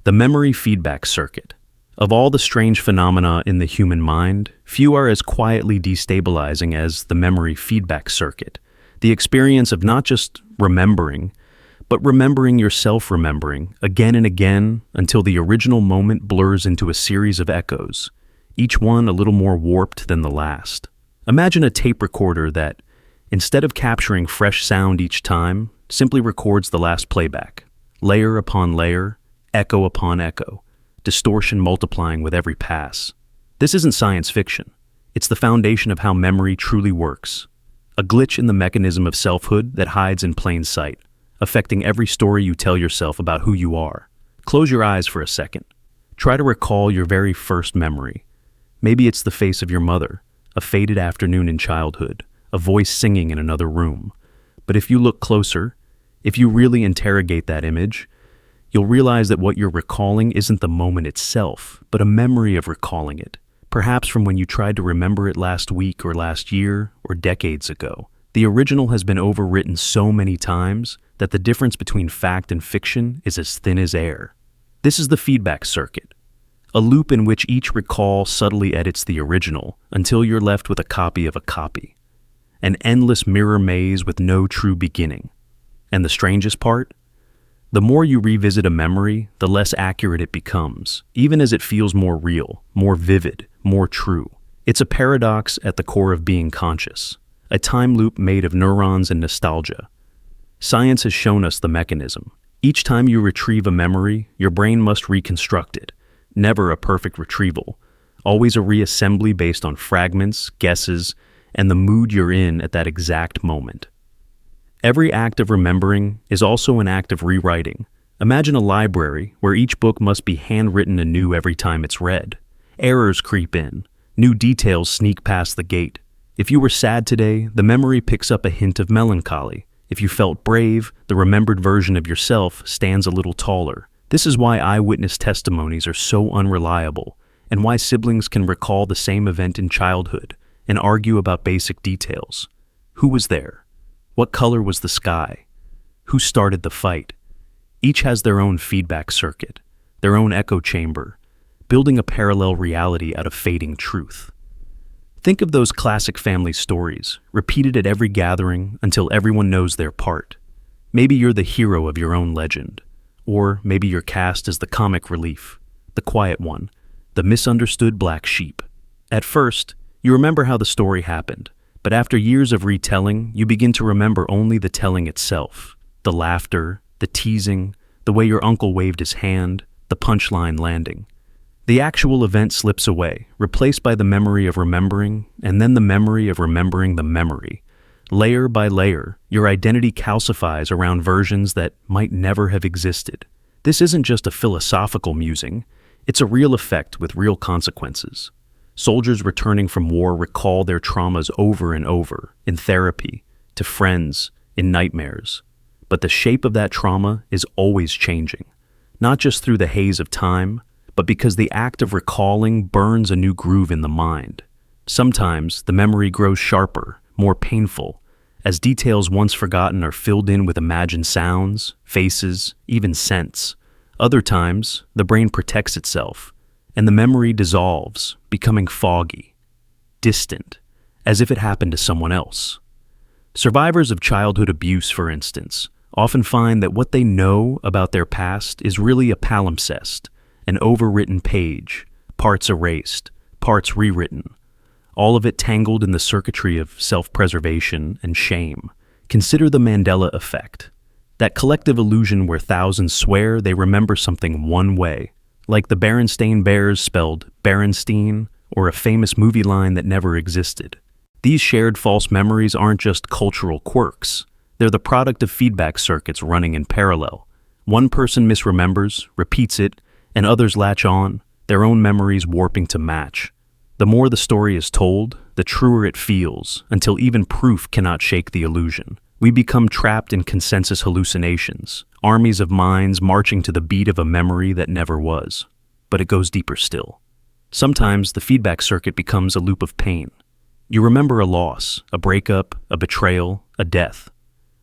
The memory feedback circuit. Of all the strange phenomena in the human mind, few are as quietly destabilizing as the memory feedback circuit. The experience of not just remembering, but remembering yourself remembering again and again until the original moment blurs into a series of echoes, each one a little more warped than the last. Imagine a tape recorder that, instead of capturing fresh sound each time, simply records the last playback, layer upon layer, echo upon echo, distortion multiplying with every pass. This isn't science fiction. It's the foundation of how memory truly works. A glitch in the mechanism of selfhood that hides in plain sight, affecting every story you tell yourself about who you are. Close your eyes for a second. Try to recall your very first memory. Maybe it's the face of your mother, a faded afternoon in childhood, a voice singing in another room. But if you look closer, if you really interrogate that image, you'll realize that what you're recalling isn't the moment itself, but a memory of recalling it, perhaps from when you tried to remember it last week or last year or decades ago. The original has been overwritten so many times that the difference between fact and fiction is as thin as air. This is the feedback circuit, a loop in which each recall subtly edits the original until you're left with a copy of a copy. An endless mirror maze with no true beginning. And the strangest part? The more you revisit a memory, the less accurate it becomes, even as it feels more real, more vivid, more true. It's a paradox at the core of being conscious, a time loop made of neurons and nostalgia. Science has shown us the mechanism. Each time you retrieve a memory, your brain must reconstruct it. Never a perfect retrieval, always a reassembly based on fragments, guesses, and the mood you're in at that exact moment. Every act of remembering is also an act of rewriting. Imagine a library where each book must be handwritten anew every time it's read. Errors creep in. New details sneak past the gate. If you were sad today, the memory picks up a hint of melancholy. If you felt brave, the remembered version of yourself stands a little taller. This is why eyewitness testimonies are so unreliable, and why siblings can recall the same event in childhood and argue about basic details. Who was there? What color was the sky? Who started the fight? Each has their own feedback circuit, their own echo chamber, building a parallel reality out of fading truth. Think of those classic family stories, repeated at every gathering until everyone knows their part. Maybe you're the hero of your own legend, or maybe you're cast as the comic relief, the quiet one, the misunderstood black sheep. At first, you remember how the story happened, but after years of retelling, you begin to remember only the telling itself, the laughter, the teasing, the way your uncle waved his hand, the punchline landing. The actual event slips away, replaced by the memory of remembering, and then the memory of remembering the memory. Layer by layer, your identity calcifies around versions that might never have existed. This isn't just a philosophical musing, it's a real effect with real consequences. Soldiers returning from war recall their traumas over and over, in therapy, to friends, in nightmares. But the shape of that trauma is always changing, not just through the haze of time, but because the act of recalling burns a new groove in the mind. Sometimes the memory grows sharper, more painful, as details once forgotten are filled in with imagined sounds, faces, even scents. Other times, the brain protects itself, and the memory dissolves, becoming foggy, distant, as if it happened to someone else. Survivors of childhood abuse, for instance, often find that what they know about their past is really a palimpsest, an overwritten page, parts erased, parts rewritten, all of it tangled in the circuitry of self-preservation and shame. Consider the Mandela effect, that collective illusion where thousands swear they remember something one way, like the Berenstain Bears spelled Berenstein, or a famous movie line that never existed. These shared false memories aren't just cultural quirks. They're the product of feedback circuits running in parallel. One person misremembers, repeats it, and others latch on, their own memories warping to match. The more the story is told, the truer it feels, until even proof cannot shake the illusion. We become trapped in consensus hallucinations, armies of minds marching to the beat of a memory that never was. But it goes deeper still. Sometimes the feedback circuit becomes a loop of pain. You remember a loss, a breakup, a betrayal, a death.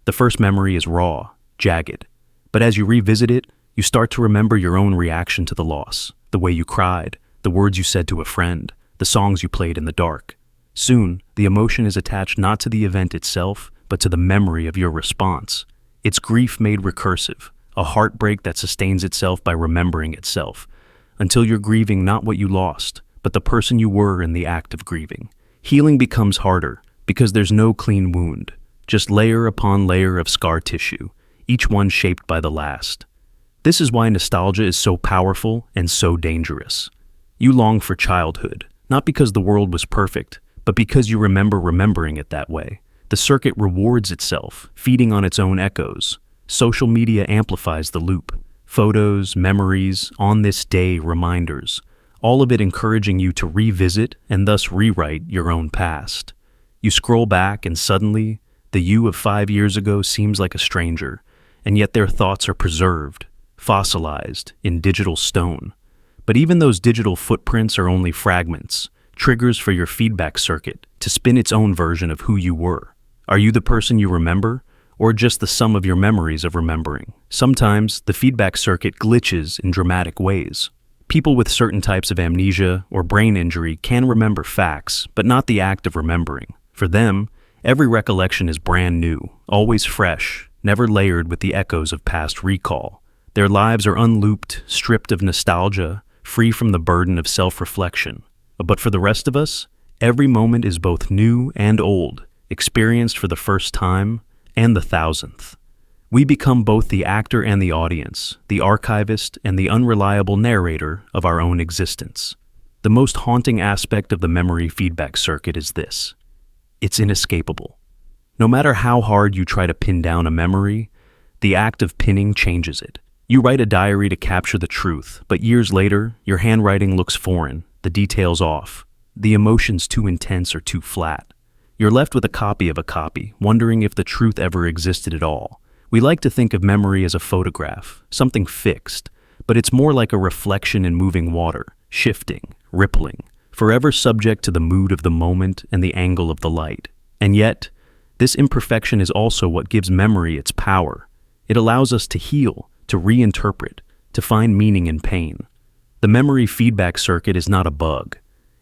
The first memory is raw, jagged. But as you revisit it, You start to remember your own reaction to the loss, the way you cried, the words you said to a friend, the songs you played in the dark. Soon, the emotion is attached not to the event itself, but to the memory of your response. It's grief made recursive, a heartbreak that sustains itself by remembering itself, until you're grieving not what you lost, but the person you were in the act of grieving. Healing becomes harder because there's no clean wound, just layer upon layer of scar tissue, each one shaped by the last. This is why nostalgia is so powerful and so dangerous. You long for childhood, not because the world was perfect, but because you remember remembering it that way. The circuit rewards itself, feeding on its own echoes. Social media amplifies the loop. Photos, memories, on this day reminders, all of it encouraging you to revisit and thus rewrite your own past. You scroll back and suddenly, the you of 5 years ago seems like a stranger, and yet their thoughts are preserved, fossilized in digital stone. But even those digital footprints are only fragments, triggers for your feedback circuit to spin its own version of who you were. Are you the person you remember, or just the sum of your memories of remembering? Sometimes the feedback circuit glitches in dramatic ways. People with certain types of amnesia or brain injury can remember facts, but not the act of remembering. For them, every recollection is brand new, always fresh, never layered with the echoes of past recall. Their lives are unlooped, stripped of nostalgia, free from the burden of self-reflection. But for the rest of us, every moment is both new and old, experienced for the first time and the 1000th. We become both the actor and the audience, the archivist and the unreliable narrator of our own existence. The most haunting aspect of the memory feedback circuit is this: it's inescapable. No matter how hard you try to pin down a memory, the act of pinning changes it. You write a diary to capture the truth, but years later, your handwriting looks foreign, the details off, the emotions too intense or too flat. You're left with a copy of a copy, wondering if the truth ever existed at all. We like to think of memory as a photograph, something fixed, but it's more like a reflection in moving water, shifting, rippling, forever subject to the mood of the moment and the angle of the light. And yet, this imperfection is also what gives memory its power. It allows us to heal, to reinterpret, to find meaning in pain. The memory feedback circuit is not a bug.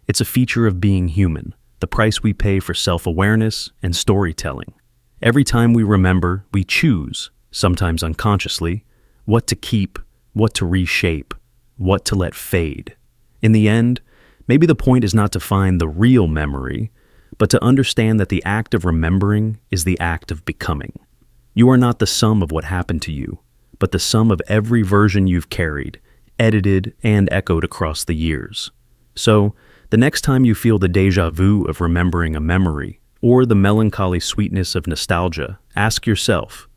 It's a feature of being human, the price we pay for self-awareness and storytelling. Every time we remember, we choose, sometimes unconsciously, what to keep, what to reshape, what to let fade. In the end, maybe the point is not to find the real memory, but to understand that the act of remembering is the act of becoming. You are not the sum of what happened to you, but the sum of every version you've carried, edited, and echoed across the years. So, the next time you feel the déjà vu of remembering a memory, or the melancholy sweetness of nostalgia, ask yourself,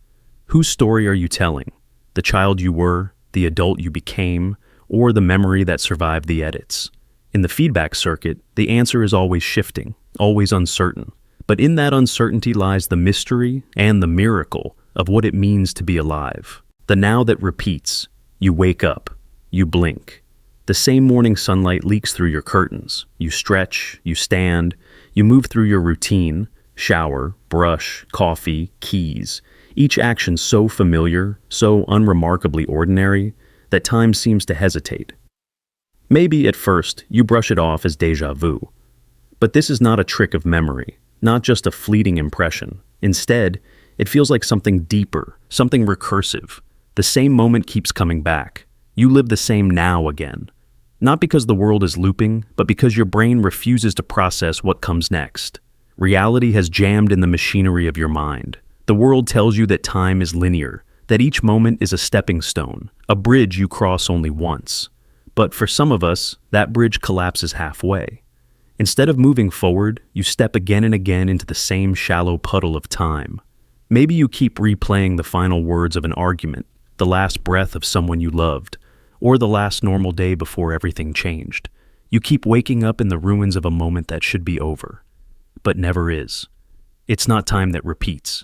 whose story are you telling? The child you were, the adult you became, or the memory that survived the edits? In the feedback circuit, the answer is always shifting, always uncertain. But in that uncertainty lies the mystery and the miracle of what it means to be alive. The now that repeats. You wake up. You blink. The same morning sunlight leaks through your curtains. You stretch, you stand, you move through your routine, shower, brush, coffee, keys. Each action so familiar, so unremarkably ordinary, that time seems to hesitate. Maybe at first you brush it off as déjà vu. But this is not a trick of memory, not just a fleeting impression. Instead, it feels like something deeper, something recursive. The same moment keeps coming back. You live the same now again. Not because the world is looping, but because your brain refuses to process what comes next. Reality has jammed in the machinery of your mind. The world tells you that time is linear, that each moment is a stepping stone, a bridge you cross only once. But for some of us, that bridge collapses halfway. Instead of moving forward, you step again and again into the same shallow puddle of time. Maybe you keep replaying the final words of an argument, the last breath of someone you loved, or the last normal day before everything changed. You keep waking up in the ruins of a moment that should be over, but never is. It's not time that repeats.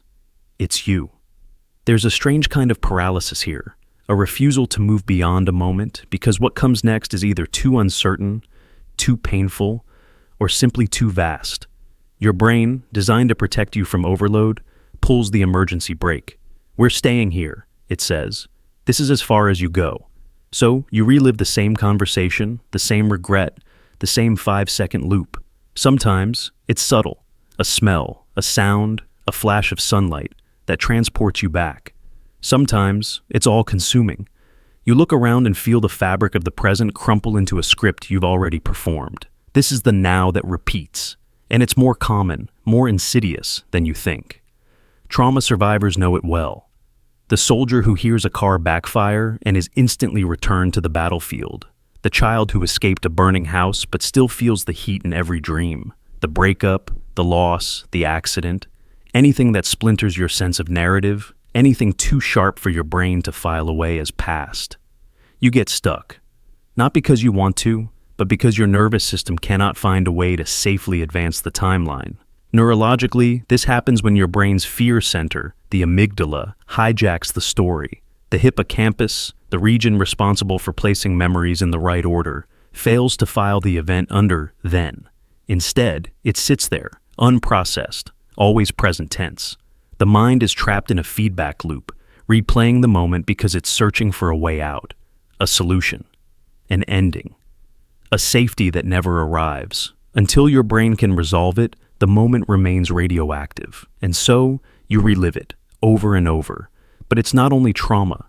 It's you. There's a strange kind of paralysis here, a refusal to move beyond a moment because what comes next is either too uncertain, too painful, or simply too vast. Your brain, designed to protect you from overload, pulls the emergency brake. We're staying here, it says. This is as far as you go. So you relive the same conversation, the same regret, the same 5-second loop. Sometimes it's subtle, a smell, a sound, a flash of sunlight that transports you back. Sometimes it's all-consuming. You look around and feel the fabric of the present crumple into a script you've already performed. This is the now that repeats, and it's more common, more insidious than you think. Trauma survivors know it well. The soldier who hears a car backfire and is instantly returned to the battlefield. The child who escaped a burning house but still feels the heat in every dream. The breakup, the loss, the accident. Anything that splinters your sense of narrative, anything too sharp for your brain to file away as past. You get stuck. Not because you want to, but because your nervous system cannot find a way to safely advance the timeline. Neurologically, this happens when your brain's fear center, the amygdala, hijacks the story. The hippocampus, the region responsible for placing memories in the right order, fails to file the event under then. Instead, it sits there, unprocessed, always present tense. The mind is trapped in a feedback loop, replaying the moment because it's searching for a way out, a solution, an ending, a safety that never arrives. Until your brain can resolve it, the moment remains radioactive, and so you relive it over and over. But it's not only trauma.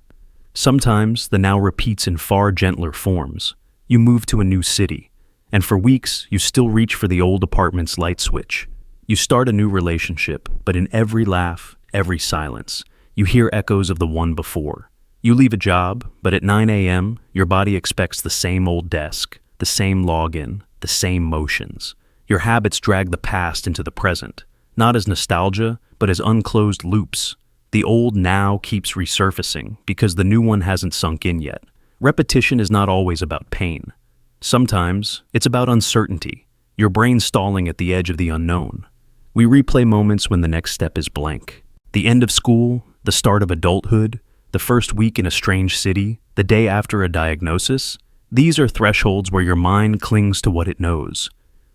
Sometimes the now repeats in far gentler forms. You move to a new city, and for weeks you still reach for the old apartment's light switch. You start a new relationship, but in every laugh, every silence, you hear echoes of the one before. You leave a job, but at 9 a.m., your body expects the same old desk, the same login, the same motions. Your habits drag the past into the present, not as nostalgia, but as unclosed loops. The old now keeps resurfacing because the new one hasn't sunk in yet. Repetition is not always about pain. Sometimes it's about uncertainty, your brain stalling at the edge of the unknown. We replay moments when the next step is blank. The end of school, the start of adulthood, the first week in a strange city, the day after a diagnosis. These are thresholds where your mind clings to what it knows,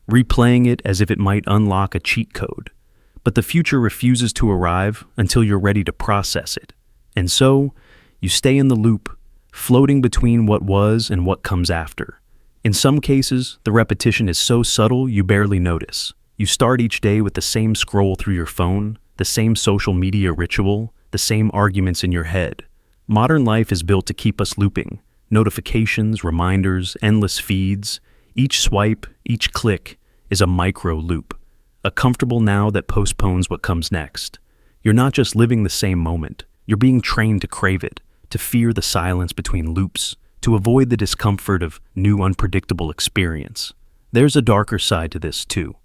replaying it as if it might unlock a cheat code. But the future refuses to arrive until you're ready to process it. And so, you stay in the loop, floating between what was and what comes after. In some cases, the repetition is so subtle you barely notice. You start each day with the same scroll through your phone, the same social media ritual, the same arguments in your head. Modern life is built to keep us looping. Notifications, reminders, endless feeds. Each swipe, each click is a micro loop, a comfortable now that postpones what comes next. You're not just living the same moment, you're being trained to crave it, to fear the silence between loops, to avoid the discomfort of new unpredictable experience. There's a darker side to this too.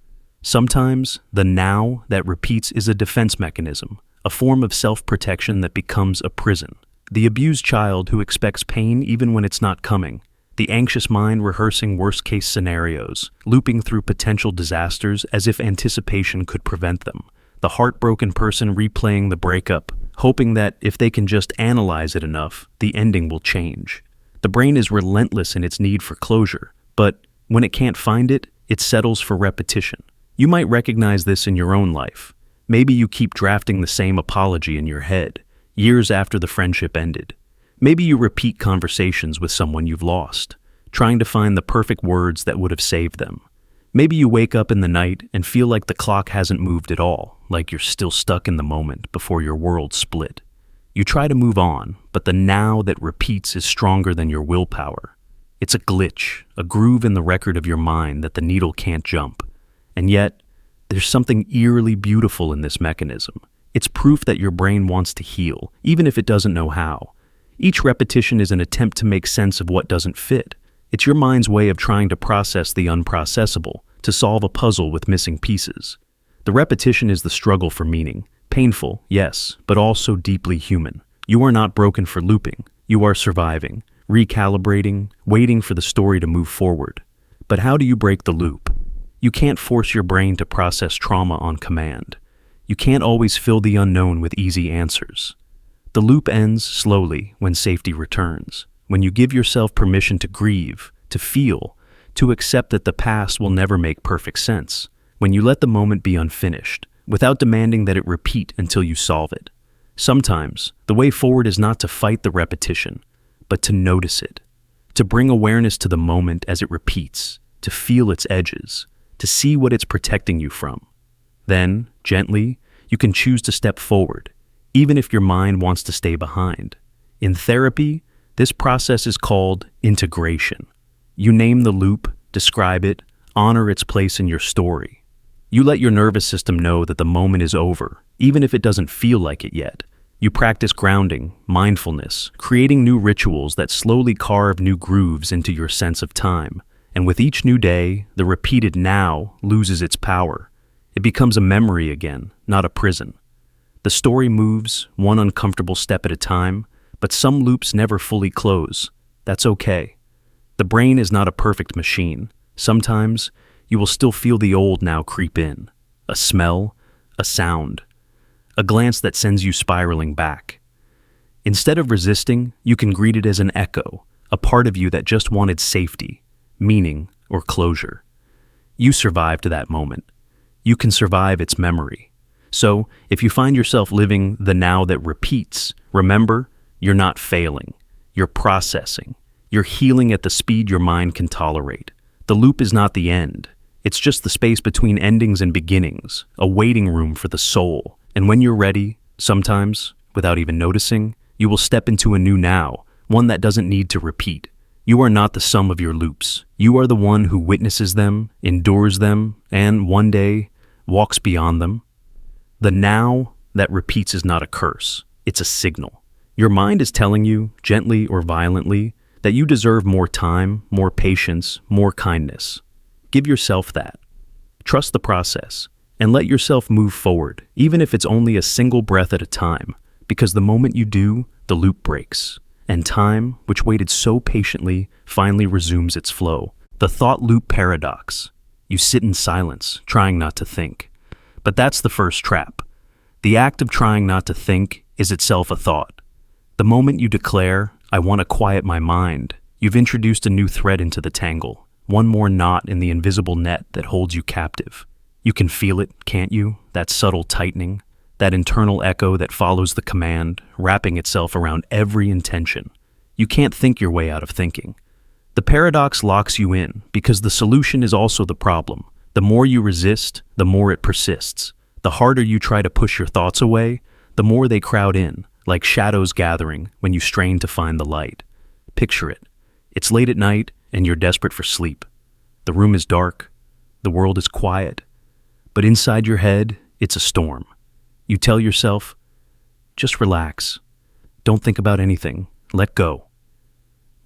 Sometimes, the now that repeats is a defense mechanism, a form of self-protection that becomes a prison. The abused child who expects pain even when it's not coming. The anxious mind rehearsing worst-case scenarios, looping through potential disasters as if anticipation could prevent them. The heartbroken person replaying the breakup, hoping that if they can just analyze it enough, the ending will change. The brain is relentless in its need for closure, but when it can't find it, it settles for repetition. You might recognize this in your own life. Maybe you keep drafting the same apology in your head, years after the friendship ended. Maybe you repeat conversations with someone you've lost, trying to find the perfect words that would have saved them. Maybe you wake up in the night and feel like the clock hasn't moved at all, like you're still stuck in the moment before your world split. You try to move on, but the now that repeats is stronger than your willpower. It's a glitch, a groove in the record of your mind that the needle can't jump. And yet, there's something eerily beautiful in this mechanism. It's proof that your brain wants to heal, even if it doesn't know how. Each repetition is an attempt to make sense of what doesn't fit. It's your mind's way of trying to process the unprocessable, to solve a puzzle with missing pieces. The repetition is the struggle for meaning. Painful, yes, but also deeply human. You are not broken for looping. You are surviving, recalibrating, waiting for the story to move forward. But how do you break the loop? You can't force your brain to process trauma on command. You can't always fill the unknown with easy answers. The loop ends slowly when safety returns, when you give yourself permission to grieve, to feel, to accept that the past will never make perfect sense, when you let the moment be unfinished, without demanding that it repeat until you solve it. Sometimes, the way forward is not to fight the repetition, but to notice it, to bring awareness to the moment as it repeats, to feel its edges, to see what it's protecting you from. Then, gently, you can choose to step forward, even if your mind wants to stay behind. In therapy, this process is called integration. You name the loop, describe it, honor its place in your story. You let your nervous system know that the moment is over, even if it doesn't feel like it yet. You practice grounding, mindfulness, creating new rituals that slowly carve new grooves into your sense of time. And with each new day, the repeated now loses its power. It becomes a memory again, not a prison. The story moves, one uncomfortable step at a time, but some loops never fully close. That's okay. The brain is not a perfect machine. Sometimes, you will still feel the old now creep in. A smell, a sound, a glance that sends you spiraling back. Instead of resisting, you can greet it as an echo, a part of you that just wanted safety, meaning, or closure. You survived that moment. You can survive its memory. So, if you find yourself living the now that repeats, remember, you're not failing. You're processing. You're healing at the speed your mind can tolerate. The loop is not the end. It's just the space between endings and beginnings, a waiting room for the soul. And when you're ready, sometimes, without even noticing, you will step into a new now, one that doesn't need to repeat. You are not the sum of your loops. You are the one who witnesses them, endures them, and one day walks beyond them. The now that repeats is not a curse. It's a signal. Your mind is telling you, gently or violently, that you deserve more time, more patience, more kindness. Give yourself that. Trust the process, and let yourself move forward, even if it's only a single breath at a time, because the moment you do, the loop breaks, and time, which waited so patiently, finally resumes its flow. The thought loop paradox. You sit in silence, trying not to think. But that's the first trap. The act of trying not to think is itself a thought. The moment you declare, I want to quiet my mind, you've introduced a new thread into the tangle, one more knot in the invisible net that holds you captive. You can feel it, can't you? That subtle tightening, that internal echo that follows the command, wrapping itself around every intention. You can't think your way out of thinking. The paradox locks you in because the solution is also the problem. The more you resist, the more it persists. The harder you try to push your thoughts away, the more they crowd in, like shadows gathering when you strain to find the light. Picture it. It's late at night and you're desperate for sleep. The room is dark. The world is quiet. But inside your head, it's a storm. You tell yourself, just relax. Don't think about anything. Let go.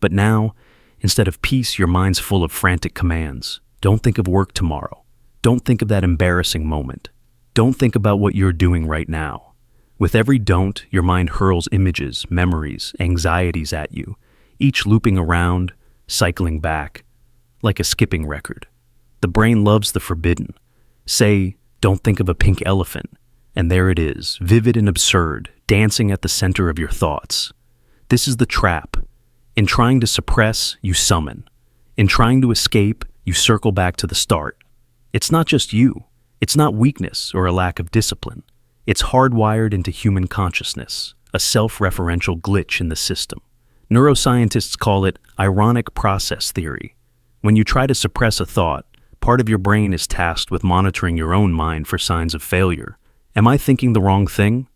But now, instead of peace, your mind's full of frantic commands. Don't think of work tomorrow. Don't think of that embarrassing moment. Don't think about what you're doing right now. With every don't, your mind hurls images, memories, anxieties at you, each looping around, cycling back, like a skipping record. The brain loves the forbidden. Say, don't think of a pink elephant, and there it is, vivid and absurd, dancing at the center of your thoughts. This is the trap. In trying to suppress, you summon. In trying to escape, you circle back to the start. It's not just you. It's not weakness or a lack of discipline. It's hardwired into human consciousness, a self-referential glitch in the system. Neuroscientists call it ironic process theory. When you try to suppress a thought, part of your brain is tasked with monitoring your own mind for signs of failure. Am I thinking the wrong thing?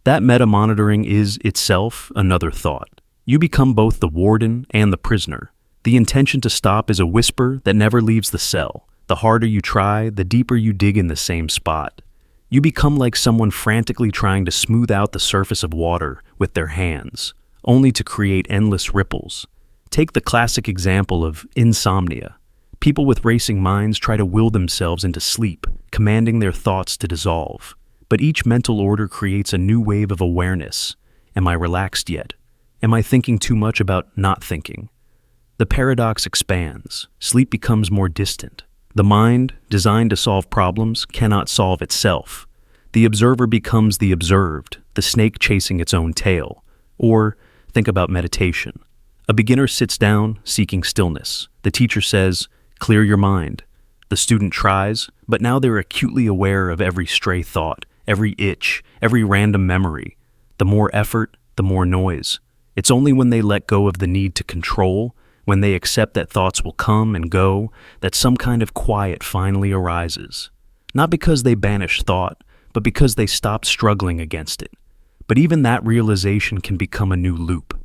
That meta-monitoring is itself another thought. You become both the warden and the prisoner. The intention to stop is a whisper that never leaves the cell. The harder you try, the deeper you dig in the same spot. You become like someone frantically trying to smooth out the surface of water with their hands, only to create endless ripples. Take the classic example of insomnia. People with racing minds try to will themselves into sleep, commanding their thoughts to dissolve. But each mental order creates a new wave of awareness. Am I relaxed yet? Am I thinking too much about not thinking? The paradox expands. Sleep becomes more distant. The mind, designed to solve problems, cannot solve itself. The observer becomes the observed, the snake chasing its own tail. Or think about meditation. A beginner sits down, seeking stillness. The teacher says, clear your mind. The student tries, but now they're acutely aware of every stray thought, every itch, every random memory. The more effort, the more noise. It's only when they let go of the need to control, when they accept that thoughts will come and go, that some kind of quiet finally arises. Not because they banish thought, but because they stop struggling against it. But even that realization can become a new loop.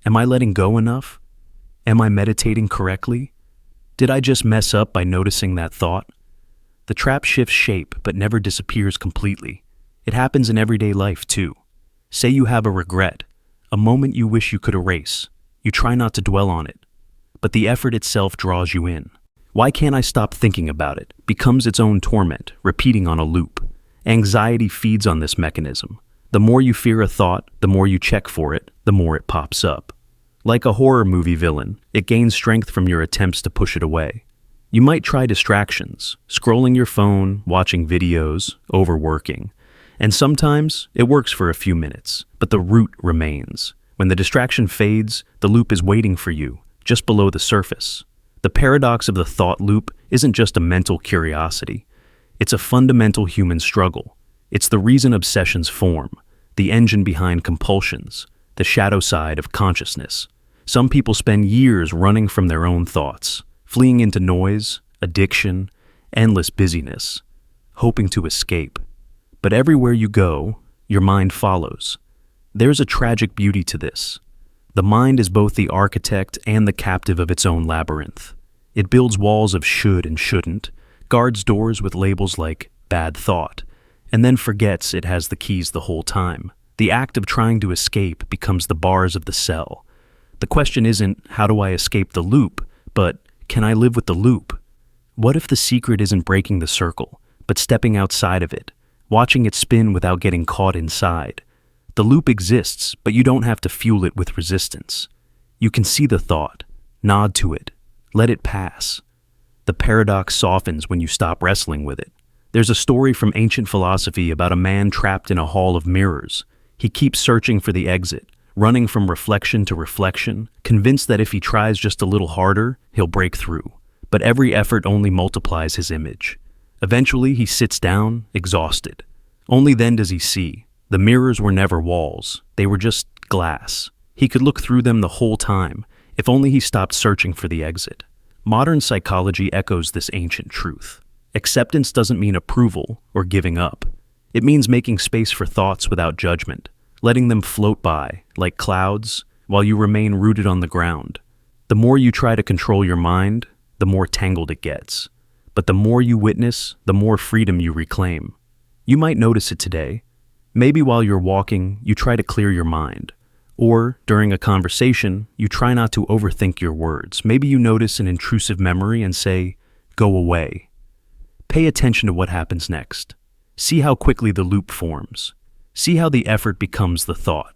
Am I letting go enough? Am I meditating correctly? Did I just mess up by noticing that thought? The trap shifts shape but never disappears completely. It happens in everyday life too. Say you have a regret, a moment you wish you could erase. You try not to dwell on it, but the effort itself draws you in. Why can't I stop thinking about it? Becomes its own torment, repeating on a loop. Anxiety feeds on this mechanism. The more you fear a thought, the more you check for it, the more it pops up. Like a horror movie villain, it gains strength from your attempts to push it away. You might try distractions, scrolling your phone, watching videos, overworking. And sometimes it works for a few minutes, but the root remains. When the distraction fades, the loop is waiting for you, just below the surface. The paradox of the thought loop isn't just a mental curiosity. It's a fundamental human struggle. It's the reason obsessions form, the engine behind compulsions, the shadow side of consciousness. Some people spend years running from their own thoughts, fleeing into noise, addiction, endless busyness, hoping to escape. But everywhere you go, your mind follows. There's a tragic beauty to this. The mind is both the architect and the captive of its own labyrinth. It builds walls of should and shouldn't, guards doors with labels like bad thought, and then forgets it has the keys the whole time. The act of trying to escape becomes the bars of the cell. The question isn't, how do I escape the loop, but can I live with the loop? What if the secret isn't breaking the circle, but stepping outside of it, watching it spin without getting caught inside? The loop exists, but you don't have to fuel it with resistance. You can see the thought, nod to it, let it pass. The paradox softens when you stop wrestling with it. There's a story from ancient philosophy about a man trapped in a hall of mirrors. He keeps searching for the exit, running from reflection to reflection, convinced that if he tries just a little harder, he'll break through. But every effort only multiplies his image. Eventually, he sits down, exhausted. Only then does he see. The mirrors were never walls. They were just glass. He could look through them the whole time, if only he stopped searching for the exit. Modern psychology echoes this ancient truth. Acceptance doesn't mean approval or giving up. It means making space for thoughts without judgment, letting them float by, like clouds, while you remain rooted on the ground. The more you try to control your mind, the more tangled it gets. But the more you witness, the more freedom you reclaim. You might notice it today. Maybe while you're walking, you try to clear your mind. Or, during a conversation, you try not to overthink your words. Maybe you notice an intrusive memory and say, "Go away." Pay attention to what happens next. See how quickly the loop forms. See how the effort becomes the thought.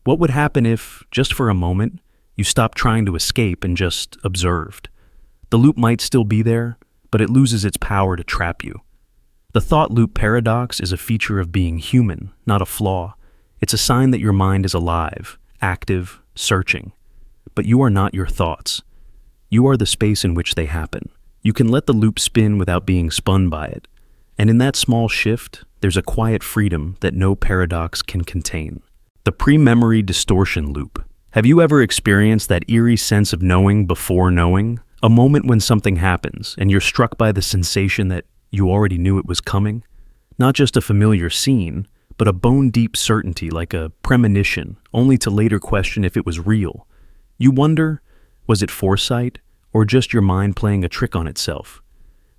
What would happen if, just for a moment, you stopped trying to escape and just observed? The loop might still be there, but it loses its power to trap you. The thought loop paradox is a feature of being human, not a flaw. It's a sign that your mind is alive, active, searching. But you are not your thoughts. You are the space in which they happen. You can let the loop spin without being spun by it. And in that small shift, there's a quiet freedom that no paradox can contain. The prememory distortion loop. Have you ever experienced that eerie sense of knowing before knowing? A moment when something happens and you're struck by the sensation that you already knew it was coming? Not just a familiar scene, but a bone-deep certainty like a premonition, only to later question if it was real. You wonder, was it foresight, or just your mind playing a trick on itself?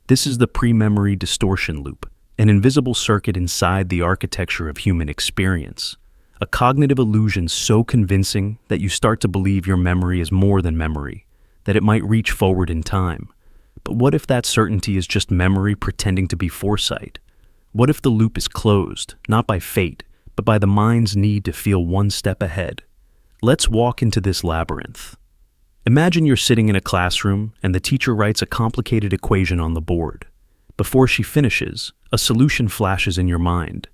This is the prememory distortion loop, an invisible circuit inside the architecture of human experience. A cognitive illusion so convincing that you start to believe your memory is more than memory, that it might reach forward in time. But what if that certainty is just memory pretending to be foresight? What if the loop is closed, not by fate, but by the mind's need to feel one step ahead? Let's walk into this labyrinth. Imagine you're sitting in a classroom and the teacher writes a complicated equation on the board. Before she finishes, a solution flashes in your mind.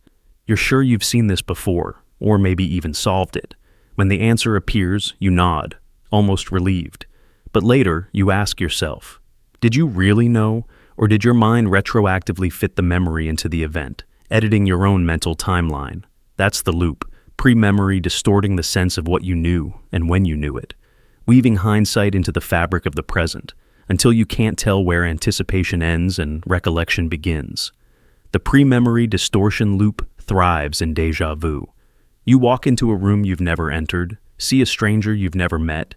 You're sure you've seen this before, or maybe even solved it. When the answer appears, you nod, almost relieved. But later, you ask yourself, did you really know, or did your mind retroactively fit the memory into the event, editing your own mental timeline? That's the loop, Prememory distorting the sense of what you knew and when you knew it, weaving hindsight into the fabric of the present until you can't tell where anticipation ends and recollection begins. The prememory distortion loop thrives in déjà vu. You walk into a room you've never entered, see a stranger you've never met,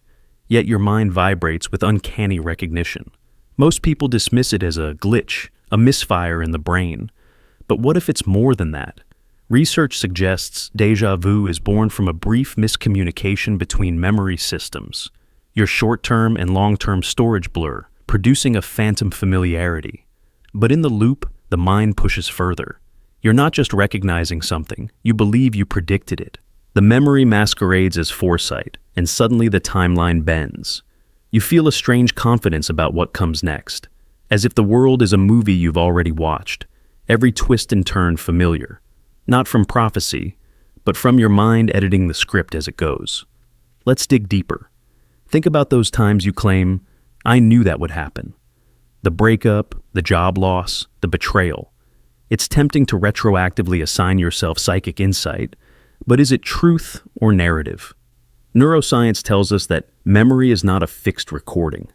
yet your mind vibrates with uncanny recognition. Most people dismiss it as a glitch, a misfire in the brain. But what if it's more than that? Research suggests déjà vu is born from a brief miscommunication between memory systems, your short-term and long-term storage blur, producing a phantom familiarity. But in the loop, the mind pushes further. You're not just recognizing something, you believe you predicted it. The memory masquerades as foresight, and suddenly the timeline bends. You feel a strange confidence about what comes next, as if the world is a movie you've already watched, every twist and turn familiar. Not from prophecy, but from your mind editing the script as it goes. Let's dig deeper. Think about those times you claim, "I knew that would happen." The breakup, the job loss, the betrayal. It's tempting to retroactively assign yourself psychic insight, but is it truth or narrative? Neuroscience tells us that memory is not a fixed recording.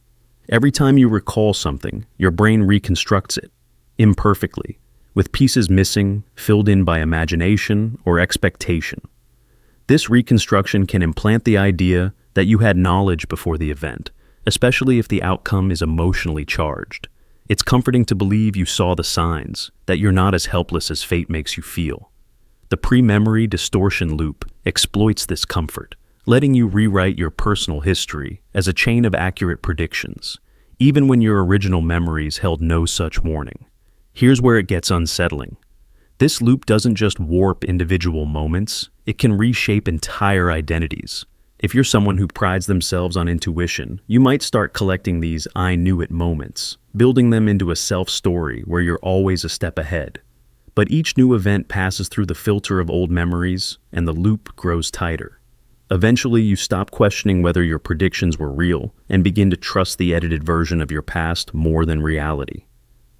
Every time you recall something, your brain reconstructs it, imperfectly, with pieces missing, filled in by imagination or expectation. This reconstruction can implant the idea that you had knowledge before the event, especially if the outcome is emotionally charged. It's comforting to believe you saw the signs, that you're not as helpless as fate makes you feel. The prememory distortion loop exploits this comfort, letting you rewrite your personal history as a chain of accurate predictions, even when your original memories held no such warning. Here's where it gets unsettling. This loop doesn't just warp individual moments, it can reshape entire identities. If you're someone who prides themselves on intuition, you might start collecting these "I knew it" moments, building them into a self-story where you're always a step ahead. But each new event passes through the filter of old memories, and the loop grows tighter. Eventually, you stop questioning whether your predictions were real and begin to trust the edited version of your past more than reality.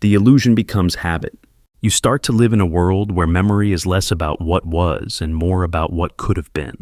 The illusion becomes habit. You start to live in a world where memory is less about what was and more about what could have been.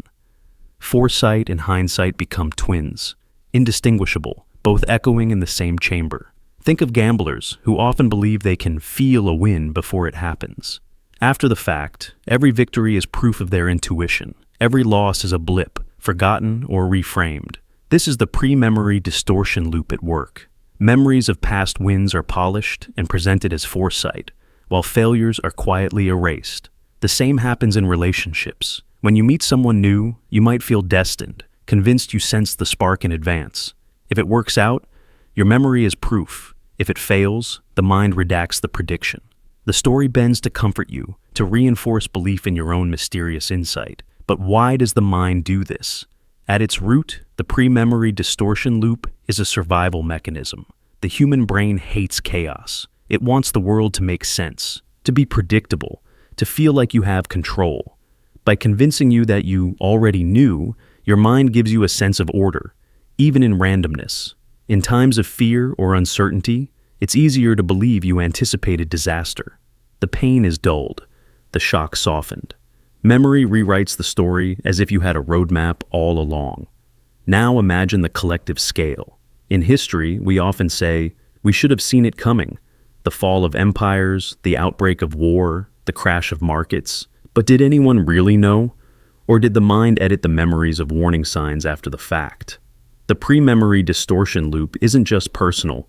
Foresight and hindsight become twins, indistinguishable, both echoing in the same chamber. Think of gamblers who often believe they can feel a win before it happens. After the fact, every victory is proof of their intuition. Every loss is a blip, forgotten or reframed. This is the prememory distortion loop at work. Memories of past wins are polished and presented as foresight, while failures are quietly erased. The same happens in relationships. When you meet someone new, you might feel destined, convinced you sensed the spark in advance. If it works out, your memory is proof. If it fails, the mind redacts the prediction. The story bends to comfort you, to reinforce belief in your own mysterious insight. But why does the mind do this? At its root, the prememory distortion loop is a survival mechanism. The human brain hates chaos. It wants the world to make sense, to be predictable, to feel like you have control. By convincing you that you already knew, your mind gives you a sense of order, even in randomness. In times of fear or uncertainty, it's easier to believe you anticipated disaster. The pain is dulled, the shock softened. Memory rewrites the story as if you had a roadmap all along. Now imagine the collective scale. In history, we often say, "We should have seen it coming." The fall of empires, the outbreak of war, the crash of markets. But did anyone really know? Or did the mind edit the memories of warning signs after the fact? The prememory distortion loop isn't just personal,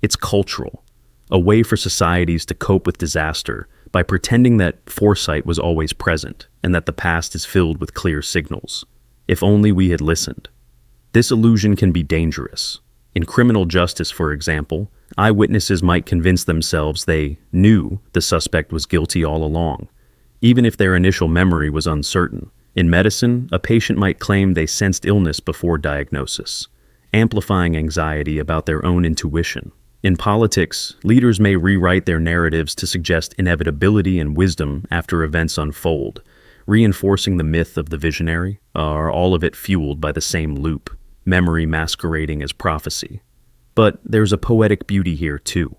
it's cultural. A way for societies to cope with disaster by pretending that foresight was always present and that the past is filled with clear signals. If only we had listened. This illusion can be dangerous. In criminal justice, for example, eyewitnesses might convince themselves they knew the suspect was guilty all along, even if their initial memory was uncertain. In medicine, a patient might claim they sensed illness before diagnosis, amplifying anxiety about their own intuition. In politics, leaders may rewrite their narratives to suggest inevitability and wisdom after events unfold, reinforcing the myth of the visionary, or all of it fueled by the same loop, memory masquerading as prophecy. But there's a poetic beauty here too.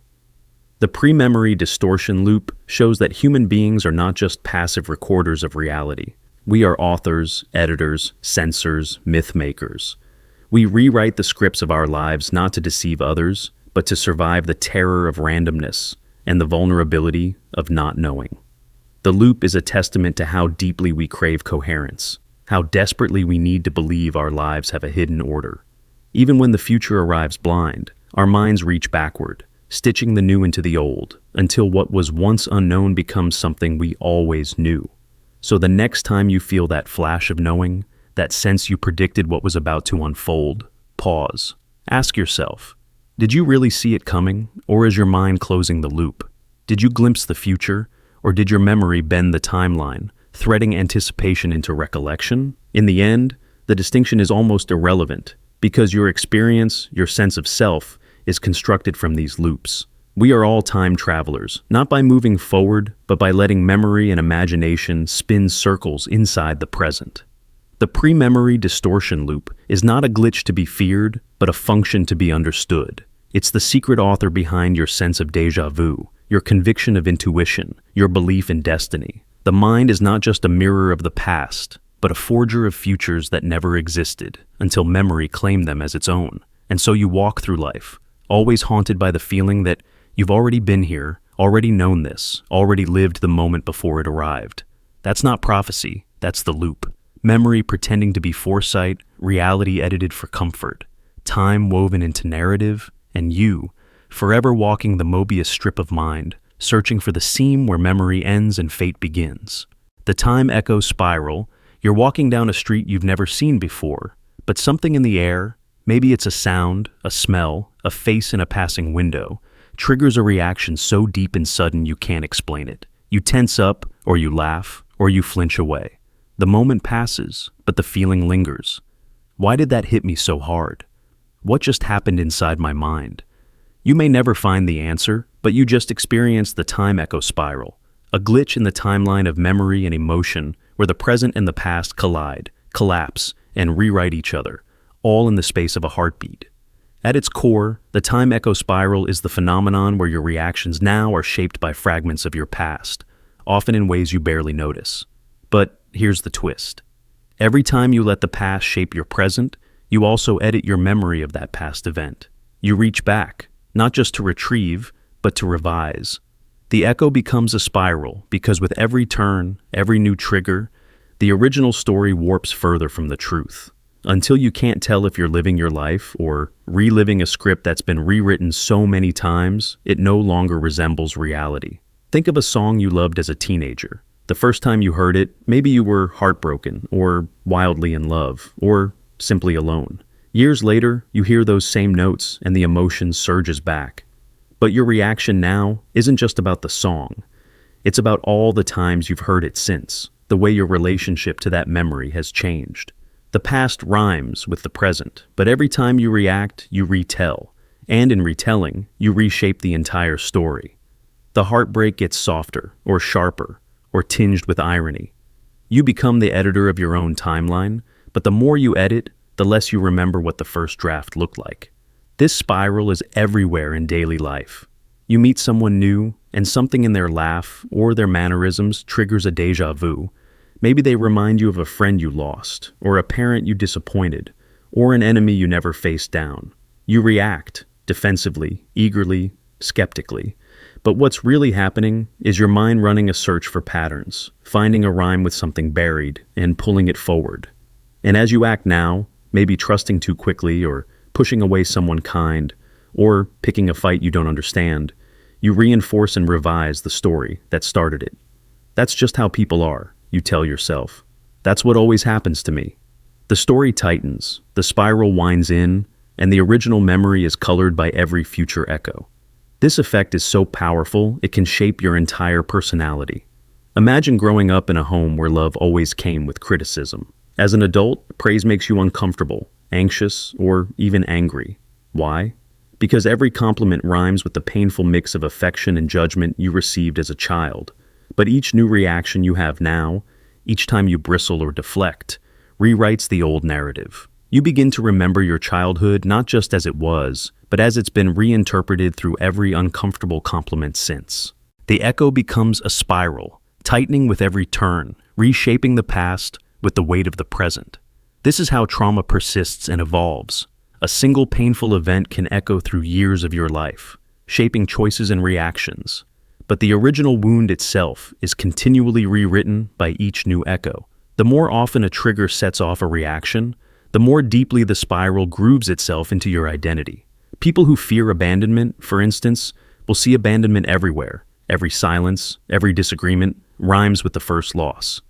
The prememory distortion loop shows that human beings are not just passive recorders of reality. We are authors, editors, censors, myth makers. We rewrite the scripts of our lives not to deceive others, but to survive the terror of randomness and the vulnerability of not knowing. The loop is a testament to how deeply we crave coherence, how desperately we need to believe our lives have a hidden order. Even when the future arrives blind, our minds reach backward, stitching the new into the old, until what was once unknown becomes something we always knew. So the next time you feel that flash of knowing, that sense you predicted what was about to unfold, pause. Ask yourself, did you really see it coming, or is your mind closing the loop? Did you glimpse the future, or did your memory bend the timeline, threading anticipation into recollection? In the end, the distinction is almost irrelevant, because your experience, your sense of self, is constructed from these loops. We are all time travelers, not by moving forward, but by letting memory and imagination spin circles inside the present. The prememory distortion loop is not a glitch to be feared, but a function to be understood. It's the secret author behind your sense of déjà vu, your conviction of intuition, your belief in destiny. The mind is not just a mirror of the past, but a forger of futures that never existed until memory claimed them as its own. And so you walk through life, always haunted by the feeling that you've already been here, already known this, already lived the moment before it arrived. That's not prophecy, that's the loop. Memory pretending to be foresight, reality edited for comfort, time woven into narrative, and you, forever walking the Mobius strip of mind, searching for the seam where memory ends and fate begins. The time echo spiral, you're walking down a street you've never seen before, but something in the air, maybe it's a sound, a smell, a face in a passing window, triggers a reaction so deep and sudden you can't explain it. You tense up, or you laugh, or you flinch away. The moment passes, but the feeling lingers. Why did that hit me so hard? What just happened inside my mind? You may never find the answer, but you just experienced the time echo spiral, a glitch in the timeline of memory and emotion where the present and the past collide, collapse, and rewrite each other, all in the space of a heartbeat. At its core, the time echo spiral is the phenomenon where your reactions now are shaped by fragments of your past, often in ways you barely notice. But here's the twist. Every time you let the past shape your present, you also edit your memory of that past event. You reach back, not just to retrieve, but to revise. The echo becomes a spiral because with every turn, every new trigger, the original story warps further from the truth. Until you can't tell if you're living your life or reliving a script that's been rewritten so many times, it no longer resembles reality. Think of a song you loved as a teenager. The first time you heard it, maybe you were heartbroken, or wildly in love, or simply alone. Years later, you hear those same notes and the emotion surges back. But your reaction now isn't just about the song. It's about all the times you've heard it since, the way your relationship to that memory has changed. The past rhymes with the present, but every time you react, you retell. And in retelling, you reshape the entire story. The heartbreak gets softer, or sharper, or tinged with irony. You become the editor of your own timeline, but the more you edit, the less you remember what the first draft looked like. This spiral is everywhere in daily life. You meet someone new, and something in their laugh or their mannerisms triggers a déjà vu. Maybe they remind you of a friend you lost, or a parent you disappointed, or an enemy you never faced down. You react, defensively, eagerly, skeptically. But what's really happening is your mind running a search for patterns, finding a rhyme with something buried, and pulling it forward. And as you act now, maybe trusting too quickly, or pushing away someone kind, or picking a fight you don't understand, you reinforce and revise the story that started it. That's just how people are, you tell yourself. That's what always happens to me. The story tightens, the spiral winds in, and the original memory is colored by every future echo. This effect is so powerful, it can shape your entire personality. Imagine growing up in a home where love always came with criticism. As an adult, praise makes you uncomfortable, anxious, or even angry. Why? Because every compliment rhymes with the painful mix of affection and judgment you received as a child. But each new reaction you have now, each time you bristle or deflect, rewrites the old narrative. You begin to remember your childhood not just as it was, but as it's been reinterpreted through every uncomfortable compliment since. The echo becomes a spiral, tightening with every turn, reshaping the past with the weight of the present. This is how trauma persists and evolves. A single painful event can echo through years of your life, shaping choices and reactions. But the original wound itself is continually rewritten by each new echo. The more often a trigger sets off a reaction, the more deeply the spiral grooves itself into your identity. People who fear abandonment, for instance, will see abandonment everywhere. Every silence, every disagreement rhymes with the first loss.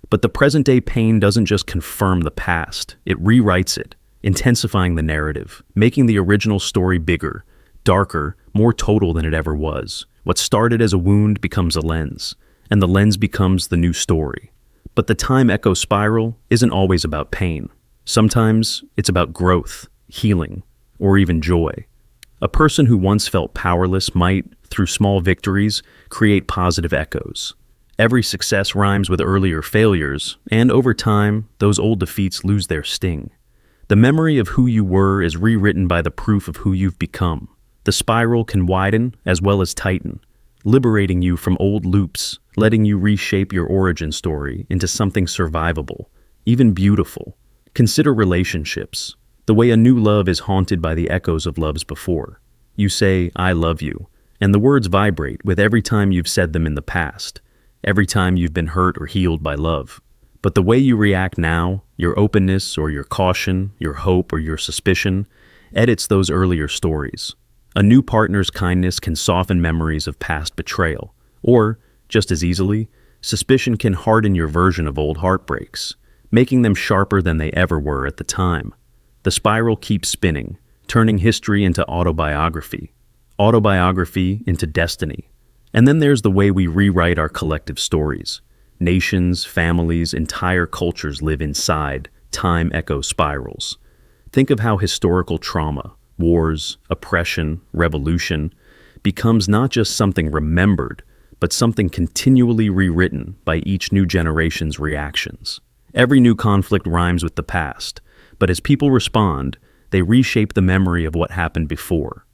But the present-day pain doesn't just confirm the past, it rewrites it, intensifying the narrative, making the original story bigger, darker, more total than it ever was. What started as a wound becomes a lens, and the lens becomes the new story. But the time echo spiral isn't always about pain. Sometimes it's about growth, healing, or even joy. A person who once felt powerless might, through small victories, create positive echoes. Every success rhymes with earlier failures, and over time, those old defeats lose their sting. The memory of who you were is rewritten by the proof of who you've become. The spiral can widen as well as tighten, liberating you from old loops, letting you reshape your origin story into something survivable, even beautiful. Consider relationships. The way a new love is haunted by the echoes of loves before. You say, "I love you," and the words vibrate with every time you've said them in the past, every time you've been hurt or healed by love. But the way you react now, your openness or your caution, your hope or your suspicion, edits those earlier stories. A new partner's kindness can soften memories of past betrayal, or, just as easily, suspicion can harden your version of old heartbreaks, making them sharper than they ever were at the time. The spiral keeps spinning, turning history into autobiography into destiny. And then there's the way we rewrite our collective stories. Nations, families, entire cultures live inside time echo spirals. Think of how historical trauma, wars, oppression, revolution, becomes not just something remembered, but something continually rewritten by each new generation's reactions. Every new conflict rhymes with the past, but as people respond, they reshape the memory of what happened before.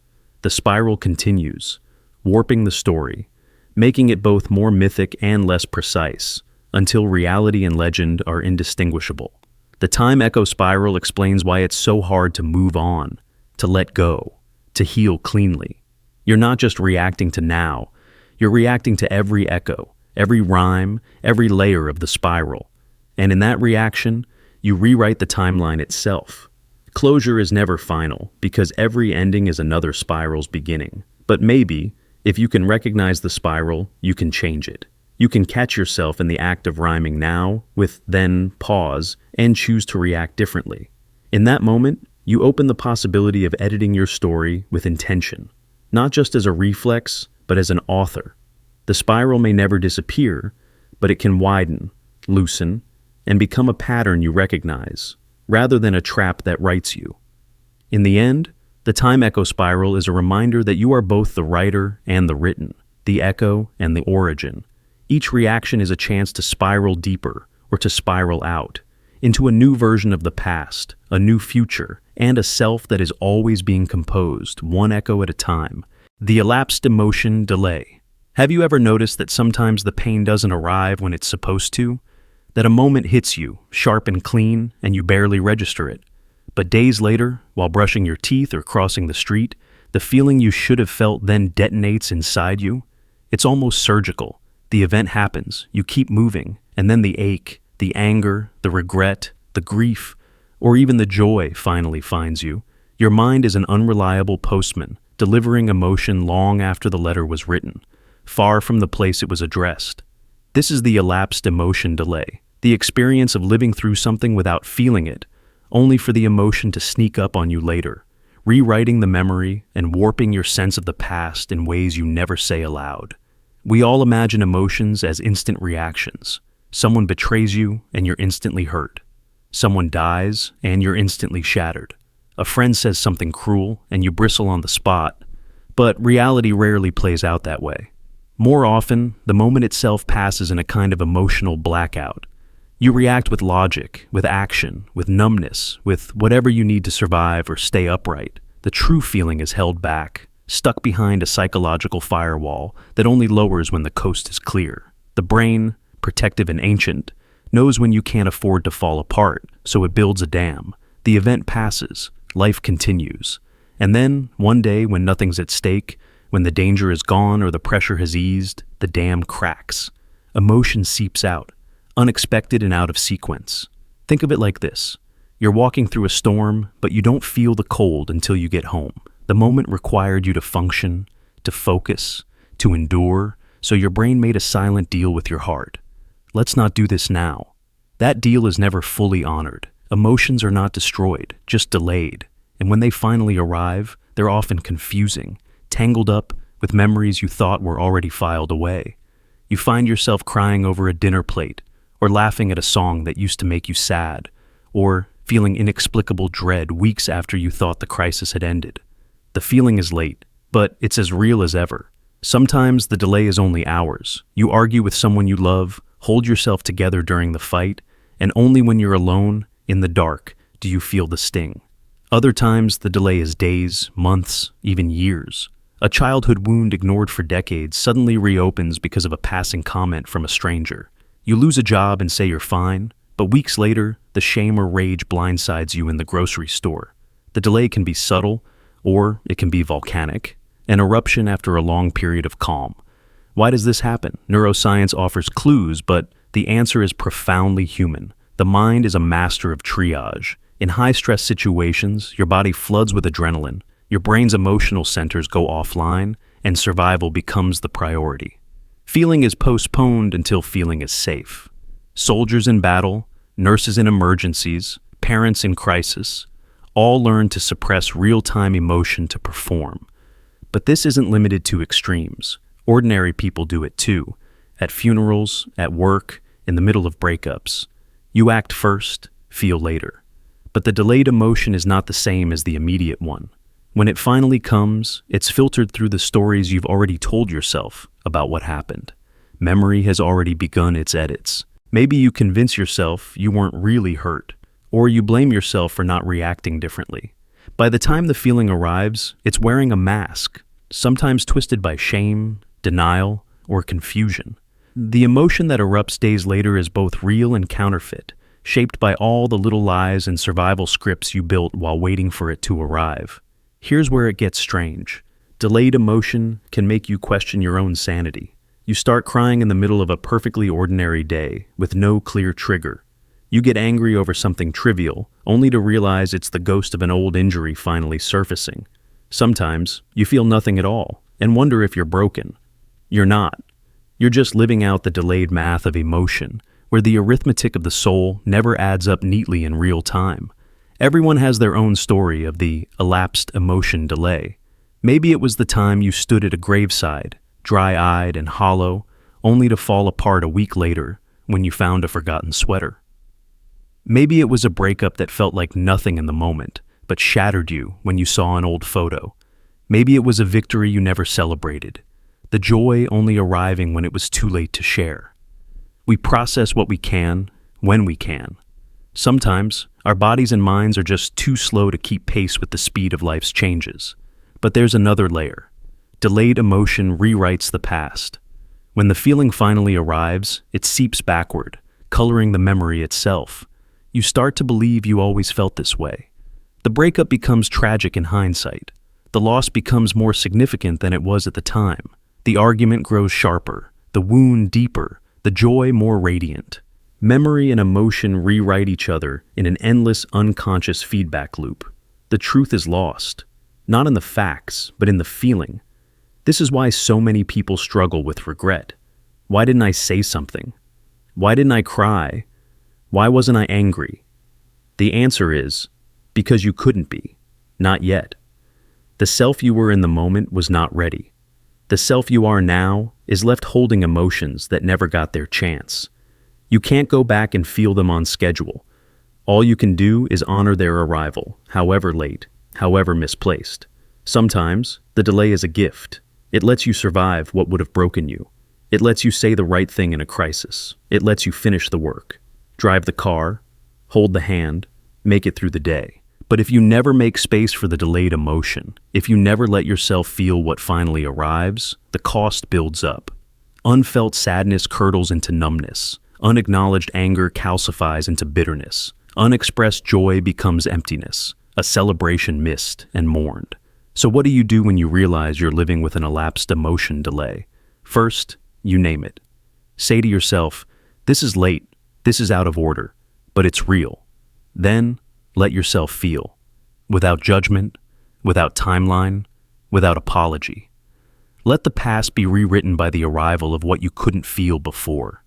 The spiral continues, warping the story, making it both more mythic and less precise, until reality and legend are indistinguishable. The time echo spiral explains why it's so hard to move on, to let go, to heal cleanly. You're not just reacting to now, you're reacting to every echo, every rhyme, every layer of the spiral. And in that reaction, you rewrite the timeline itself. Closure is never final, because every ending is another spiral's beginning. But maybe, if you can recognize the spiral, you can change it. You can catch yourself in the act of rhyming now, with then pause, and choose to react differently. In that moment, you open the possibility of editing your story with intention, not just as a reflex, but as an author. The spiral may never disappear, but it can widen, loosen, and become a pattern you recognize, rather than a trap that writes you. In the end, the time echo spiral is a reminder that you are both the writer and the written, the echo and the origin. Each reaction is a chance to spiral deeper, or to spiral out, into a new version of the past, a new future, and a self that is always being composed, one echo at a time. The elapsed emotion delay. Have you ever noticed that sometimes the pain doesn't arrive when it's supposed to? That a moment hits you, sharp and clean, and you barely register it. But days later, while brushing your teeth or crossing the street, the feeling you should have felt then detonates inside you. It's almost surgical. The event happens, you keep moving, and then the ache, the anger, the regret, the grief, or even the joy finally finds you. Your mind is an unreliable postman, delivering emotion long after the letter was written, far from the place it was addressed. This is the elapsed emotion delay, the experience of living through something without feeling it, only for the emotion to sneak up on you later, rewriting the memory and warping your sense of the past in ways you never say aloud. We all imagine emotions as instant reactions. Someone betrays you and you're instantly hurt. Someone dies and you're instantly shattered. A friend says something cruel and you bristle on the spot, but reality rarely plays out that way. More often, the moment itself passes in a kind of emotional blackout. You react with logic, with action, with numbness, with whatever you need to survive or stay upright. The true feeling is held back, stuck behind a psychological firewall that only lowers when the coast is clear. The brain, protective and ancient, knows when you can't afford to fall apart, so it builds a dam. The event passes, life continues. And then, one day when nothing's at stake, when the danger is gone or the pressure has eased, the dam cracks. Emotion seeps out, unexpected and out of sequence. Think of it like this. You're walking through a storm, but you don't feel the cold until you get home. The moment required you to function, to focus, to endure, so your brain made a silent deal with your heart. Let's not do this now. That deal is never fully honored. Emotions are not destroyed, just delayed. And when they finally arrive, they're often confusing, tangled up with memories you thought were already filed away. You find yourself crying over a dinner plate, or laughing at a song that used to make you sad, or feeling inexplicable dread weeks after you thought the crisis had ended. The feeling is late, but it's as real as ever. Sometimes the delay is only hours. You argue with someone you love, hold yourself together during the fight, and only when you're alone, in the dark, do you feel the sting. Other times, the delay is days, months, even years. A childhood wound ignored for decades suddenly reopens because of a passing comment from a stranger. You lose a job and say you're fine, but weeks later, the shame or rage blindsides you in the grocery store. The delay can be subtle, or it can be volcanic, an eruption after a long period of calm. Why does this happen? Neuroscience offers clues, but the answer is profoundly human. The mind is a master of triage. In high-stress situations, your body floods with adrenaline, your brain's emotional centers go offline, and survival becomes the priority. Feeling is postponed until feeling is safe. Soldiers in battle, nurses in emergencies, parents in crisis, all learn to suppress real-time emotion to perform. But this isn't limited to extremes. Ordinary people do it too. At funerals, at work, in the middle of breakups. You act first, feel later. But the delayed emotion is not the same as the immediate one. When it finally comes, it's filtered through the stories you've already told yourself about what happened. Memory has already begun its edits. Maybe you convince yourself you weren't really hurt, or you blame yourself for not reacting differently. By the time the feeling arrives, it's wearing a mask, sometimes twisted by shame, denial, or confusion. The emotion that erupts days later is both real and counterfeit, shaped by all the little lies and survival scripts you built while waiting for it to arrive. Here's where it gets strange. Delayed emotion can make you question your own sanity. You start crying in the middle of a perfectly ordinary day, with no clear trigger. You get angry over something trivial, only to realize it's the ghost of an old injury finally surfacing. Sometimes, you feel nothing at all, and wonder if you're broken. You're not. You're just living out the delayed math of emotion, where the arithmetic of the soul never adds up neatly in real time. Everyone has their own story of the elapsed emotion delay. Maybe it was the time you stood at a graveside, dry-eyed and hollow, only to fall apart a week later when you found a forgotten sweater. Maybe it was a breakup that felt like nothing in the moment, but shattered you when you saw an old photo. Maybe it was a victory you never celebrated, the joy only arriving when it was too late to share. We process what we can, when we can. Sometimes, our bodies and minds are just too slow to keep pace with the speed of life's changes. But there's another layer. Delayed emotion rewrites the past. When the feeling finally arrives, it seeps backward, coloring the memory itself. You start to believe you always felt this way. The breakup becomes tragic in hindsight. The loss becomes more significant than it was at the time. The argument grows sharper, the wound deeper, the joy more radiant. Memory and emotion rewrite each other in an endless unconscious feedback loop. The truth is lost, not in the facts, but in the feeling. This is why so many people struggle with regret. Why didn't I say something? Why didn't I cry? Why wasn't I angry? The answer is, because you couldn't be. Not yet. The self you were in the moment was not ready. The self you are now is left holding emotions that never got their chance. You can't go back and feel them on schedule. All you can do is honor their arrival, however late, however misplaced. Sometimes, the delay is a gift. It lets you survive what would have broken you. It lets you say the right thing in a crisis. It lets you finish the work, drive the car, hold the hand, make it through the day. But if you never make space for the delayed emotion, if you never let yourself feel what finally arrives, the cost builds up. Unfelt sadness curdles into numbness. Unacknowledged anger calcifies into bitterness. Unexpressed joy becomes emptiness, a celebration missed and mourned. So what do you do when you realize you're living with an elapsed emotion delay? First, you name it. Say to yourself, this is late, this is out of order, but it's real. Then, let yourself feel. Without judgment, without timeline, without apology. Let the past be rewritten by the arrival of what you couldn't feel before.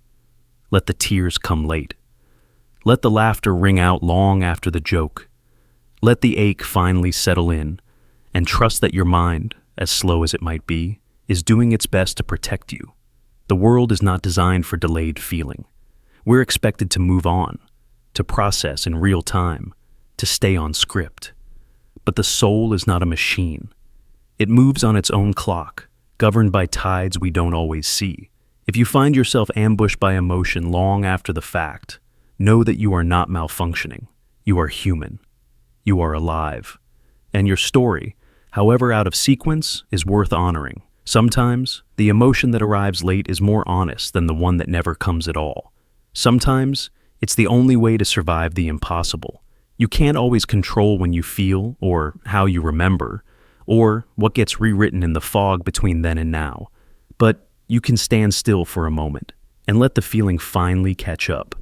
Let the tears come late. Let the laughter ring out long after the joke. Let the ache finally settle in, and trust that your mind, as slow as it might be, is doing its best to protect you. The world is not designed for delayed feeling. We're expected to move on, to process in real time, to stay on script. But the soul is not a machine. It moves on its own clock, governed by tides we don't always see. If you find yourself ambushed by emotion long after the fact, know that you are not malfunctioning. You are human. You are alive. And your story, however out of sequence, is worth honoring. Sometimes, the emotion that arrives late is more honest than the one that never comes at all. Sometimes, it's the only way to survive the impossible. You can't always control when you feel, or how you remember, or what gets rewritten in the fog between then and now. But you can stand still for a moment and let the feeling finally catch up.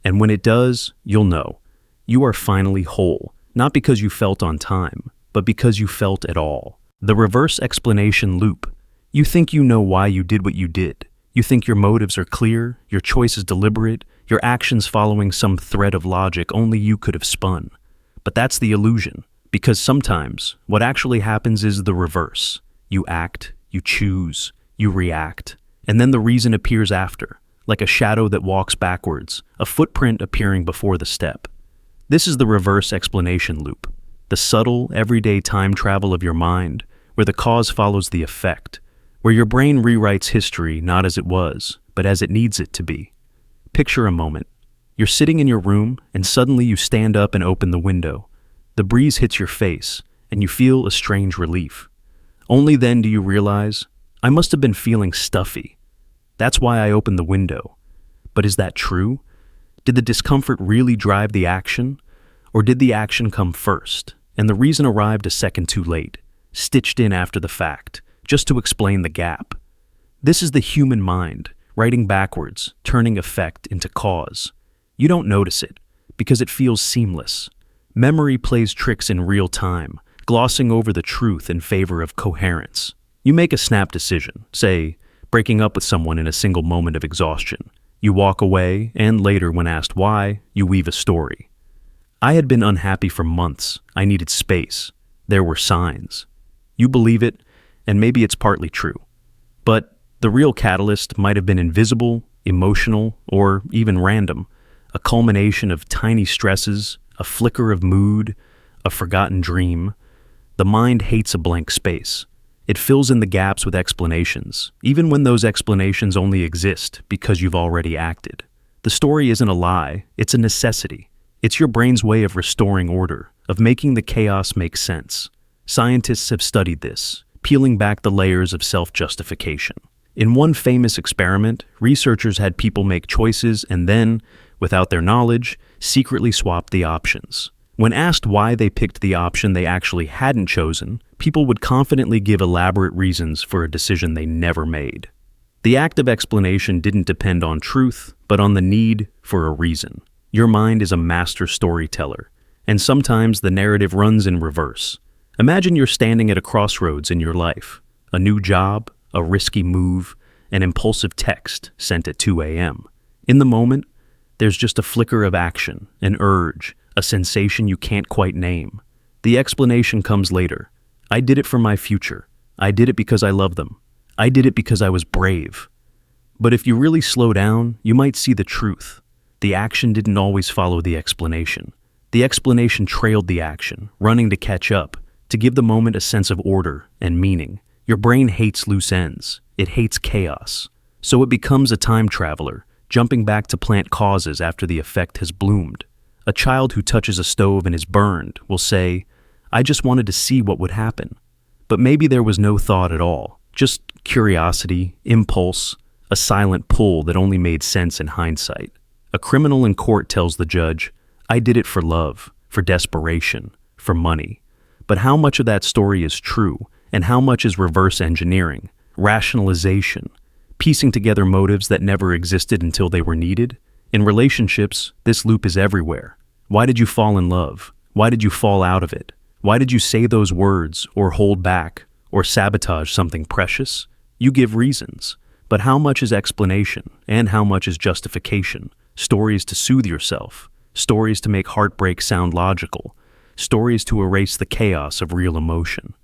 And when it does, you'll know. You are finally whole, not because you felt on time, but because you felt at all. The reverse explanation loop. You think you know why you did what you did. You think your motives are clear, your choices deliberate, your actions following some thread of logic only you could have spun. But that's the illusion, because sometimes what actually happens is the reverse. You act, you choose, you react, and then the reason appears after, like a shadow that walks backwards, a footprint appearing before the step. This is the reverse explanation loop, the subtle, everyday time travel of your mind, where the cause follows the effect, where your brain rewrites history not as it was, but as it needs it to be. Picture a moment. You're sitting in your room, and suddenly you stand up and open the window. The breeze hits your face, and you feel a strange relief. Only then do you realize, I must have been feeling stuffy. That's why I opened the window. But is that true? Did the discomfort really drive the action? Or did the action come first, and the reason arrived a second too late, stitched in after the fact, just to explain the gap? This is the human mind, writing backwards, turning effect into cause. You don't notice it, because it feels seamless. Memory plays tricks in real time, glossing over the truth in favor of coherence. You make a snap decision, say, breaking up with someone in a single moment of exhaustion. You walk away, and later, when asked why, you weave a story. I had been unhappy for months. I needed space. There were signs. You believe it, and maybe it's partly true. But the real catalyst might have been invisible, emotional, or even random, a culmination of tiny stresses, a flicker of mood, a forgotten dream. The mind hates a blank space. It fills in the gaps with explanations, even when those explanations only exist because you've already acted. The story isn't a lie, it's a necessity. It's your brain's way of restoring order, of making the chaos make sense. Scientists have studied this, peeling back the layers of self-justification. In one famous experiment, researchers had people make choices and then, without their knowledge, secretly swapped the options. When asked why they picked the option they actually hadn't chosen, people would confidently give elaborate reasons for a decision they never made. The act of explanation didn't depend on truth, but on the need for a reason. Your mind is a master storyteller, and sometimes the narrative runs in reverse. Imagine you're standing at a crossroads in your life. A new job, a risky move, an impulsive text sent at 2 a.m. In the moment, there's just a flicker of action, an urge, a sensation you can't quite name. The explanation comes later. I did it for my future. I did it because I love them. I did it because I was brave. But if you really slow down, you might see the truth. The action didn't always follow the explanation. The explanation trailed the action, running to catch up, to give the moment a sense of order and meaning. Your brain hates loose ends. It hates chaos. So it becomes a time traveler, jumping back to plant causes after the effect has bloomed. A child who touches a stove and is burned will say, I just wanted to see what would happen. But maybe there was no thought at all, just curiosity, impulse, a silent pull that only made sense in hindsight. A criminal in court tells the judge, "I did it for love, for desperation, for money." But how much of that story is true, and how much is reverse engineering, rationalization, piecing together motives that never existed until they were needed? In relationships, this loop is everywhere. Why did you fall in love? Why did you fall out of it? Why did you say those words, or hold back, or sabotage something precious? You give reasons. But how much is explanation, and how much is justification? Stories to soothe yourself, stories to make heartbreak sound logical, stories to erase the chaos of real emotion.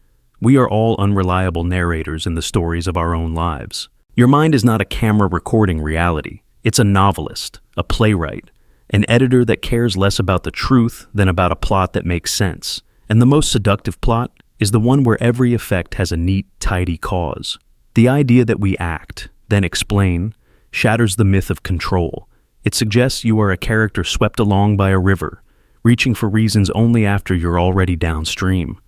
We are all unreliable narrators in the stories of our own lives. Your mind is not a camera recording reality. It's a novelist, a playwright, an editor that cares less about the truth than about a plot that makes sense. And the most seductive plot is the one where every effect has a neat, tidy cause. The idea that we act, then explain, shatters the myth of control. It suggests you are a character swept along by a river, reaching for reasons only after you're already downstream.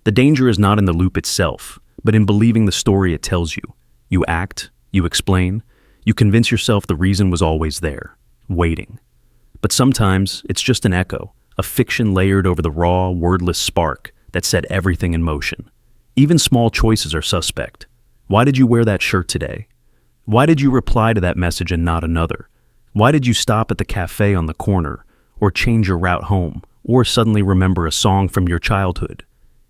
The danger is not in the loop itself, but in believing the story it tells you. You act, you explain, you convince yourself the reason was always there, waiting. But sometimes it's just an echo, a fiction layered over the raw, wordless spark that set everything in motion. Even small choices are suspect. Why did you wear that shirt today? Why did you reply to that message and not another? Why did you stop at the cafe on the corner, or change your route home, or suddenly remember a song from your childhood?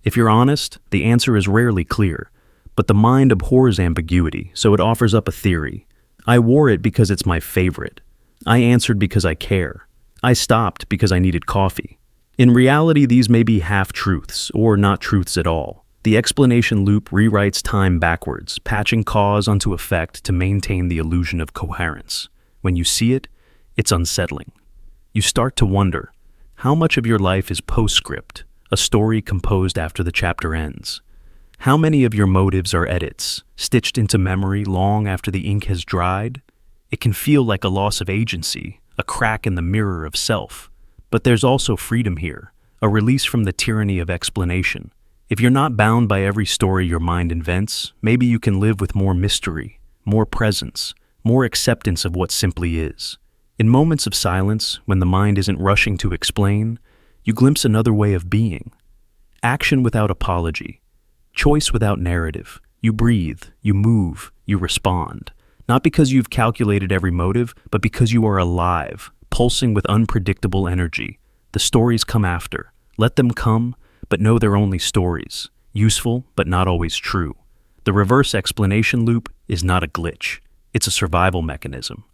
If you're honest, the answer is rarely clear, but the mind abhors ambiguity, so it offers up a theory. I wore it because it's my favorite. I answered because I care. I stopped because I needed coffee. In reality, these may be half-truths, or not truths at all. The explanation loop rewrites time backwards, patching cause onto effect to maintain the illusion of coherence. When you see it, it's unsettling. You start to wonder, how much of your life is postscript, a story composed after the chapter ends? How many of your motives are edits, stitched into memory long after the ink has dried? It can feel like a loss of agency, a crack in the mirror of self. But there's also freedom here, a release from the tyranny of explanation. If you're not bound by every story your mind invents, maybe you can live with more mystery, more presence, more acceptance of what simply is. In moments of silence, when the mind isn't rushing to explain, you glimpse another way of being. Action without apology. Choice without narrative. You breathe, you move, you respond. Not because you've calculated every motive, but because you are alive, pulsing with unpredictable energy. The stories come after. Let them come, but know they're only stories. Useful, but not always true. The reverse explanation loop is not a glitch. It's a survival mechanism.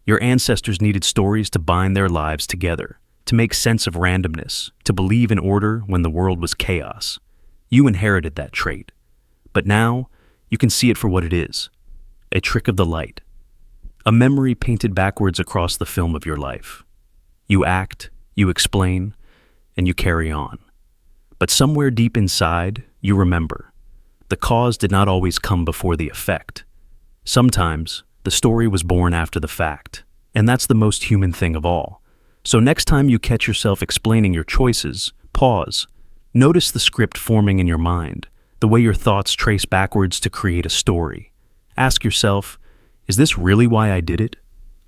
Your ancestors needed stories to bind their lives together, to make sense of randomness, to believe in order when the world was chaos. You inherited that trait. But now, you can see it for what it is. A trick of the light. A memory painted backwards across the film of your life. You act, you explain, and you carry on. But somewhere deep inside, you remember. The cause did not always come before the effect. Sometimes, the story was born after the fact, and that's the most human thing of all. So next time you catch yourself explaining your choices, pause. Notice the script forming in your mind, the way your thoughts trace backwards to create a story. Ask yourself, is this really why I did it?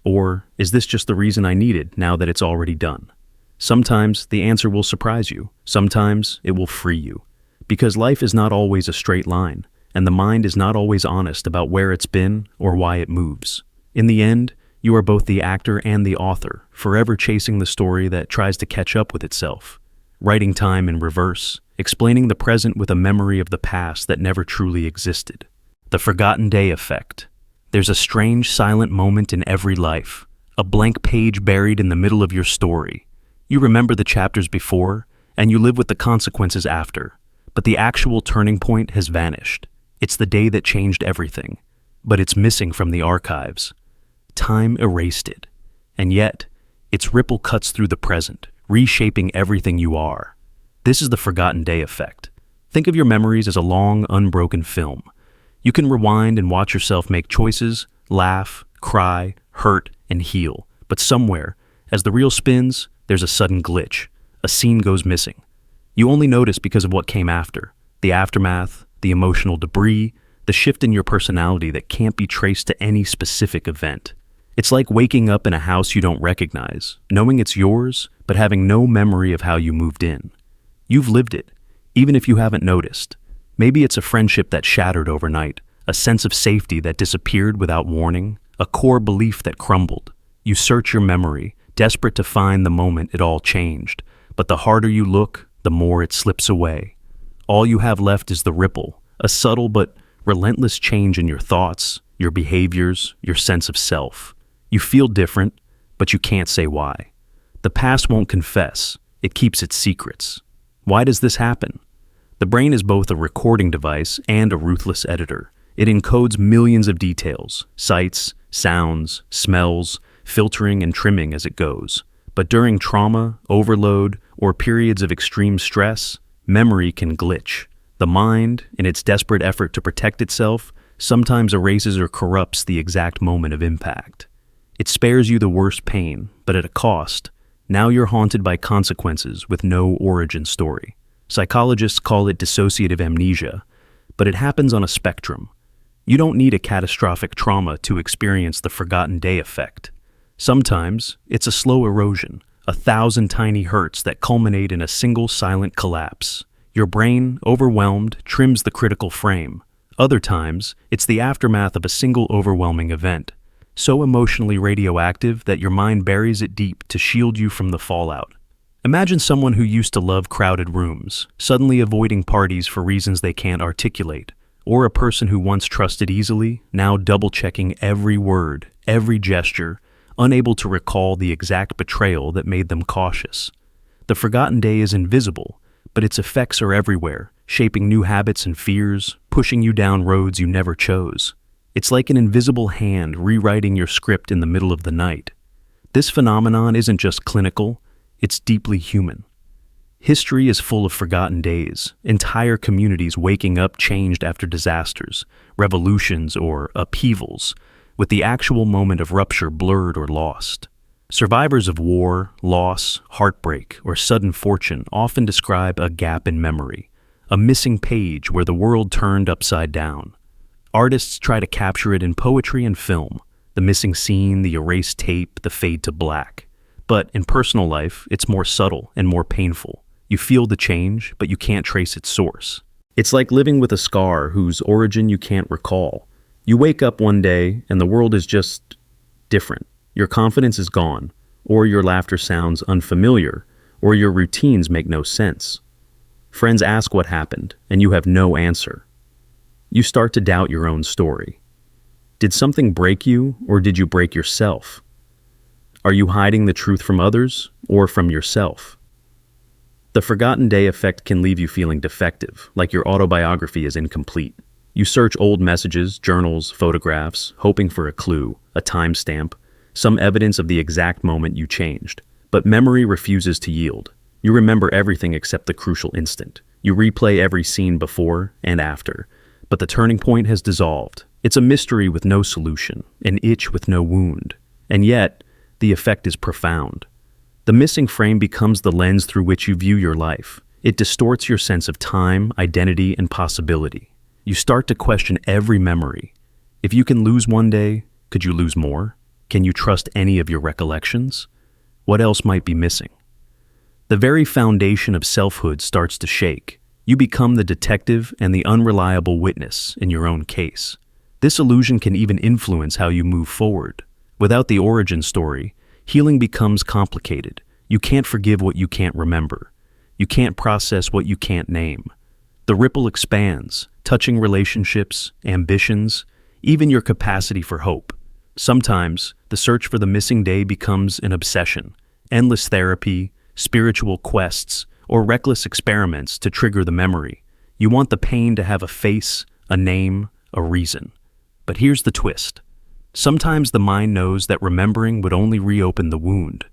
Or is this just the reason I needed now that it's already done? Sometimes the answer will surprise you. Sometimes it will free you. Because life is not always a straight line, and the mind is not always honest about where it's been or why it moves. In the end, you are both the actor and the author, forever chasing the story that tries to catch up with itself. Writing time in reverse, explaining the present with a memory of the past that never truly existed. The forgotten day effect. There's a strange silent moment in every life, a blank page buried in the middle of your story. You remember the chapters before, and you live with the consequences after, but the actual turning point has vanished. It's the day that changed everything, but it's missing from the archives. Time erased it, and yet, its ripple cuts through the present, reshaping everything you are. This is the forgotten day effect. Think of your memories as a long, unbroken film. You can rewind and watch yourself make choices, laugh, cry, hurt, and heal. But somewhere, as the reel spins, there's a sudden glitch. A scene goes missing. You only notice because of what came after. The aftermath, the emotional debris, the the shift in your personality that can't be traced to any specific event. It's like waking up in a house you don't recognize, knowing it's yours, but having no memory of how you moved in. You've lived it, even if you haven't noticed. Maybe it's a friendship that shattered overnight, a sense of safety that disappeared without warning, a core belief that crumbled. You search your memory, desperate to find the moment it all changed, but the harder you look, the more it slips away. All you have left is the ripple, a subtle but relentless change in your thoughts, your behaviors, your sense of self. You feel different, but you can't say why. The past won't confess, it keeps its secrets. Why does this happen? The brain is both a recording device and a ruthless editor. It encodes millions of details, sights, sounds, smells, filtering and trimming as it goes. But during trauma, overload, or periods of extreme stress, memory can glitch. The mind, in its desperate effort to protect itself, sometimes erases or corrupts the exact moment of impact. It spares you the worst pain, but at a cost. Now you're haunted by consequences with no origin story. Psychologists call it dissociative amnesia, but it happens on a spectrum. You don't need a catastrophic trauma to experience the forgotten day effect. Sometimes it's a slow erosion, 1,000 tiny hurts that culminate in a single silent collapse. Your brain, overwhelmed, trims the critical frame. Other times, it's the aftermath of a single overwhelming event, so emotionally radioactive that your mind buries it deep to shield you from the fallout. Imagine someone who used to love crowded rooms, suddenly avoiding parties for reasons they can't articulate, or a person who once trusted easily, now double-checking every word, every gesture, unable to recall the exact betrayal that made them cautious. The forgotten day is invisible, but its effects are everywhere, shaping new habits and fears, pushing you down roads you never chose. It's like an invisible hand rewriting your script in the middle of the night. This phenomenon isn't just clinical, it's deeply human. History is full of forgotten days, entire communities waking up changed after disasters, revolutions, or upheavals, with the actual moment of rupture blurred or lost. Survivors of war, loss, heartbreak, or sudden fortune often describe a gap in memory, a missing page where the world turned upside down. Artists try to capture it in poetry and film, the missing scene, the erased tape, the fade to black. But in personal life, it's more subtle and more painful. You feel the change, but you can't trace its source. It's like living with a scar whose origin you can't recall. You wake up one day and the world is just different. Your confidence is gone, or your laughter sounds unfamiliar, or your routines make no sense. Friends ask what happened, and you have no answer. You start to doubt your own story. Did something break you, or did you break yourself? Are you hiding the truth from others, or from yourself? The forgotten day effect can leave you feeling defective, like your autobiography is incomplete. You search old messages, journals, photographs, hoping for a clue, a timestamp, some evidence of the exact moment you changed. But memory refuses to yield. You remember everything except the crucial instant. You replay every scene before and after, but the turning point has dissolved. It's a mystery with no solution, an itch with no wound. And yet, the effect is profound. The missing frame becomes the lens through which you view your life. It distorts your sense of time, identity, and possibility. You start to question every memory. If you can lose one day, could you lose more? Can you trust any of your recollections? What else might be missing? The very foundation of selfhood starts to shake. You become the detective and the unreliable witness in your own case. This illusion can even influence how you move forward. Without the origin story, healing becomes complicated. You can't forgive what you can't remember. You can't process what you can't name. The ripple expands, touching relationships, ambitions, even your capacity for hope. Sometimes, the search for the missing day becomes an obsession, endless therapy, spiritual quests, or reckless experiments to trigger the memory. You want the pain to have a face, a name, a reason. But here's the twist. Sometimes the mind knows that remembering would only reopen the wound.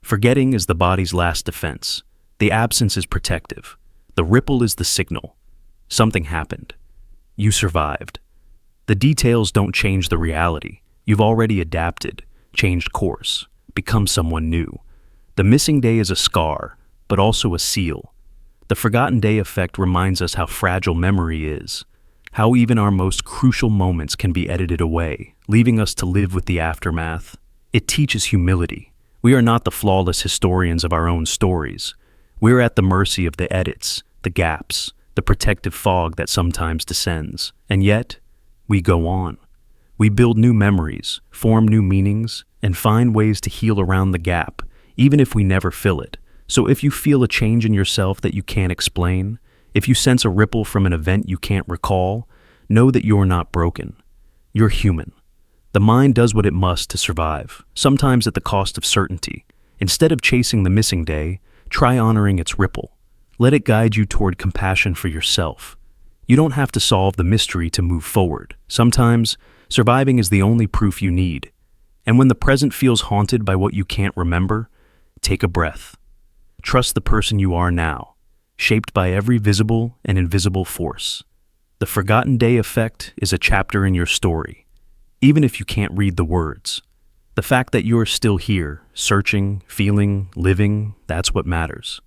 Forgetting is the body's last defense. The absence is protective. The ripple is the signal. Something happened. You survived. The details don't change the reality. You've already adapted, changed course, become someone new. The missing day is a scar, but also a seal. The forgotten day effect reminds us how fragile memory is. how even our most crucial moments can be edited away, leaving us to live with the aftermath. It teaches humility. We are not the flawless historians of our own stories. We're at the mercy of the edits, the gaps, the protective fog that sometimes descends. And yet, we go on. We build new memories, form new meanings, and find ways to heal around the gap, even if we never fill it. So if you feel a change in yourself that you can't explain, if you sense a ripple from an event you can't recall, know that you're not broken. You're human. The mind does what it must to survive, sometimes at the cost of certainty. Instead of chasing the missing day, try honoring its ripple. Let it guide you toward compassion for yourself. You don't have to solve the mystery to move forward. Sometimes, surviving is the only proof you need. And when the present feels haunted by what you can't remember, take a breath. Trust the person you are now, shaped by every visible and invisible force. The forgotten day effect is a chapter in your story, even if you can't read the words. The fact that you're still here, searching, feeling, living, that's what matters.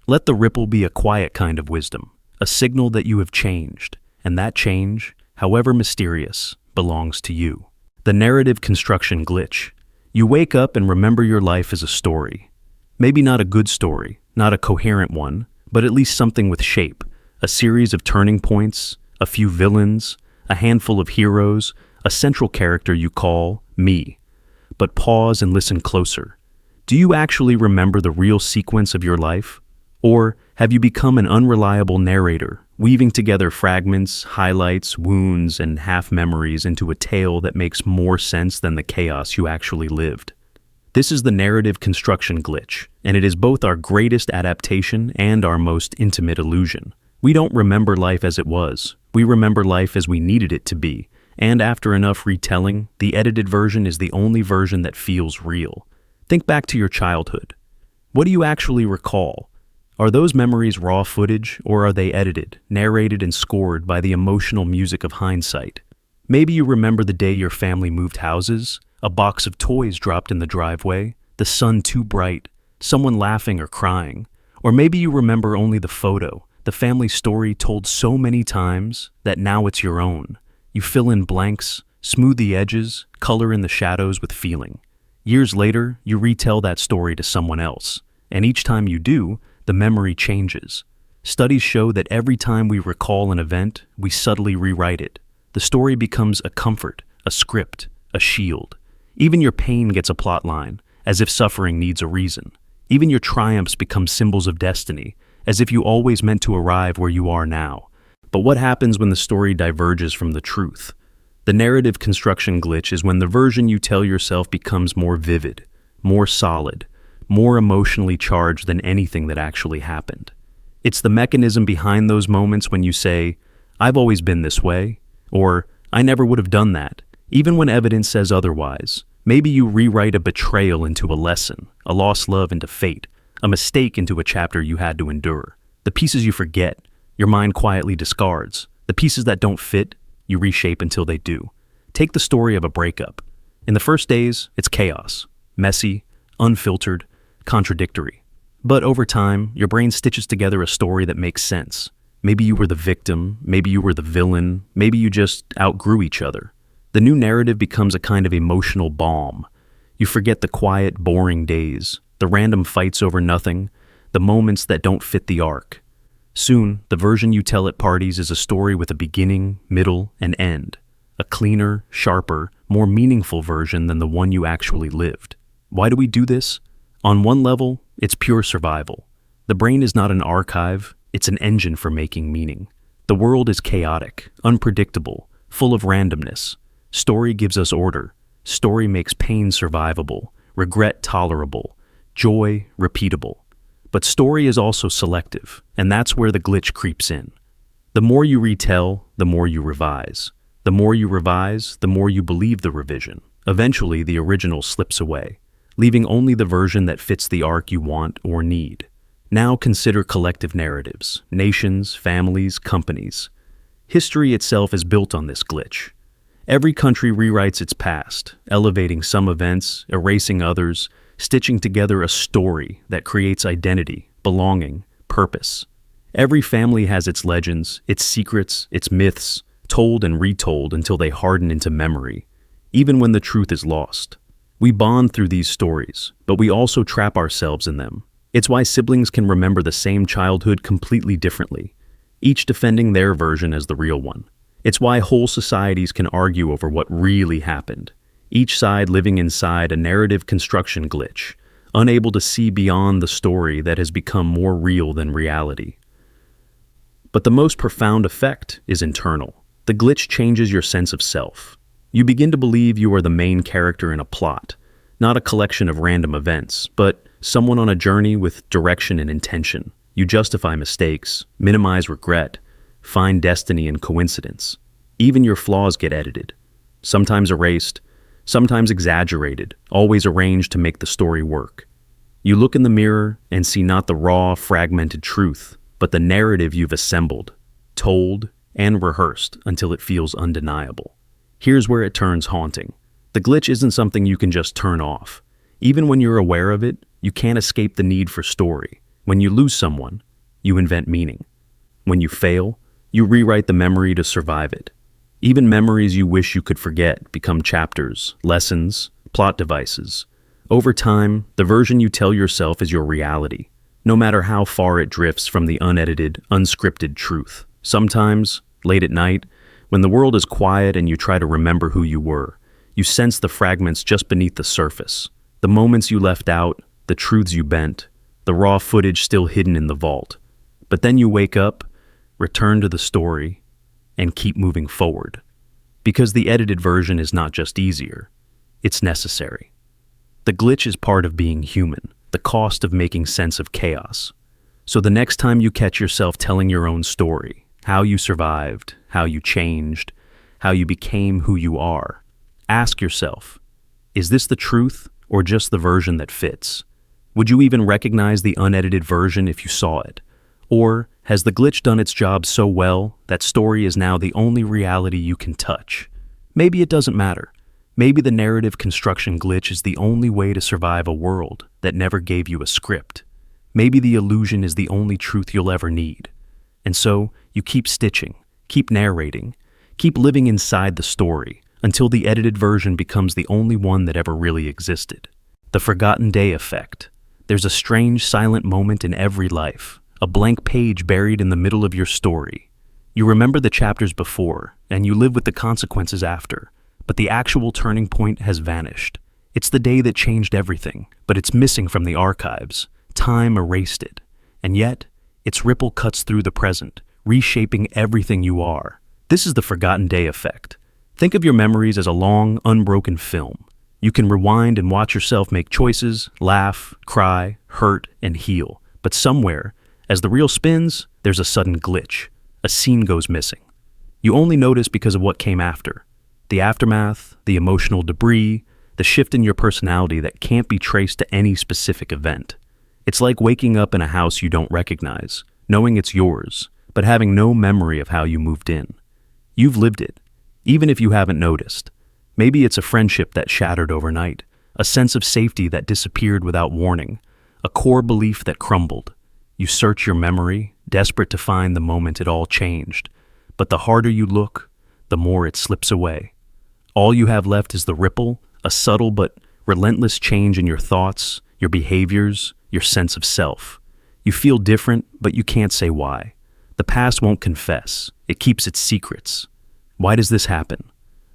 Let the ripple be a quiet kind of wisdom, a signal that you have changed, and that change, however mysterious, belongs to you. The narrative construction glitch. You wake up and remember your life as a story. Maybe not a good story, not a coherent one, but at least something with shape, a series of turning points, a few villains, a handful of heroes, a central character you call me. But pause and listen closer. Do you actually remember the real sequence of your life? Or have you become an unreliable narrator, weaving together fragments, highlights, wounds, and half-memories into a tale that makes more sense than the chaos you actually lived? This is the narrative construction glitch, and it is both our greatest adaptation and our most intimate illusion. We don't remember life as it was. We remember life as we needed it to be, and after enough retelling, the edited version is the only version that feels real. Think back to your childhood. What do you actually recall? Are those memories raw footage, or are they edited, narrated, and scored by the emotional music of hindsight? Maybe you remember the day your family moved houses, a box of toys dropped in the driveway, the sun too bright, someone laughing or crying. Or maybe you remember only the photo, the family story told so many times that now it's your own. You fill in blanks, smooth the edges, color in the shadows with feeling. Years later, you retell that story to someone else, and each time you do, the memory changes. Studies show that every time we recall an event, we subtly rewrite it. The story becomes a comfort, a script, a shield. Even your pain gets a plot line, as if suffering needs a reason. Even your triumphs become symbols of destiny, as if you always meant to arrive where you are now. But what happens when the story diverges from the truth? The narrative construction glitch is when the version you tell yourself becomes more vivid, more solid, more emotionally charged than anything that actually happened. It's the mechanism behind those moments when you say, "I've always been this way," or "I never would have done that," even when evidence says otherwise. Maybe you rewrite a betrayal into a lesson, a lost love into fate, a mistake into a chapter you had to endure. The pieces you forget, your mind quietly discards. The pieces that don't fit, you reshape until they do. Take the story of a breakup. In the first days, it's chaos, messy, unfiltered, contradictory. But over time, your brain stitches together a story that makes sense. Maybe you were the victim, maybe you were the villain, maybe you just outgrew each other. The new narrative becomes a kind of emotional balm. You forget the quiet, boring days, the random fights over nothing, the moments that don't fit the arc. Soon, the version you tell at parties is a story with a beginning, middle, and end. A cleaner, sharper, more meaningful version than the one you actually lived. Why do we do this? On one level, it's pure survival. The brain is not an archive, it's an engine for making meaning. The world is chaotic, unpredictable, full of randomness. Story gives us order. Story makes pain survivable, regret tolerable, joy repeatable. But story is also selective, and that's where the glitch creeps in. The more you retell, the more you revise. The more you revise, the more you believe the revision. Eventually, the original slips away, leaving only the version that fits the arc you want or need. Now consider collective narratives, nations, families, companies. History itself is built on this glitch. Every country rewrites its past, elevating some events, erasing others, stitching together a story that creates identity, belonging, purpose. Every family has its legends, its secrets, its myths, told and retold until they harden into memory, even when the truth is lost. We bond through these stories, but we also trap ourselves in them. It's why siblings can remember the same childhood completely differently, each defending their version as the real one. It's why whole societies can argue over what really happened, each side living inside a narrative construction glitch, unable to see beyond the story that has become more real than reality. But the most profound effect is internal. The glitch changes your sense of self. You begin to believe you are the main character in a plot, not a collection of random events, but someone on a journey with direction and intention. You justify mistakes, minimize regret, find destiny in coincidence. Even your flaws get edited, sometimes erased, sometimes exaggerated, always arranged to make the story work. You look in the mirror and see not the raw, fragmented truth, but the narrative you've assembled, told, and rehearsed until it feels undeniable. Here's where it turns haunting. The glitch isn't something you can just turn off. Even when you're aware of it, you can't escape the need for story. When you lose someone, you invent meaning. When you fail, you rewrite the memory to survive it. Even memories you wish you could forget become chapters, lessons, plot devices. Over time, the version you tell yourself is your reality, no matter how far it drifts from the unedited, unscripted truth. Sometimes, late at night, when the world is quiet and you try to remember who you were, you sense the fragments just beneath the surface. The moments you left out, the truths you bent, the raw footage still hidden in the vault. But then you wake up, return to the story, and keep moving forward. Because the edited version is not just easier, it's necessary. The glitch is part of being human, the cost of making sense of chaos. So the next time you catch yourself telling your own story, how you survived, how you changed, how you became who you are, ask yourself, is this the truth or just the version that fits? Would you even recognize the unedited version if you saw it? Or has the glitch done its job so well that story is now the only reality you can touch? Maybe it doesn't matter. Maybe the narrative construction glitch is the only way to survive a world that never gave you a script. Maybe the illusion is the only truth you'll ever need. And so, you keep stitching, keep narrating, keep living inside the story until the edited version becomes the only one that ever really existed. The forgotten day effect. There's a strange silent moment in every life, a blank page buried in the middle of your story. You remember the chapters before, and you live with the consequences after, but the actual turning point has vanished. It's the day that changed everything, but it's missing from the archives. Time erased it, and yet, its ripple cuts through the present, reshaping everything you are. This is the forgotten day effect. Think of your memories as a long, unbroken film. You can rewind and watch yourself make choices, laugh, cry, hurt, and heal. But somewhere, as the reel spins, there's a sudden glitch. A scene goes missing. You only notice because of what came after. The aftermath, the emotional debris, the shift in your personality that can't be traced to any specific event. It's like waking up in a house you don't recognize, knowing it's yours, but having no memory of how you moved in. You've lived it, even if you haven't noticed. Maybe it's a friendship that shattered overnight, a sense of safety that disappeared without warning, a core belief that crumbled. You search your memory, desperate to find the moment it all changed. But the harder you look, the more it slips away. All you have left is the ripple, a subtle but relentless change in your thoughts, your behaviors, your sense of self. You feel different, but you can't say why. The past won't confess. It keeps its secrets. Why does this happen?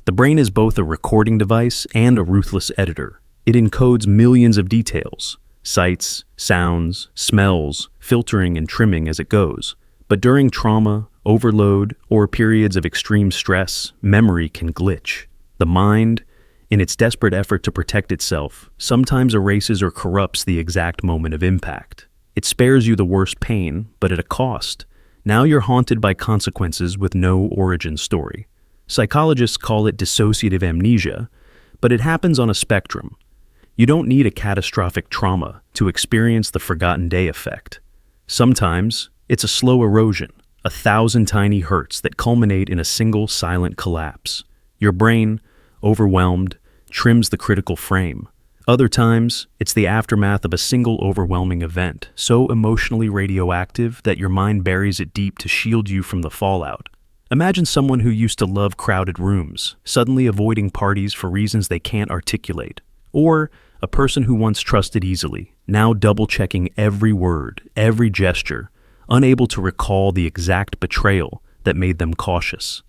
The brain is both a recording device and a ruthless editor. It encodes millions of details, sights, sounds, smells, filtering and trimming as it goes. But during trauma, overload, or periods of extreme stress, memory can glitch. The mind, in its desperate effort to protect itself, sometimes erases or corrupts the exact moment of impact. It spares you the worst pain, but at a cost. Now you're haunted by consequences with no origin story. Psychologists call it dissociative amnesia, but it happens on a spectrum. You don't need a catastrophic trauma to experience the forgotten day effect. Sometimes, it's a slow erosion, 1,000 tiny hurts that culminate in a single silent collapse. Your brain, overwhelmed, trims the critical frame. Other times, it's the aftermath of a single overwhelming event, so emotionally radioactive that your mind buries it deep to shield you from the fallout. Imagine someone who used to love crowded rooms, suddenly avoiding parties for reasons they can't articulate. Or a person who once trusted easily, now double-checking every word, every gesture, unable to recall the exact betrayal that made them cautious.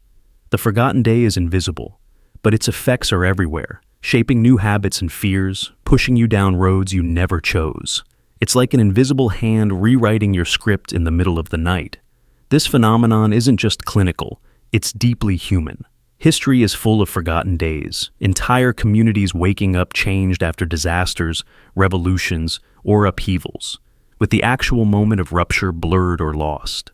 The forgotten day is invisible, but its effects are everywhere, shaping new habits and fears, pushing you down roads you never chose. It's like an invisible hand rewriting your script in the middle of the night. This phenomenon isn't just clinical, it's deeply human. History is full of forgotten days, entire communities waking up changed after disasters, revolutions, or upheavals, with the actual moment of rupture blurred or lost.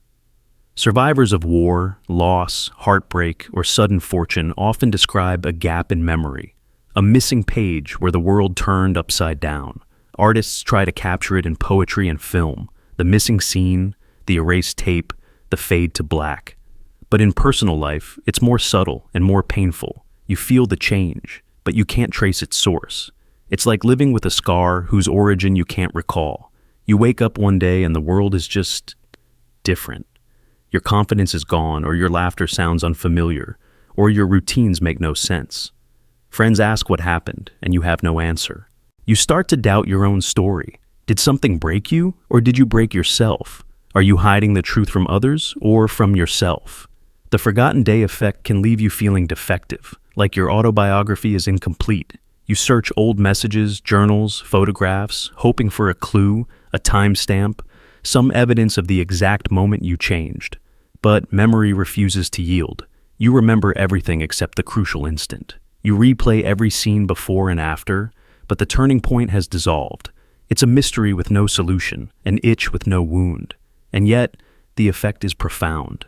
Survivors of war, loss, heartbreak, or sudden fortune often describe a gap in memory, a missing page where the world turned upside down. Artists try to capture it in poetry and film, the missing scene, the erased tape, the fade to black. But in personal life, it's more subtle and more painful. You feel the change, but you can't trace its source. It's like living with a scar whose origin you can't recall. You wake up one day and the world is just different. Your confidence is gone, or your laughter sounds unfamiliar, or your routines make no sense. Friends ask what happened, and you have no answer. You start to doubt your own story. Did something break you, or did you break yourself? Are you hiding the truth from others, or from yourself? The forgotten day effect can leave you feeling defective, like your autobiography is incomplete. You search old messages, journals, photographs, hoping for a clue, a timestamp, some evidence of the exact moment you changed. But memory refuses to yield. You remember everything except the crucial instant. You replay every scene before and after, but the turning point has dissolved. It's a mystery with no solution, an itch with no wound. And yet, the effect is profound.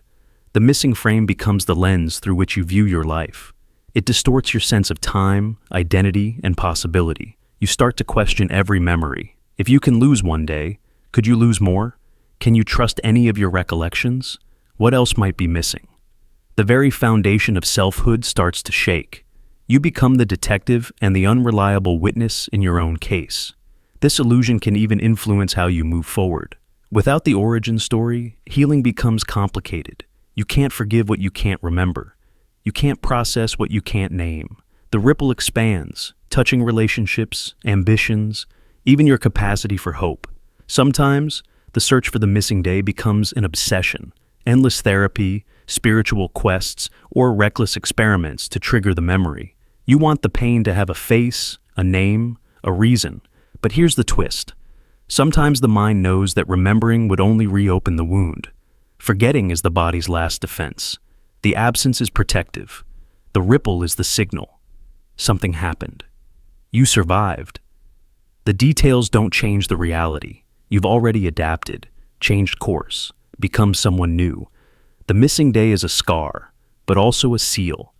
The missing frame becomes the lens through which you view your life. It distorts your sense of time, identity, and possibility. You start to question every memory. If you can lose one day, could you lose more? Can you trust any of your recollections? What else might be missing? The very foundation of selfhood starts to shake. You become the detective and the unreliable witness in your own case. This illusion can even influence how you move forward. Without the origin story, healing becomes complicated. You can't forgive what you can't remember. You can't process what you can't name. The ripple expands, touching relationships, ambitions, even your capacity for hope. Sometimes, the search for the missing day becomes an obsession, endless therapy, spiritual quests, or reckless experiments to trigger the memory. You want the pain to have a face, a name, a reason. But here's the twist. Sometimes the mind knows that remembering would only reopen the wound. Forgetting is the body's last defense. The absence is protective. The ripple is the signal. Something happened. You survived. The details don't change the reality. You've already adapted, changed course, become someone new. The missing day is a scar, but also a seal.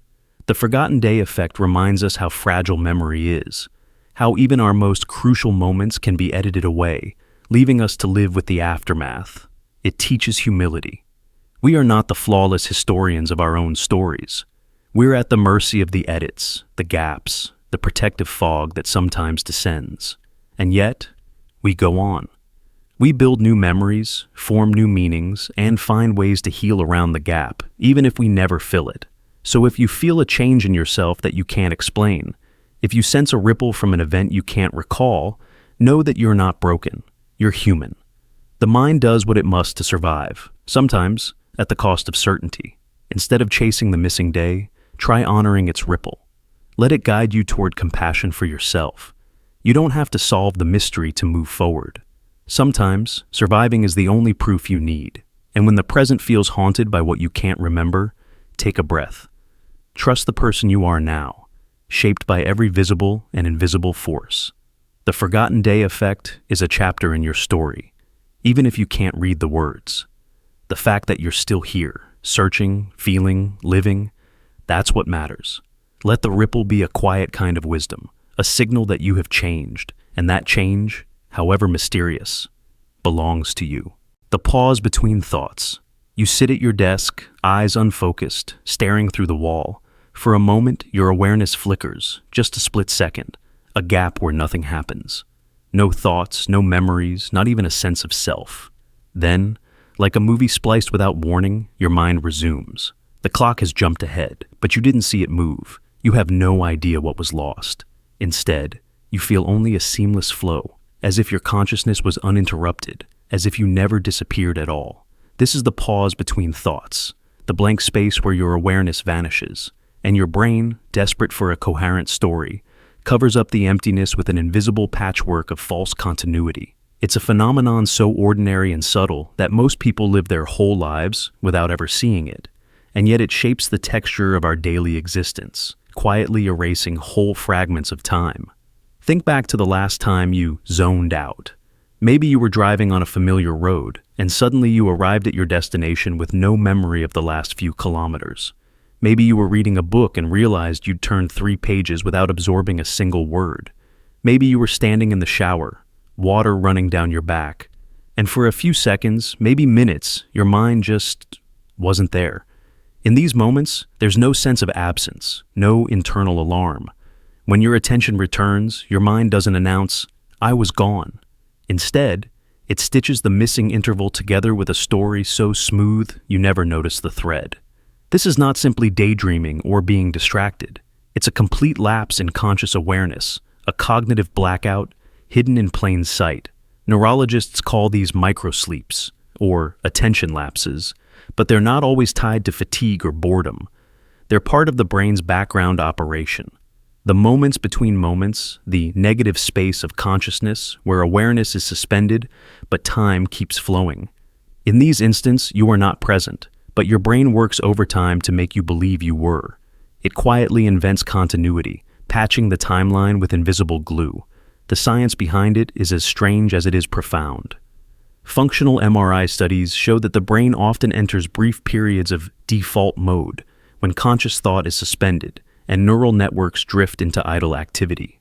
The forgotten day effect reminds us how fragile memory is, how even our most crucial moments can be edited away, leaving us to live with the aftermath. It teaches humility. We are not the flawless historians of our own stories. We're at the mercy of the edits, the gaps, the protective fog that sometimes descends. And yet, we go on. We build new memories, form new meanings, and find ways to heal around the gap, even if we never fill it. So if you feel a change in yourself that you can't explain, if you sense a ripple from an event you can't recall, know that you're not broken. You're human. The mind does what it must to survive, sometimes at the cost of certainty. Instead of chasing the missing day, try honoring its ripple. Let it guide you toward compassion for yourself. You don't have to solve the mystery to move forward. Sometimes, surviving is the only proof you need. And when the present feels haunted by what you can't remember, take a breath. Trust the person you are now, shaped by every visible and invisible force. The forgotten day effect is a chapter in your story, even if you can't read the words. The fact that you're still here, searching, feeling, living, that's what matters. Let the ripple be a quiet kind of wisdom, a signal that you have changed, and that change, however mysterious, belongs to you. The pause between thoughts. You sit at your desk, eyes unfocused, staring through the wall. For a moment, your awareness flickers, just a split second, a gap where nothing happens. No thoughts, no memories, not even a sense of self. Then, like a movie spliced without warning, your mind resumes. The clock has jumped ahead, but you didn't see it move. You have no idea what was lost. Instead, you feel only a seamless flow, as if your consciousness was uninterrupted, as if you never disappeared at all. This is the pause between thoughts, the blank space where your awareness vanishes, and your brain, desperate for a coherent story, covers up the emptiness with an invisible patchwork of false continuity. It's a phenomenon so ordinary and subtle that most people live their whole lives without ever seeing it, and yet it shapes the texture of our daily existence, quietly erasing whole fragments of time. Think back to the last time you zoned out. Maybe you were driving on a familiar road, and suddenly you arrived at your destination with no memory of the last few kilometers. Maybe you were reading a book and realized you'd turned 3 pages without absorbing a single word. Maybe you were standing in the shower, water running down your back, and for a few seconds, maybe minutes, your mind just wasn't there. In these moments, there's no sense of absence, no internal alarm. When your attention returns, your mind doesn't announce, "I was gone." Instead, it stitches the missing interval together with a story so smooth you never notice the thread. This is not simply daydreaming or being distracted. It's a complete lapse in conscious awareness, a cognitive blackout hidden in plain sight. Neurologists call these microsleeps, or attention lapses, but they're not always tied to fatigue or boredom. They're part of the brain's background operation. The moments between moments, the negative space of consciousness where awareness is suspended, but time keeps flowing. In these instances, you are not present, but your brain works overtime to make you believe you were. It quietly invents continuity, patching the timeline with invisible glue. The science behind it is as strange as it is profound. Functional MRI studies show that the brain often enters brief periods of default mode, when conscious thought is suspended and neural networks drift into idle activity.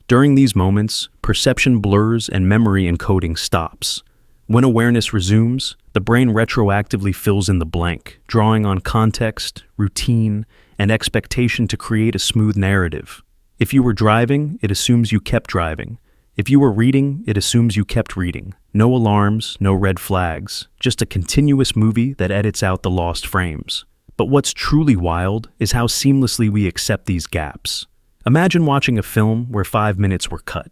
During these moments, perception blurs and memory encoding stops. When awareness resumes, the brain retroactively fills in the blank, drawing on context, routine, and expectation to create a smooth narrative. If you were driving, it assumes you kept driving. If you were reading, it assumes you kept reading. No alarms, no red flags, just a continuous movie that edits out the lost frames. But what's truly wild is how seamlessly we accept these gaps. Imagine watching a film where 5 minutes were cut,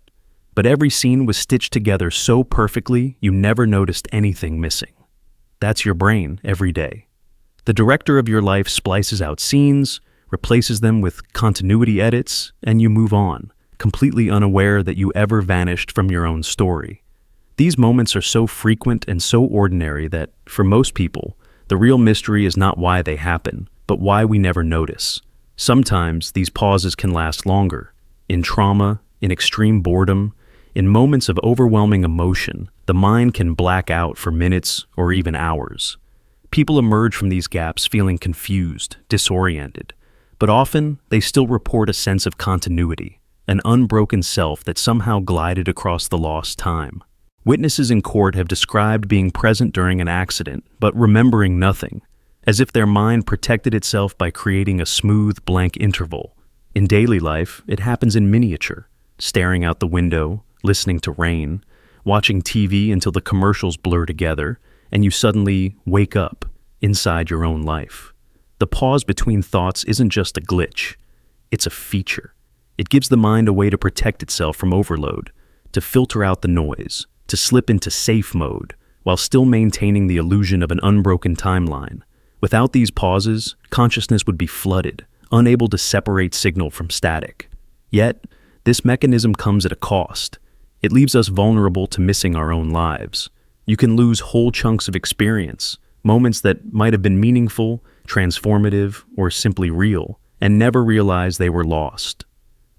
but every scene was stitched together so perfectly you never noticed anything missing. That's your brain every day. The director of your life splices out scenes, replaces them with continuity edits, and you move on, completely unaware that you ever vanished from your own story. These moments are so frequent and so ordinary that, for most people, the real mystery is not why they happen, but why we never notice. Sometimes these pauses can last longer. In trauma, in extreme boredom, in moments of overwhelming emotion, the mind can black out for minutes or even hours. People emerge from these gaps feeling confused, disoriented, but often they still report a sense of continuity, an unbroken self that somehow glided across the lost time. Witnesses in court have described being present during an accident, but remembering nothing, as if their mind protected itself by creating a smooth, blank interval. In daily life, it happens in miniature, staring out the window, listening to rain, watching TV until the commercials blur together, and you suddenly wake up inside your own life. The pause between thoughts isn't just a glitch, it's a feature. It gives the mind a way to protect itself from overload, to filter out the noise, to slip into safe mode, while still maintaining the illusion of an unbroken timeline. Without these pauses, consciousness would be flooded, unable to separate signal from static. Yet, this mechanism comes at a cost. It leaves us vulnerable to missing our own lives. You can lose whole chunks of experience, moments that might have been meaningful, transformative, or simply real, and never realize they were lost.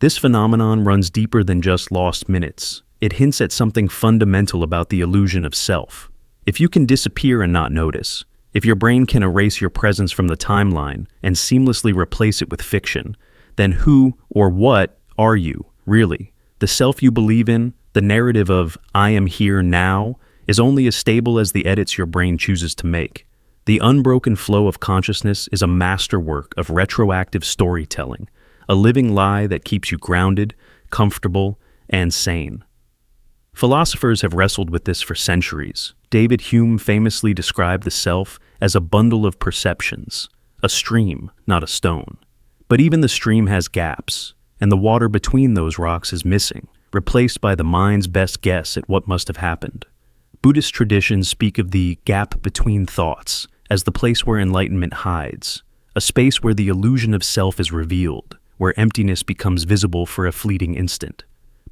This phenomenon runs deeper than just lost minutes. It hints at something fundamental about the illusion of self. If you can disappear and not notice, if your brain can erase your presence from the timeline and seamlessly replace it with fiction, then who or what are you, really? The self you believe in, the narrative of "I am here now," is only as stable as the edits your brain chooses to make. The unbroken flow of consciousness is a masterwork of retroactive storytelling, a living lie that keeps you grounded, comfortable, and sane. Philosophers have wrestled with this for centuries. David Hume famously described the self as a bundle of perceptions, a stream, not a stone. But even the stream has gaps, and the water between those rocks is missing, replaced by the mind's best guess at what must have happened. Buddhist traditions speak of the gap between thoughts as the place where enlightenment hides, a space where the illusion of self is revealed, where emptiness becomes visible for a fleeting instant.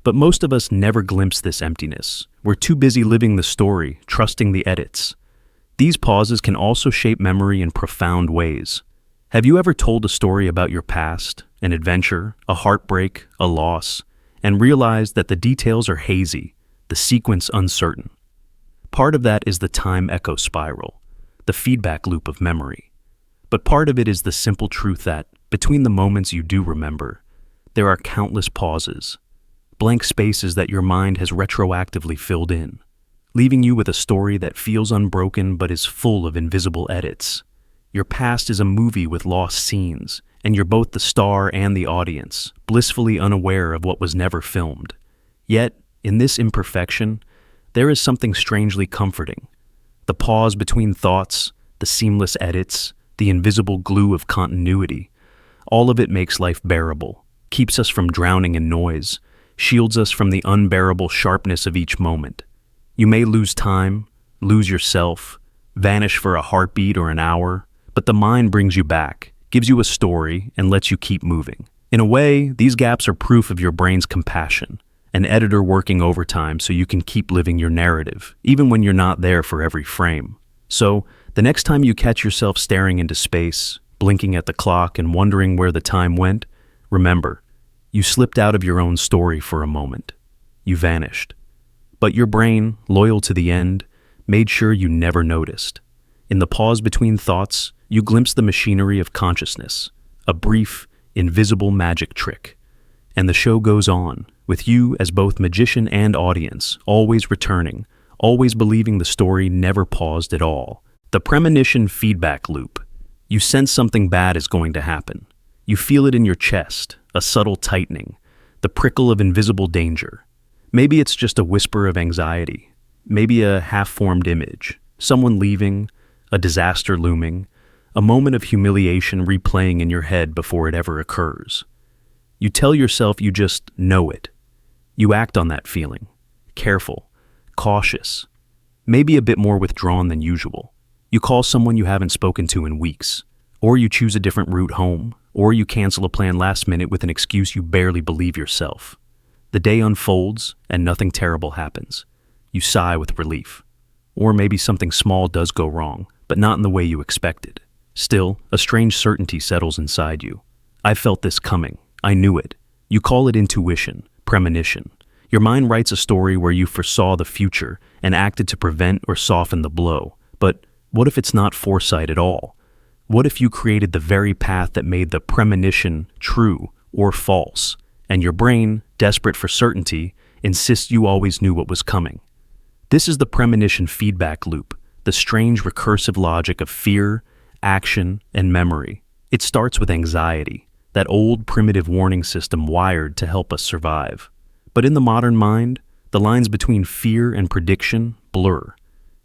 But most of us never glimpse this emptiness. We're too busy living the story, trusting the edits. These pauses can also shape memory in profound ways. Have you ever told a story about your past, an adventure, a heartbreak, a loss, and realized that the details are hazy, the sequence uncertain? Part of that is the time echo spiral, the feedback loop of memory. But part of it is the simple truth that, between the moments you do remember, there are countless pauses, blank spaces that your mind has retroactively filled in, leaving you with a story that feels unbroken but is full of invisible edits. Your past is a movie with lost scenes, and you're both the star and the audience, blissfully unaware of what was never filmed. Yet, in this imperfection, there is something strangely comforting. The pause between thoughts, the seamless edits, the invisible glue of continuity, all of it makes life bearable, keeps us from drowning in noise, shields us from the unbearable sharpness of each moment. You may lose time, lose yourself, vanish for a heartbeat or an hour, but the mind brings you back, gives you a story, and lets you keep moving. In a way, these gaps are proof of your brain's compassion, an editor working overtime so you can keep living your narrative, even when you're not there for every frame. So, the next time you catch yourself staring into space, blinking at the clock and wondering where the time went, remember, you slipped out of your own story for a moment. You vanished. But your brain, loyal to the end, made sure you never noticed. In the pause between thoughts, you glimpse the machinery of consciousness, a brief, invisible magic trick. And the show goes on, with you as both magician and audience, always returning, always believing the story never paused at all. The Premonition feedback loop. You sense something bad is going to happen. You feel it in your chest, a subtle tightening, the prickle of invisible danger. Maybe it's just a whisper of anxiety, maybe a half-formed image, someone leaving, a disaster looming, a moment of humiliation replaying in your head before it ever occurs. You tell yourself you just know it. You act on that feeling, careful, cautious, maybe a bit more withdrawn than usual. You call someone you haven't spoken to in weeks, or you choose a different route home, or you cancel a plan last minute with an excuse you barely believe yourself. The day unfolds and nothing terrible happens. You sigh with relief. Or maybe something small does go wrong, but not in the way you expected. Still, a strange certainty settles inside you. I felt this coming. I knew it. You call it intuition, premonition. Your mind writes a story where you foresaw the future and acted to prevent or soften the blow. But what if it's not foresight at all? What if you created the very path that made the premonition true or false, and your brain, desperate for certainty, insists you always knew what was coming? This is the premonition feedback loop, the strange recursive logic of fear, action, and memory. It starts with anxiety, that old primitive warning system wired to help us survive. But in the modern mind, the lines between fear and prediction blur.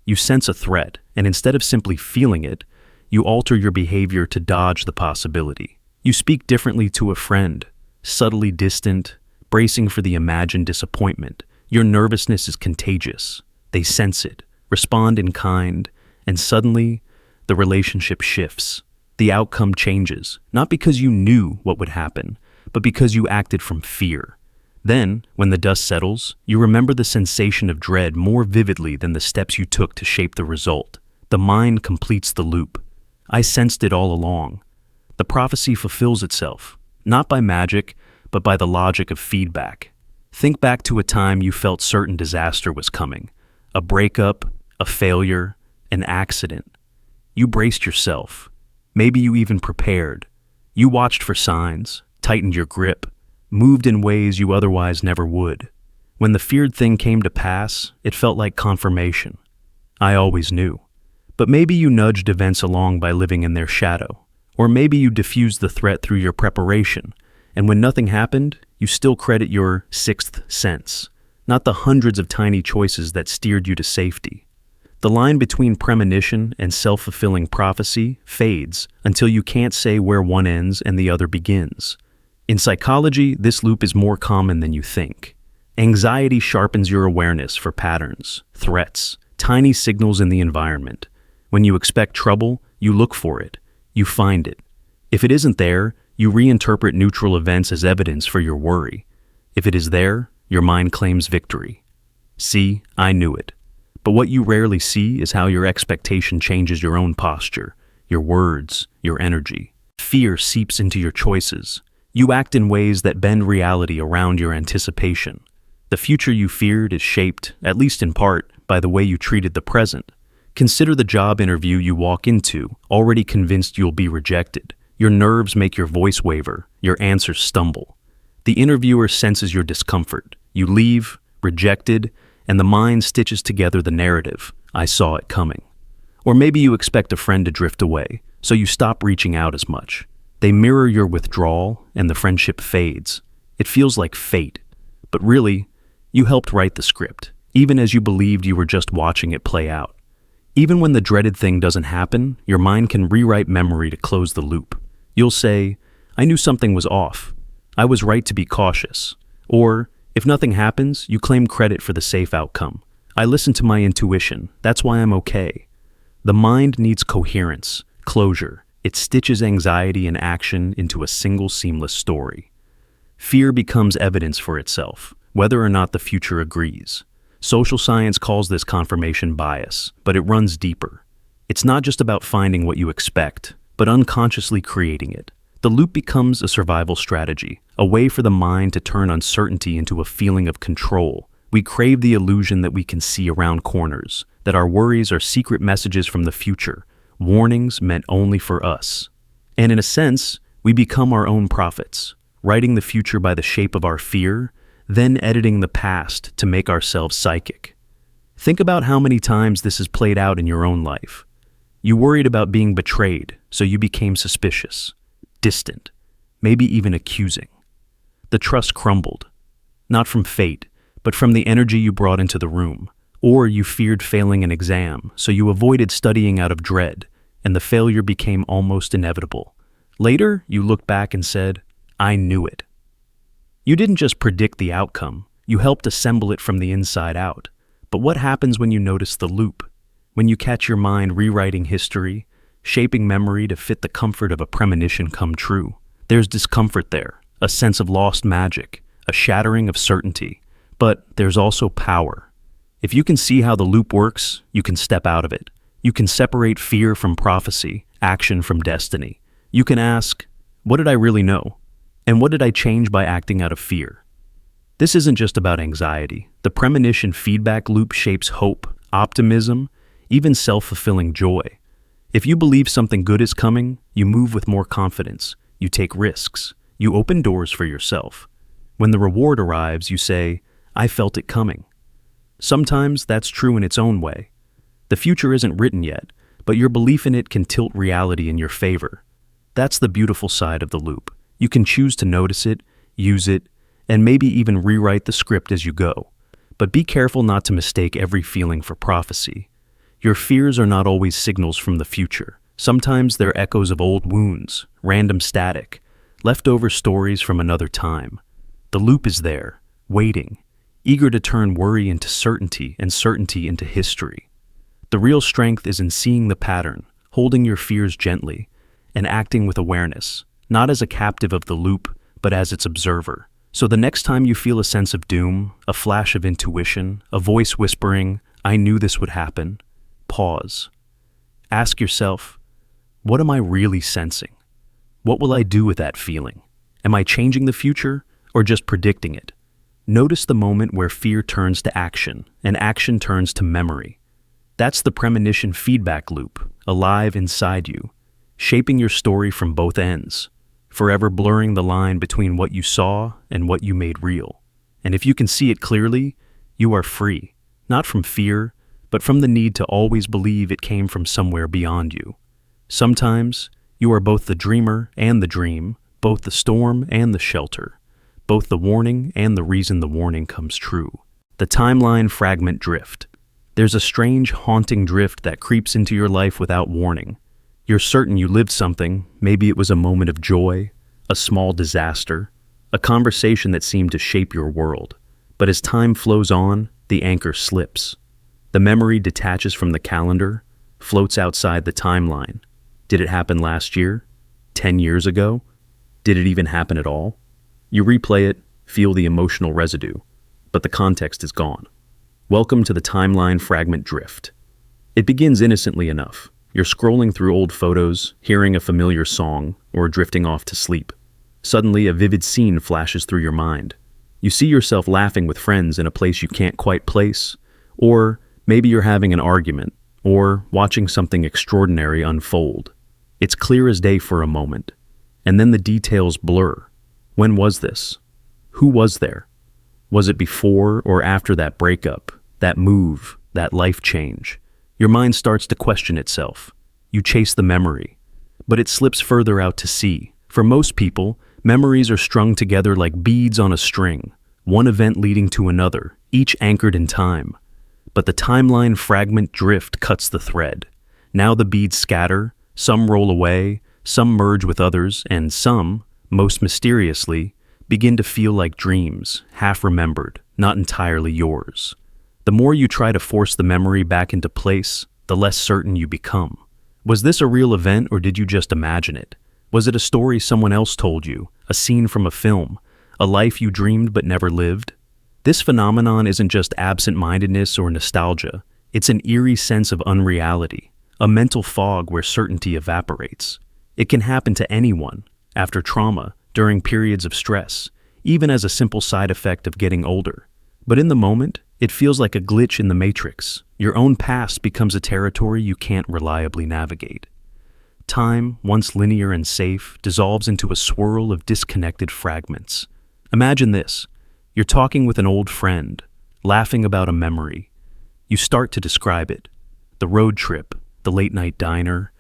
You sense a threat, and instead of simply feeling it, you alter your behavior to dodge the possibility. You speak differently to a friend, subtly distant, bracing for the imagined disappointment. Your nervousness is contagious. They sense it, respond in kind, and suddenly, the relationship shifts. The outcome changes, not because you knew what would happen, but because you acted from fear. Then, when the dust settles, you remember the sensation of dread more vividly than the steps you took to shape the result. The mind completes the loop. I sensed it all along. The prophecy fulfills itself, not by magic, but by the logic of feedback. Think back to a time you felt certain disaster was coming. A breakup, a failure, an accident. You braced yourself. Maybe you even prepared. You watched for signs, tightened your grip, moved in ways you otherwise never would. When the feared thing came to pass, it felt like confirmation. I always knew. But maybe you nudged events along by living in their shadow. Or maybe you diffused the threat through your preparation, and when nothing happened, you still credit your sixth sense, not the hundreds of tiny choices that steered you to safety. The line between premonition and self-fulfilling prophecy fades until you can't say where one ends and the other begins. In psychology, this loop is more common than you think. Anxiety sharpens your awareness for patterns, threats, tiny signals in the environment. When you expect trouble, you look for it. You find it. If it isn't there, you reinterpret neutral events as evidence for your worry. If it is there, your mind claims victory. See, I knew it. But what you rarely see is how your expectation changes your own posture, your words, your energy. Fear seeps into your choices. You act in ways that bend reality around your anticipation. The future you feared is shaped, at least in part, by the way you treated the present. Consider the job interview you walk into, already convinced you'll be rejected. Your nerves make your voice waver, your answers stumble. The interviewer senses your discomfort. You leave, rejected, and the mind stitches together the narrative, I saw it coming. Or maybe you expect a friend to drift away, so you stop reaching out as much. They mirror your withdrawal, and the friendship fades. It feels like fate. But really, you helped write the script, even as you believed you were just watching it play out. Even when the dreaded thing doesn't happen, your mind can rewrite memory to close the loop. You'll say, I knew something was off. I was right to be cautious. Or, if nothing happens, you claim credit for the safe outcome. I listened to my intuition. That's why I'm okay. The mind needs coherence, closure. It stitches anxiety and action into a single seamless story. Fear becomes evidence for itself, whether or not the future agrees. Social science calls this confirmation bias, but it runs deeper. It's not just about finding what you expect, but unconsciously creating it. The loop becomes a survival strategy, a way for the mind to turn uncertainty into a feeling of control. We crave the illusion that we can see around corners, that our worries are secret messages from the future, warnings meant only for us. And in a sense, we become our own prophets, writing the future by the shape of our fear, then editing the past to make ourselves psychic. Think about how many times this has played out in your own life. You worried about being betrayed, so you became suspicious, distant, maybe even accusing. The trust crumbled, not from fate, but from the energy you brought into the room. Or you feared failing an exam, so you avoided studying out of dread, and the failure became almost inevitable. Later, you looked back and said, I knew it. You didn't just predict the outcome, you helped assemble it from the inside out. But what happens when you notice the loop? When you catch your mind rewriting history, shaping memory to fit the comfort of a premonition come true? There's discomfort there, a sense of lost magic, a shattering of certainty. But there's also power. If you can see how the loop works, you can step out of it. You can separate fear from prophecy, action from destiny. You can ask, what did I really know? And what did I change by acting out of fear? This isn't just about anxiety. The premonition feedback loop shapes hope, optimism, even self-fulfilling joy. If you believe something good is coming, you move with more confidence. You take risks. You open doors for yourself. When the reward arrives, you say, I felt it coming. Sometimes that's true in its own way. The future isn't written yet, but your belief in it can tilt reality in your favor. That's the beautiful side of the loop. You can choose to notice it, use it, and maybe even rewrite the script as you go. But be careful not to mistake every feeling for prophecy. Your fears are not always signals from the future. Sometimes they're echoes of old wounds, random static, leftover stories from another time. The loop is there, waiting, eager to turn worry into certainty and certainty into history. The real strength is in seeing the pattern, holding your fears gently, and acting with awareness, not as a captive of the loop, but as its observer. So the next time you feel a sense of doom, a flash of intuition, a voice whispering, I knew this would happen, pause. Ask yourself, what am I really sensing? What will I do with that feeling? Am I changing the future or just predicting it? Notice the moment where fear turns to action and action turns to memory. That's the premonition feedback loop, alive inside you, shaping your story from both ends, forever blurring the line between what you saw and what you made real. And if you can see it clearly, you are free, not from fear, but from the need to always believe it came from somewhere beyond you. Sometimes, you are both the dreamer and the dream, both the storm and the shelter, both the warning and the reason the warning comes true. The timeline fragment drift. There's a strange, haunting drift that creeps into your life without warning. You're certain you lived something. Maybe it was a moment of joy, a small disaster, a conversation that seemed to shape your world. But as time flows on, the anchor slips. The memory detaches from the calendar, floats outside the timeline. Did it happen last year? 10 years ago? Did it even happen at all? You replay it, feel the emotional residue, but the context is gone. Welcome to the timeline fragment drift. It begins innocently enough. You're scrolling through old photos, hearing a familiar song, or drifting off to sleep. Suddenly, a vivid scene flashes through your mind. You see yourself laughing with friends in a place you can't quite place, or maybe you're having an argument, or watching something extraordinary unfold. It's clear as day for a moment, and then the details blur. When was this? Who was there? Was it before or after that breakup, that move, that life change? Your mind starts to question itself. You chase the memory, but it slips further out to sea. For most people, memories are strung together like beads on a string, one event leading to another, each anchored in time. But the timeline fragment drift cuts the thread. Now the beads scatter, some roll away, some merge with others, and some, most mysteriously, begin to feel like dreams, half-remembered, not entirely yours. The more you try to force the memory back into place, the less certain you become. Was this a real event or did you just imagine it? Was it a story someone else told you, a scene from a film, a life you dreamed but never lived? This phenomenon isn't just absent-mindedness or nostalgia. It's an eerie sense of unreality, a mental fog where certainty evaporates. It can happen to anyone, after trauma, during periods of stress, even as a simple side effect of getting older. But in the moment, it feels like a glitch in the matrix. Your own past becomes a territory you can't reliably navigate. Time, once linear and safe, dissolves into a swirl of disconnected fragments. Imagine this. You're talking with an old friend, laughing about a memory. You start to describe it. The road trip, the late-night diner,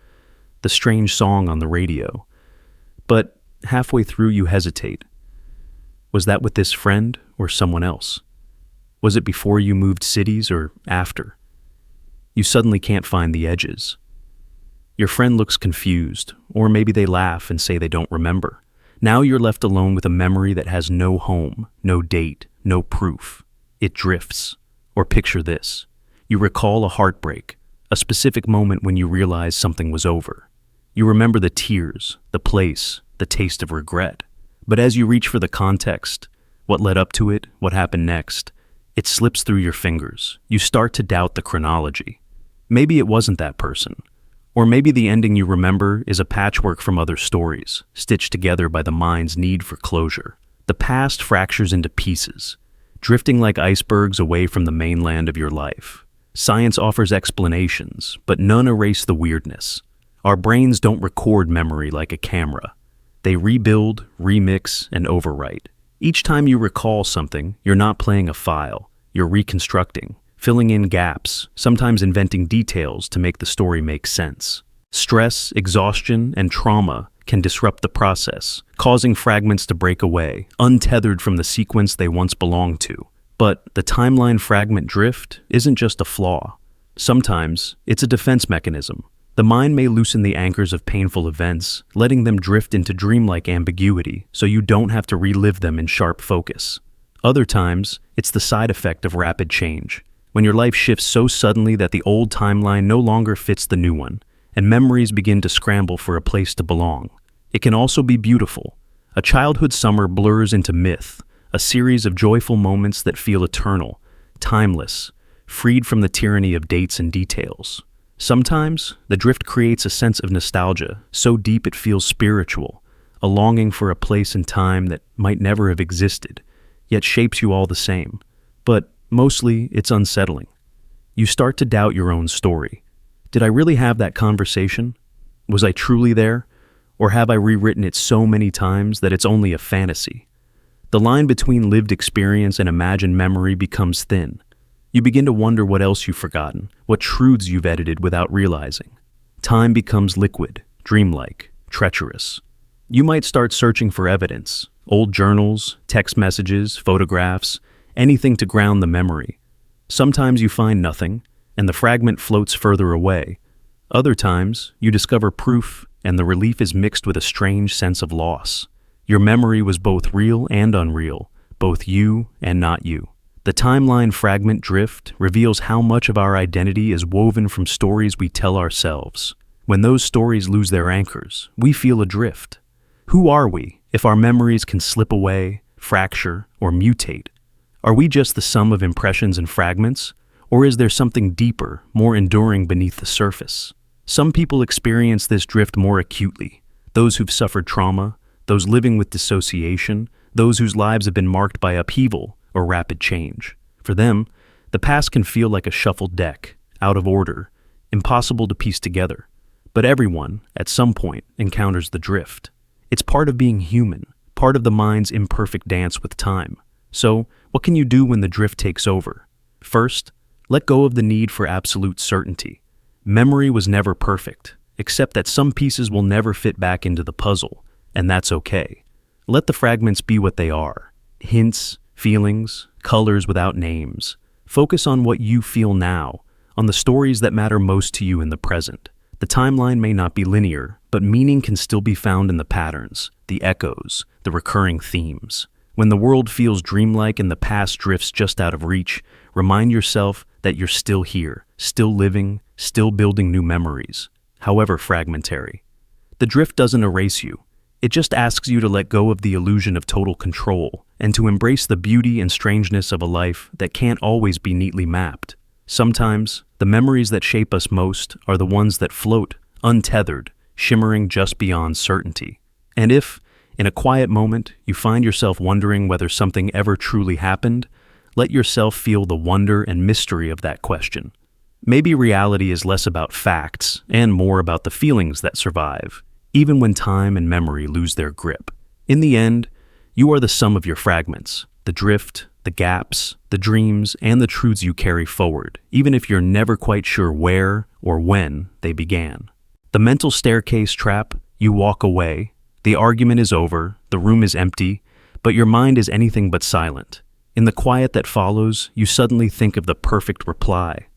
the strange song on the radio. But halfway through you hesitate. Was that with this friend or someone else? Was it before you moved cities or after? You suddenly can't find the edges. Your friend looks confused, or maybe they laugh and say they don't remember. Now you're left alone with a memory that has no home, no date, no proof. It drifts. Or picture this. You recall a heartbreak, a specific moment when you realize something was over. You remember the tears, the place, the taste of regret. But as you reach for the context, what led up to it, what happened next, it slips through your fingers. You start to doubt the chronology. Maybe it wasn't that person. Or maybe the ending you remember is a patchwork from other stories, stitched together by the mind's need for closure. The past fractures into pieces, drifting like icebergs away from the mainland of your life. Science offers explanations, but none erase the weirdness. Our brains don't record memory like a camera. They rebuild, remix, and overwrite. Each time you recall something, you're not playing a file, you're reconstructing, filling in gaps, sometimes inventing details to make the story make sense. Stress, exhaustion, and trauma can disrupt the process, causing fragments to break away, untethered from the sequence they once belonged to. But the timeline fragment drift isn't just a flaw. Sometimes it's a defense mechanism. The mind may loosen the anchors of painful events, letting them drift into dreamlike ambiguity so you don't have to relive them in sharp focus. Other times, it's the side effect of rapid change, when your life shifts so suddenly that the old timeline no longer fits the new one, and memories begin to scramble for a place to belong. It can also be beautiful. A childhood summer blurs into myth, a series of joyful moments that feel eternal, timeless, freed from the tyranny of dates and details. Sometimes, the drift creates a sense of nostalgia, so deep it feels spiritual, a longing for a place and time that might never have existed, yet shapes you all the same. But mostly, it's unsettling. You start to doubt your own story. Did I really have that conversation? Was I truly there? Or have I rewritten it so many times that it's only a fantasy? The line between lived experience and imagined memory becomes thin. You begin to wonder what else you've forgotten, what truths you've edited without realizing. Time becomes liquid, dreamlike, treacherous. You might start searching for evidence, old journals, text messages, photographs, anything to ground the memory. Sometimes you find nothing, and the fragment floats further away. Other times, you discover proof, and the relief is mixed with a strange sense of loss. Your memory was both real and unreal, both you and not you. The timeline fragment drift reveals how much of our identity is woven from stories we tell ourselves. When those stories lose their anchors, we feel adrift. Who are we if our memories can slip away, fracture, or mutate? Are we just the sum of impressions and fragments? Or is there something deeper, more enduring beneath the surface? Some people experience this drift more acutely. Those who've suffered trauma, those living with dissociation, those whose lives have been marked by upheaval or rapid change. For them, the past can feel like a shuffled deck, out of order, impossible to piece together. But everyone, at some point, encounters the drift. It's part of being human, part of the mind's imperfect dance with time. So, what can you do when the drift takes over? First, let go of the need for absolute certainty. Memory was never perfect, except that some pieces will never fit back into the puzzle, and that's okay. Let the fragments be what they are. Hints, feelings, colors without names. Focus on what you feel now, on the stories that matter most to you in the present. The timeline may not be linear, but meaning can still be found in the patterns, the echoes, the recurring themes. When the world feels dreamlike and the past drifts just out of reach, remind yourself that you're still here, still living, still building new memories, however fragmentary. The drift doesn't erase you. It just asks you to let go of the illusion of total control and to embrace the beauty and strangeness of a life that can't always be neatly mapped. Sometimes, the memories that shape us most are the ones that float, untethered, shimmering just beyond certainty. And if, in a quiet moment, you find yourself wondering whether something ever truly happened, let yourself feel the wonder and mystery of that question. Maybe reality is less about facts and more about the feelings that survive, even when time and memory lose their grip. In the end, you are the sum of your fragments, the drift, the gaps, the dreams, and the truths you carry forward, even if you're never quite sure where or when they began. The mental staircase trap, you walk away, the argument is over, the room is empty, but your mind is anything but silent. In the quiet that follows, you suddenly think of the perfect reply.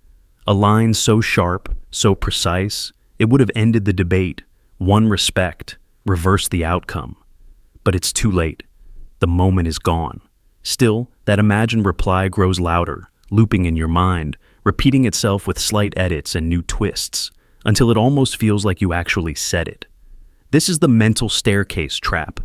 A line so sharp, so precise, it would have ended the debate, won respect, reversed the outcome. But it's too late. The moment is gone. Still, that imagined reply grows louder, looping in your mind, repeating itself with slight edits and new twists, until it almost feels like you actually said it. This is the mental staircase trap,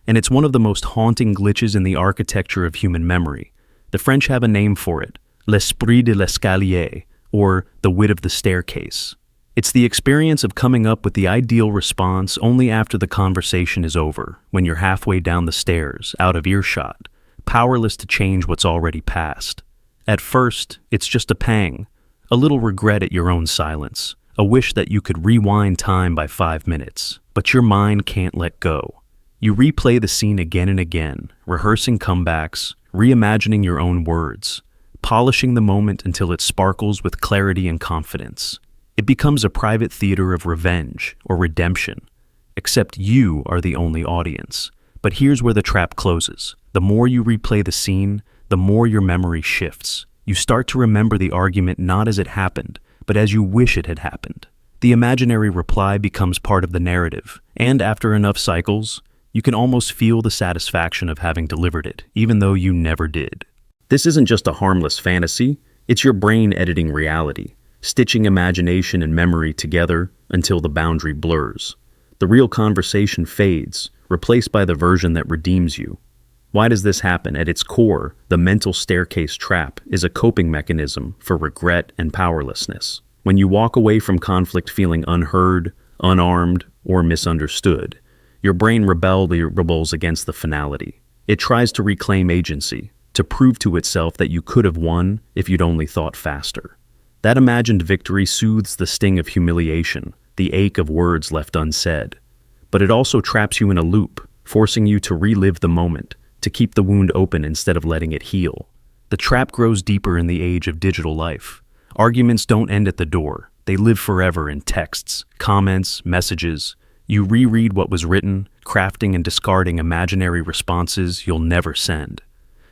and it's one of the most haunting glitches in the architecture of human memory. The French have a name for it, l'esprit de l'escalier, or the wit of the staircase. It's the experience of coming up with the ideal response only after the conversation is over, when you're halfway down the stairs, out of earshot, powerless to change what's already passed. At first, it's just a pang, a little regret at your own silence, a wish that you could rewind time by 5 minutes, but your mind can't let go. You replay the scene again and again, rehearsing comebacks, reimagining your own words, polishing the moment until it sparkles with clarity and confidence. It becomes a private theater of revenge or redemption, except you are the only audience. But here's where the trap closes. The more you replay the scene, the more your memory shifts. You start to remember the argument not as it happened, but as you wish it had happened. The imaginary reply becomes part of the narrative, and after enough cycles, you can almost feel the satisfaction of having delivered it, even though you never did. This isn't just a harmless fantasy, it's your brain editing reality, stitching imagination and memory together until the boundary blurs. The real conversation fades, replaced by the version that redeems you. Why does this happen? At its core, the mental staircase trap is a coping mechanism for regret and powerlessness. When you walk away from conflict feeling unheard, unarmed, or misunderstood, your brain rebels against the finality. It tries to reclaim agency, to prove to itself that you could have won if you'd only thought faster. That imagined victory soothes the sting of humiliation, the ache of words left unsaid. But it also traps you in a loop, forcing you to relive the moment, to keep the wound open instead of letting it heal. The trap grows deeper in the age of digital life. Arguments don't end at the door. They live forever in texts, comments, messages. You reread what was written, crafting and discarding imaginary responses you'll never send.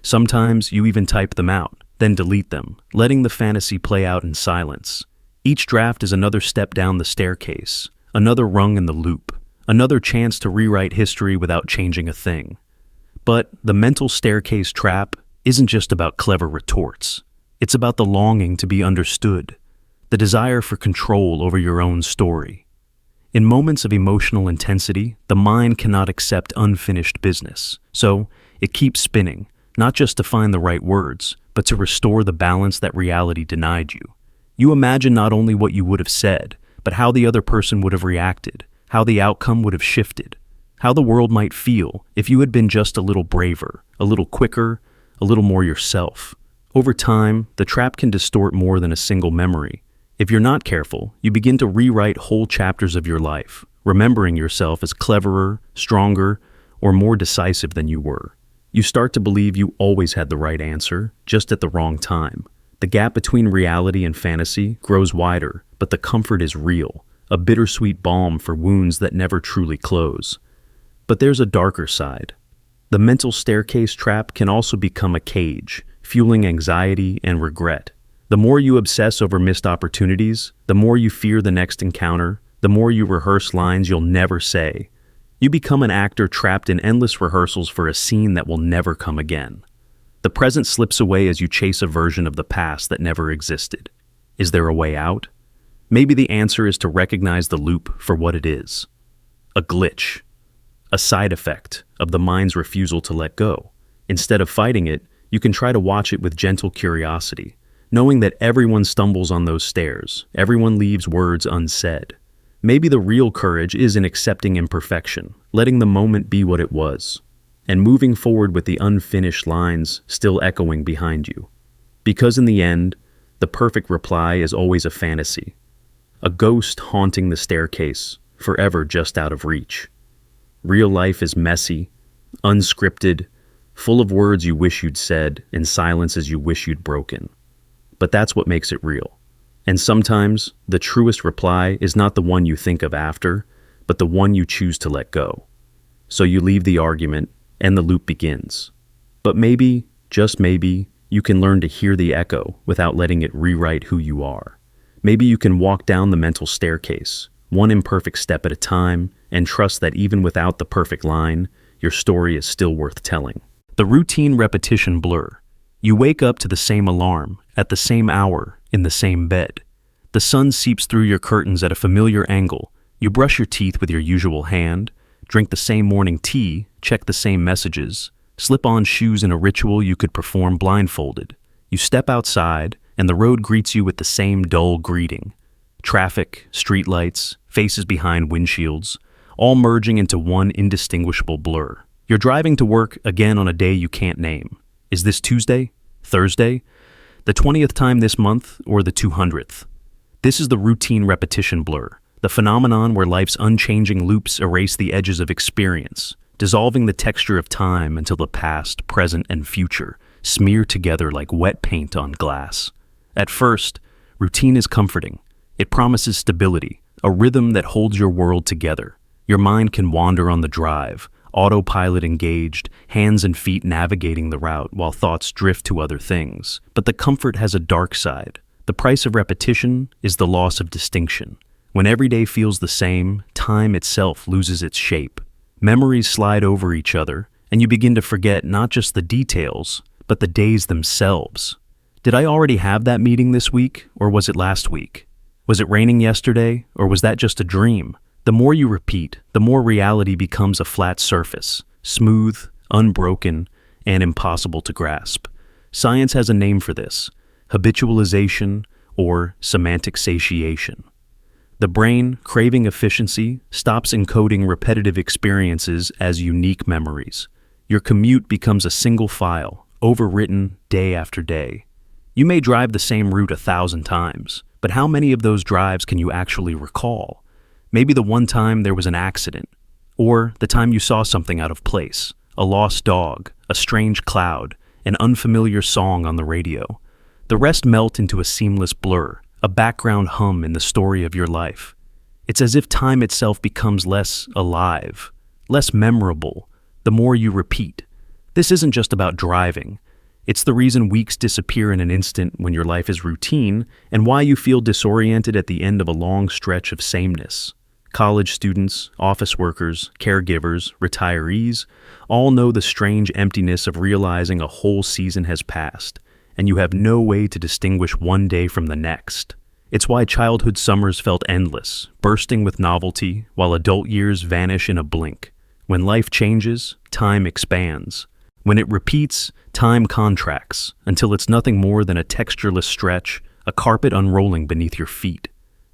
Sometimes you even type them out, then delete them, letting the fantasy play out in silence. Each draft is another step down the staircase, another rung in the loop, another chance to rewrite history without changing a thing. But the mental staircase trap isn't just about clever retorts. It's about the longing to be understood, the desire for control over your own story. In moments of emotional intensity, the mind cannot accept unfinished business, so it keeps spinning, not just to find the right words, but to restore the balance that reality denied you. You imagine not only what you would have said, but how the other person would have reacted, how the outcome would have shifted, how the world might feel if you had been just a little braver, a little quicker, a little more yourself. Over time, the trap can distort more than a single memory. If you're not careful, you begin to rewrite whole chapters of your life, remembering yourself as cleverer, stronger, or more decisive than you were. You start to believe you always had the right answer, just at the wrong time. The gap between reality and fantasy grows wider, but the comfort is real, a bittersweet balm for wounds that never truly close. But there's a darker side. The mental staircase trap can also become a cage, fueling anxiety and regret. The more you obsess over missed opportunities, the more you fear the next encounter, the more you rehearse lines you'll never say. You become an actor trapped in endless rehearsals for a scene that will never come again. The present slips away as you chase a version of the past that never existed. Is there a way out? Maybe the answer is to recognize the loop for what it is. A glitch. A side effect of the mind's refusal to let go. Instead of fighting it, you can try to watch it with gentle curiosity, knowing that everyone stumbles on those stairs, everyone leaves words unsaid. Maybe the real courage is in accepting imperfection, letting the moment be what it was, and moving forward with the unfinished lines still echoing behind you. Because in the end, the perfect reply is always a fantasy, a ghost haunting the staircase, forever just out of reach. Real life is messy, unscripted, full of words you wish you'd said and silences you wish you'd broken. But that's what makes it real. And sometimes, the truest reply is not the one you think of after, but the one you choose to let go. So you leave the argument, and the loop begins. But maybe, just maybe, you can learn to hear the echo without letting it rewrite who you are. Maybe you can walk down the mental staircase, one imperfect step at a time, and trust that even without the perfect line, your story is still worth telling. The routine repetition blur. You wake up to the same alarm, at the same hour, in the same bed. The sun seeps through your curtains at a familiar angle. You brush your teeth with your usual hand, drink the same morning tea, check the same messages, slip on shoes in a ritual you could perform blindfolded. You step outside, and the road greets you with the same dull greeting. Traffic, streetlights, faces behind windshields, all merging into one indistinguishable blur. You're driving to work again on a day you can't name. Is this Tuesday? Thursday? The 20th time this month, or the 200th? This is the routine repetition blur, the phenomenon where life's unchanging loops erase the edges of experience, dissolving the texture of time until the past, present, and future smear together like wet paint on glass. At first, routine is comforting. It promises stability, a rhythm that holds your world together. Your mind can wander on the drive, autopilot engaged, hands and feet navigating the route while thoughts drift to other things. But the comfort has a dark side. The price of repetition is the loss of distinction. When every day feels the same, time itself loses its shape. Memories slide over each other, and you begin to forget not just the details, but the days themselves. Did I already have that meeting this week, or was it last week? Was it raining yesterday, or was that just a dream? The more you repeat, the more reality becomes a flat surface, smooth, unbroken, and impossible to grasp. Science has a name for this: habitualization or semantic satiation. The brain, craving efficiency, stops encoding repetitive experiences as unique memories. Your commute becomes a single file, overwritten day after day. You may drive the same route 1,000 times, but how many of those drives can you actually recall? Maybe the one time there was an accident, or the time you saw something out of place, a lost dog, a strange cloud, an unfamiliar song on the radio. The rest melt into a seamless blur, a background hum in the story of your life. It's as if time itself becomes less alive, less memorable, the more you repeat. This isn't just about driving. It's the reason weeks disappear in an instant when your life is routine, and why you feel disoriented at the end of a long stretch of sameness. College students, office workers, caregivers, retirees all know the strange emptiness of realizing a whole season has passed, and you have no way to distinguish one day from the next. It's why childhood summers felt endless, bursting with novelty, while adult years vanish in a blink. When life changes, time expands. When it repeats, time contracts, until it's nothing more than a textureless stretch, a carpet unrolling beneath your feet.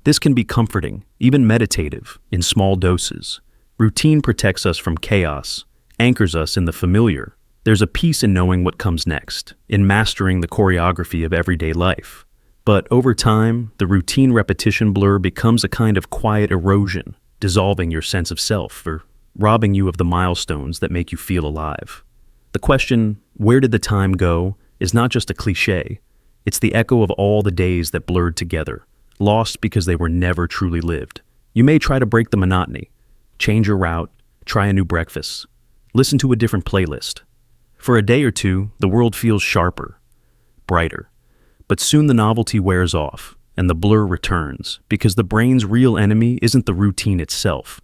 This can be comforting, even meditative, in small doses. Routine protects us from chaos, anchors us in the familiar. There's a peace in knowing what comes next, in mastering the choreography of everyday life. But over time, the routine repetition blur becomes a kind of quiet erosion, dissolving your sense of self, or robbing you of the milestones that make you feel alive. The question, where did the time go, is not just a cliché. It's the echo of all the days that blurred together, lost because they were never truly lived. You may try to break the monotony, change your route, try a new breakfast, listen to a different playlist. For a day or two, the world feels sharper, brighter. But soon the novelty wears off, and the blur returns, because the brain's real enemy isn't the routine itself,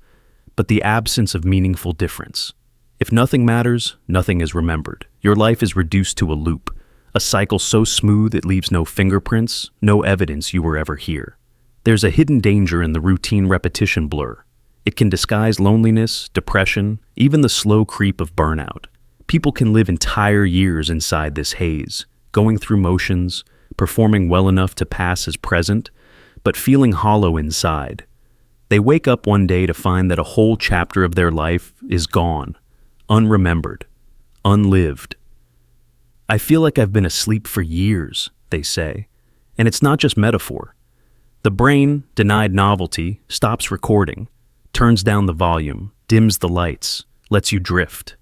but the absence of meaningful difference. If nothing matters, nothing is remembered. Your life is reduced to a loop, a cycle so smooth it leaves no fingerprints, no evidence you were ever here. There's a hidden danger in the routine repetition blur. It can disguise loneliness, depression, even the slow creep of burnout. People can live entire years inside this haze, going through motions, performing well enough to pass as present, but feeling hollow inside. They wake up one day to find that a whole chapter of their life is gone, unremembered, unlived. I feel like I've been asleep for years, they say, and it's not just metaphor. The brain, denied novelty, stops recording, turns down the volume, dims the lights, lets you drift.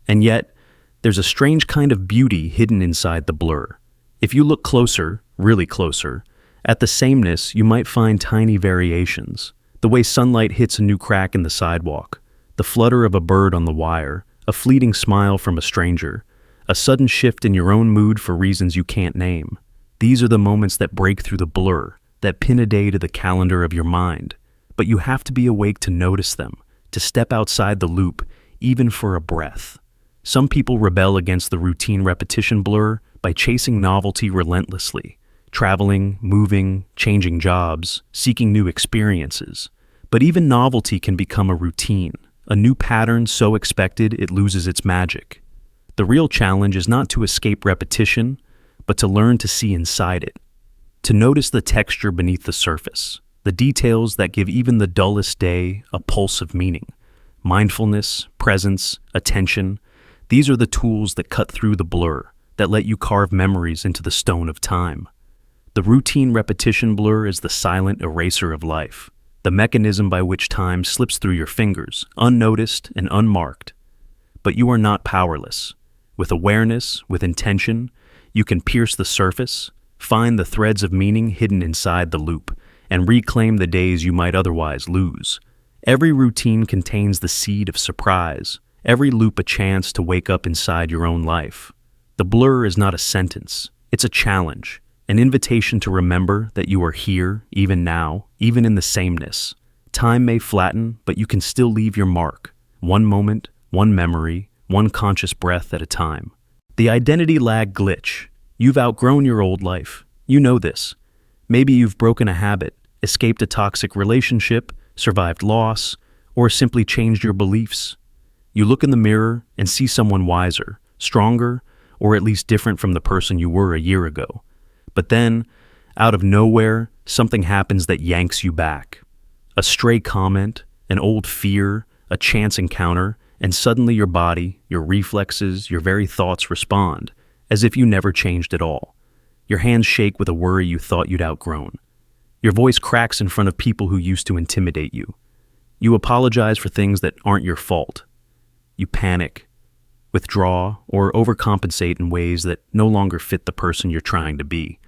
And yet, there's a strange kind of beauty hidden inside the blur. If you look closer, really closer, at the sameness, you might find tiny variations. The way sunlight hits a new crack in the sidewalk, the flutter of a bird on the wire, a fleeting smile from a stranger, a sudden shift in your own mood for reasons you can't name. These are the moments that break through the blur, that pin a day to the calendar of your mind. But you have to be awake to notice them, to step outside the loop, even for a breath. Some people rebel against the routine repetition blur by chasing novelty relentlessly, traveling, moving, changing jobs, seeking new experiences. But even novelty can become a routine, a new pattern so expected it loses its magic. The real challenge is not to escape repetition, but to learn to see inside it, to notice the texture beneath the surface, the details that give even the dullest day a pulse of meaning. Mindfulness, presence, attention, these are the tools that cut through the blur, that let you carve memories into the stone of time. The routine repetition blur is the silent eraser of life, the mechanism by which time slips through your fingers, unnoticed and unmarked. But you are not powerless. With awareness, with intention, you can pierce the surface, find the threads of meaning hidden inside the loop, and reclaim the days you might otherwise lose. Every routine contains the seed of surprise, every loop a chance to wake up inside your own life. The blur is not a sentence, it's a challenge, an invitation to remember that you are here, even now, even in the sameness. Time may flatten, but you can still leave your mark, one moment, one memory, one conscious breath at a time. The identity lag glitch. You've outgrown your old life. You know this. Maybe you've broken a habit, escaped a toxic relationship, survived loss, or simply changed your beliefs. You look in the mirror and see someone wiser, stronger, or at least different from the person you were a year ago. But then, out of nowhere, something happens that yanks you back. A stray comment, an old fear, a chance encounter, and suddenly your body, your reflexes, your very thoughts respond, as if you never changed at all. Your hands shake with a worry you thought you'd outgrown. Your voice cracks in front of people who used to intimidate you. You apologize for things that aren't your fault. You panic, withdraw, or overcompensate in ways that no longer fit the person you're trying to be.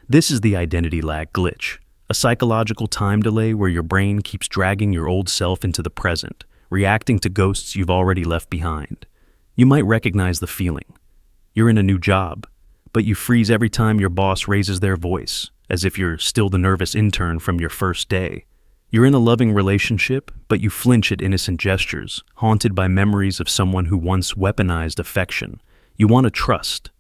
This is the identity lag glitch, a psychological time delay where your brain keeps dragging your old self into the present, reacting to ghosts you've already left behind. You might recognize the feeling. You're in a new job, but you freeze every time your boss raises their voice, as if you're still the nervous intern from your first day. You're in a loving relationship, but you flinch at innocent gestures, haunted by memories of someone who once weaponized affection. You want to trust,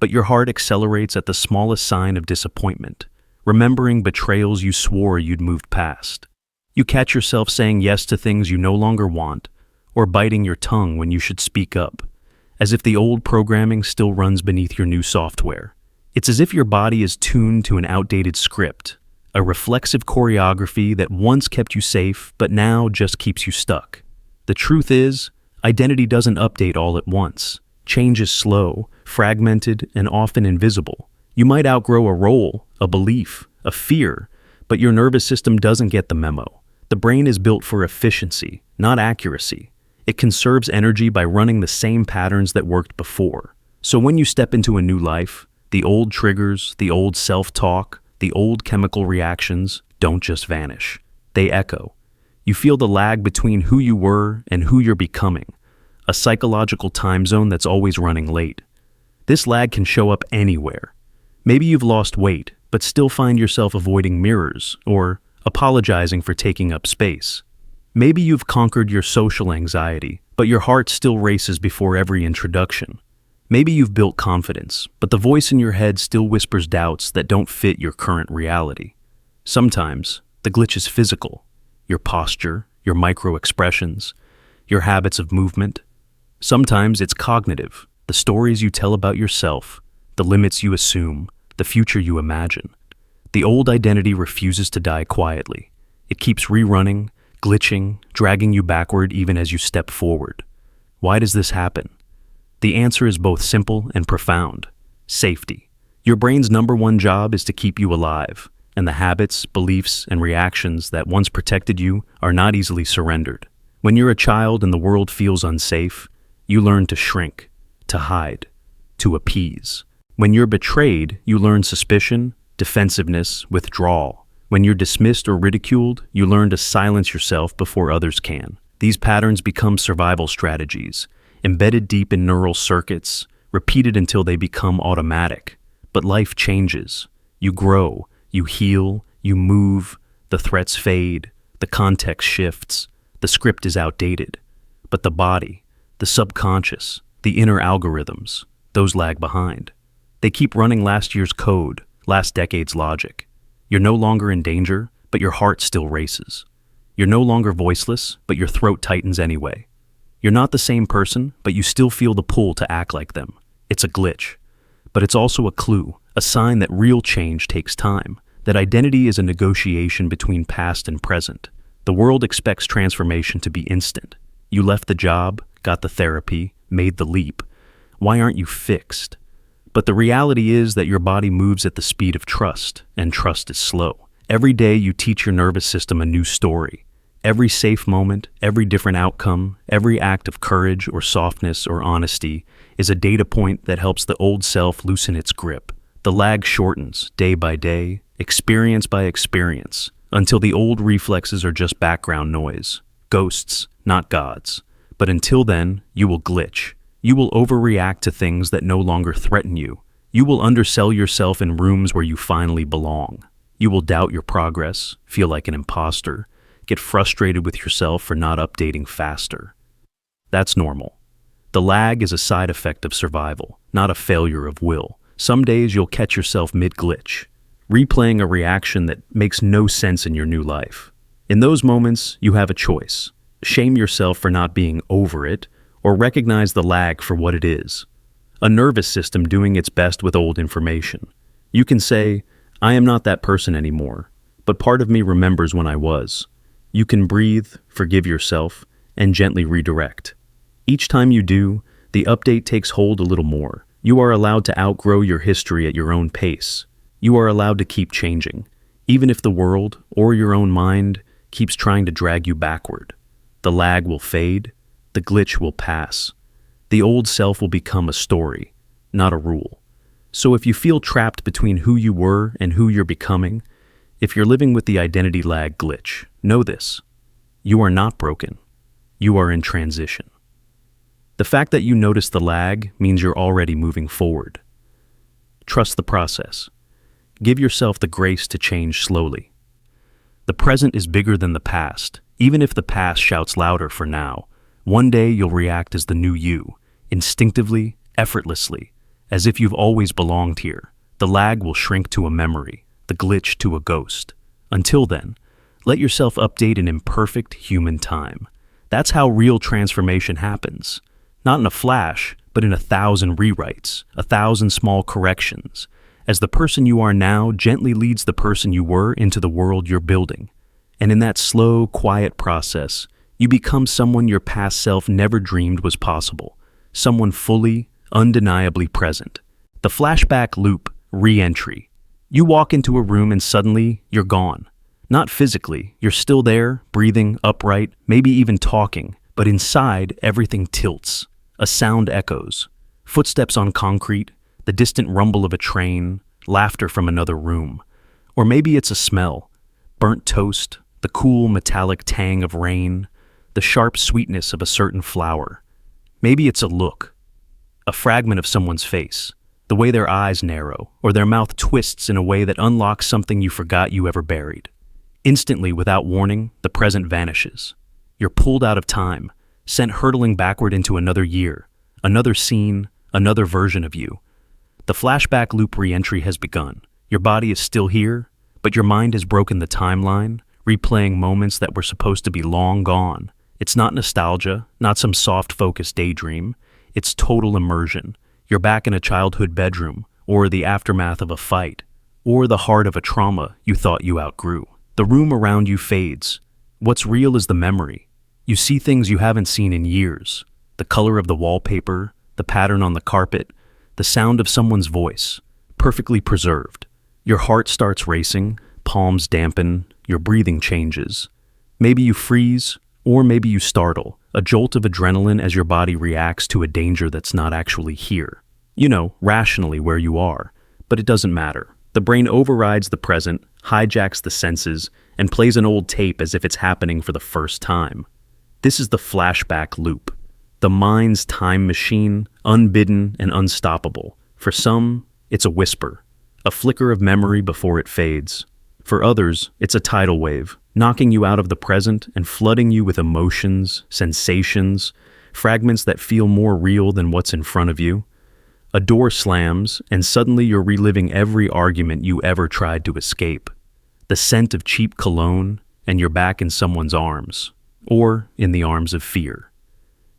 but your heart accelerates at the smallest sign of disappointment, remembering betrayals you swore you'd moved past. You catch yourself saying yes to things you no longer want, or biting your tongue when you should speak up, as if the old programming still runs beneath your new software. It's as if your body is tuned to an outdated script, a reflexive choreography that once kept you safe but now just keeps you stuck. The truth is, identity doesn't update all at once. Change is slow, fragmented, and often invisible. You might outgrow a role, a belief, a fear, but your nervous system doesn't get the memo. The brain is built for efficiency, not accuracy. It conserves energy by running the same patterns that worked before. So when you step into a new life, the old triggers, the old self-talk, the old chemical reactions don't just vanish. They echo. You feel the lag between who you were and who you're becoming, a psychological time zone that's always running late. This lag can show up anywhere. Maybe you've lost weight, but still find yourself avoiding mirrors or apologizing for taking up space. Maybe you've conquered your social anxiety, but your heart still races before every introduction. Maybe you've built confidence, but the voice in your head still whispers doubts that don't fit your current reality. Sometimes, the glitch is physical. Your posture, your micro-expressions, your habits of movement. Sometimes it's cognitive, the stories you tell about yourself, the limits you assume, the future you imagine. The old identity refuses to die quietly. It keeps rerunning, glitching, dragging you backward even as you step forward. Why does this happen? The answer is both simple and profound. Safety. Your brain's number one job is to keep you alive, and the habits, beliefs, and reactions that once protected you are not easily surrendered. When you're a child and the world feels unsafe, you learn to shrink, to hide, to appease. When you're betrayed, you learn suspicion, defensiveness, withdrawal. When you're dismissed or ridiculed, you learn to silence yourself before others can. These patterns become survival strategies, embedded deep in neural circuits, repeated until they become automatic. But life changes. You grow, you heal, you move, the threats fade, the context shifts, the script is outdated. But the body, the subconscious, the inner algorithms, those lag behind. They keep running last year's code, last decade's logic. You're no longer in danger, but your heart still races. You're no longer voiceless, but your throat tightens anyway. You're not the same person, but you still feel the pull to act like them. It's a glitch. But it's also a clue, a sign that real change takes time, that identity is a negotiation between past and present. The world expects transformation to be instant. You left the job, got the therapy, made the leap. Why aren't you fixed? But the reality is that your body moves at the speed of trust, and trust is slow. Every day you teach your nervous system a new story. Every safe moment, every different outcome, every act of courage or softness or honesty is a data point that helps the old self loosen its grip. The lag shortens, day by day, experience by experience, until the old reflexes are just background noise. Ghosts, not gods. But until then, you will glitch. You will overreact to things that no longer threaten you. You will undersell yourself in rooms where you finally belong. You will doubt your progress, feel like an imposter, get frustrated with yourself for not updating faster. That's normal. The lag is a side effect of survival, not a failure of will. Some days you'll catch yourself mid-glitch, replaying a reaction that makes no sense in your new life. In those moments, you have a choice. Shame yourself for not being over it, or recognize the lag for what it is. A nervous system doing its best with old information. You can say, I am not that person anymore, but part of me remembers when I was. You can breathe, forgive yourself, and gently redirect. Each time you do, the update takes hold a little more. You are allowed to outgrow your history at your own pace. You are allowed to keep changing, even if the world, or your own mind, keeps trying to drag you backward. The lag will fade, the glitch will pass. The old self will become a story, not a rule. So if you feel trapped between who you were and who you're becoming, if you're living with the identity lag glitch, know this. You are not broken. You are in transition. The fact that you notice the lag means you're already moving forward. Trust the process. Give yourself the grace to change slowly. The present is bigger than the past, even if the past shouts louder for now. One day you'll react as the new you, instinctively, effortlessly, as if you've always belonged here. The lag will shrink to a memory, the glitch to a ghost. Until then, let yourself update in imperfect human time. That's how real transformation happens. Not in a flash, but in 1,000 rewrites, 1,000 small corrections, as the person you are now gently leads the person you were into the world you're building. And in that slow, quiet process, you become someone your past self never dreamed was possible, someone fully, undeniably present. The flashback loop, reentry. You walk into a room and suddenly you're gone. Not physically, you're still there, breathing, upright, maybe even talking, but inside everything tilts. A sound echoes. Footsteps on concrete, the distant rumble of a train, laughter from another room. Or maybe it's a smell. Burnt toast, the cool metallic tang of rain, the sharp sweetness of a certain flower. Maybe it's a look. A fragment of someone's face, the way their eyes narrow, or their mouth twists in a way that unlocks something you forgot you ever buried. Instantly, without warning, the present vanishes. You're pulled out of time, sent hurtling backward into another year, another scene, another version of you. The flashback loop reentry has begun. Your body is still here, but your mind has broken the timeline, replaying moments that were supposed to be long gone. It's not nostalgia, not some soft-focused daydream. It's total immersion. You're back in a childhood bedroom, or the aftermath of a fight, or the heart of a trauma you thought you outgrew. The room around you fades. What's real is the memory. You see things you haven't seen in years. The color of the wallpaper, the pattern on the carpet, the sound of someone's voice, perfectly preserved. Your heart starts racing, palms dampen, your breathing changes. Maybe you freeze, or maybe you startle, a jolt of adrenaline as your body reacts to a danger that's not actually here. You know, rationally where you are, but it doesn't matter. The brain overrides the present, hijacks the senses, and plays an old tape as if it's happening for the first time. This is the flashback loop. The mind's time machine, unbidden and unstoppable. For some, it's a whisper, a flicker of memory before it fades. For others, it's a tidal wave, knocking you out of the present and flooding you with emotions, sensations, fragments that feel more real than what's in front of you. A door slams, and suddenly you're reliving every argument you ever tried to escape. The scent of cheap cologne, and you're back in someone's arms, or in the arms of fear.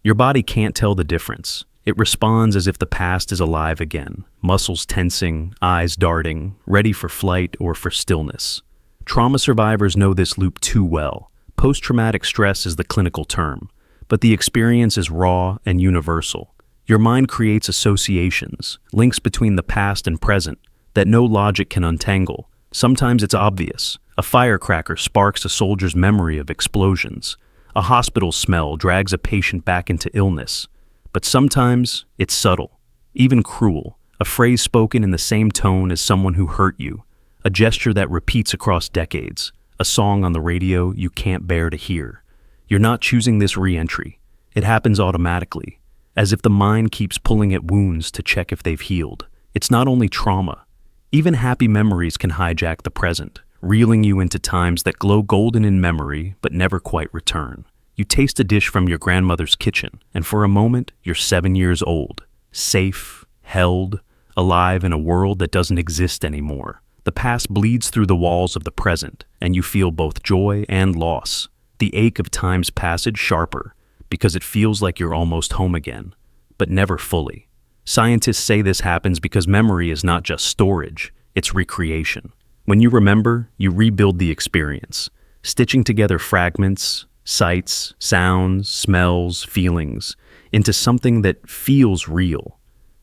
Your body can't tell the difference. It responds as if the past is alive again, muscles tensing, eyes darting, ready for flight or for stillness. Trauma survivors know this loop too well. Post-traumatic stress is the clinical term, but the experience is raw and universal. Your mind creates associations, links between the past and present, that no logic can untangle. Sometimes it's obvious. A firecracker sparks a soldier's memory of explosions. A hospital smell drags a patient back into illness. But sometimes it's subtle, even cruel, a phrase spoken in the same tone as someone who hurt you, a gesture that repeats across decades, a song on the radio you can't bear to hear. You're not choosing this re-entry. It happens automatically, as if the mind keeps pulling at wounds to check if they've healed. It's not only trauma. Even happy memories can hijack the present, reeling you into times that glow golden in memory but never quite return. You taste a dish from your grandmother's kitchen, and for a moment, you're 7 years old, safe, held, alive in a world that doesn't exist anymore. The past bleeds through the walls of the present, and you feel both joy and loss, the ache of time's passage sharper, because it feels like you're almost home again, but never fully. Scientists say this happens because memory is not just storage, it's recreation. When you remember, you rebuild the experience, stitching together fragments, sights, sounds, smells, feelings, into something that feels real.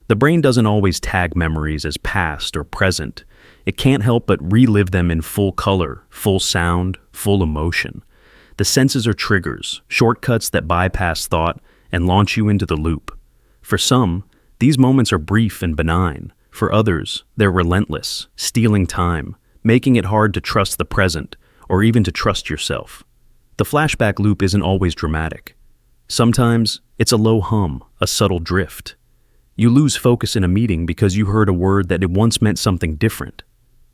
The brain doesn't always tag memories as past or present. It can't help but relive them in full color, full sound, full emotion. The senses are triggers, shortcuts that bypass thought and launch you into the loop. For some, these moments are brief and benign. For others, they're relentless, stealing time, making it hard to trust the present or even to trust yourself. The flashback loop isn't always dramatic. Sometimes It's a low hum, a subtle drift. You lose focus in a meeting because you heard a word that had once meant something different.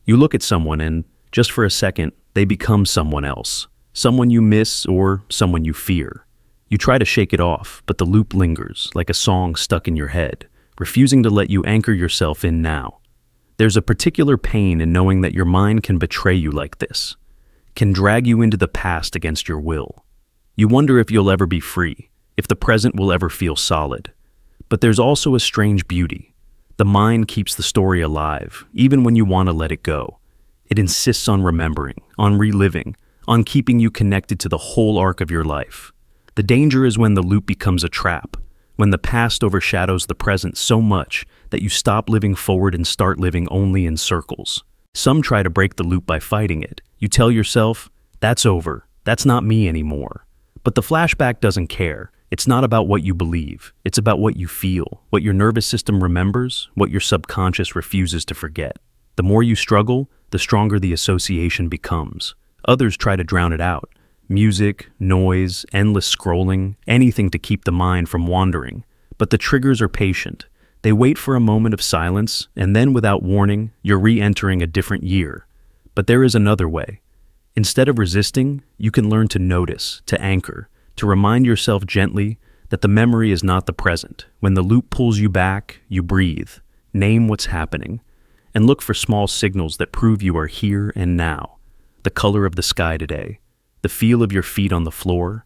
You look at someone and, just for a second, they become someone else. Someone you miss or someone you fear. You try to shake it off, but the loop lingers, like a song stuck in your head, refusing to let you anchor yourself in now. There's a particular pain in knowing that your mind can betray you like this, can drag you into the past against your will. You wonder if you'll ever be free, if the present will ever feel solid. But there's also a strange beauty. The mind keeps the story alive, even when you want to let it go. It insists on remembering, on reliving, on keeping you connected to the whole arc of your life. The danger is when the loop becomes a trap, when the past overshadows the present so much that you stop living forward and start living only in circles. Some try to break the loop by fighting it. You tell yourself, that's over, that's not me anymore. But the flashback doesn't care. It's not about what you believe. It's about what you feel, what your nervous system remembers, what your subconscious refuses to forget. The more you struggle, the stronger the association becomes. Others try to drown it out. Music, noise, endless scrolling, anything to keep the mind from wandering. But the triggers are patient. They wait for a moment of silence, and then without warning, you're re-entering a different year. But there is another way. Instead of resisting, you can learn to notice, to anchor, to remind yourself gently that the memory is not the present. When the loop pulls you back, you breathe, name what's happening, and look for small signals that prove you are here and now. The color of the sky today, the feel of your feet on the floor,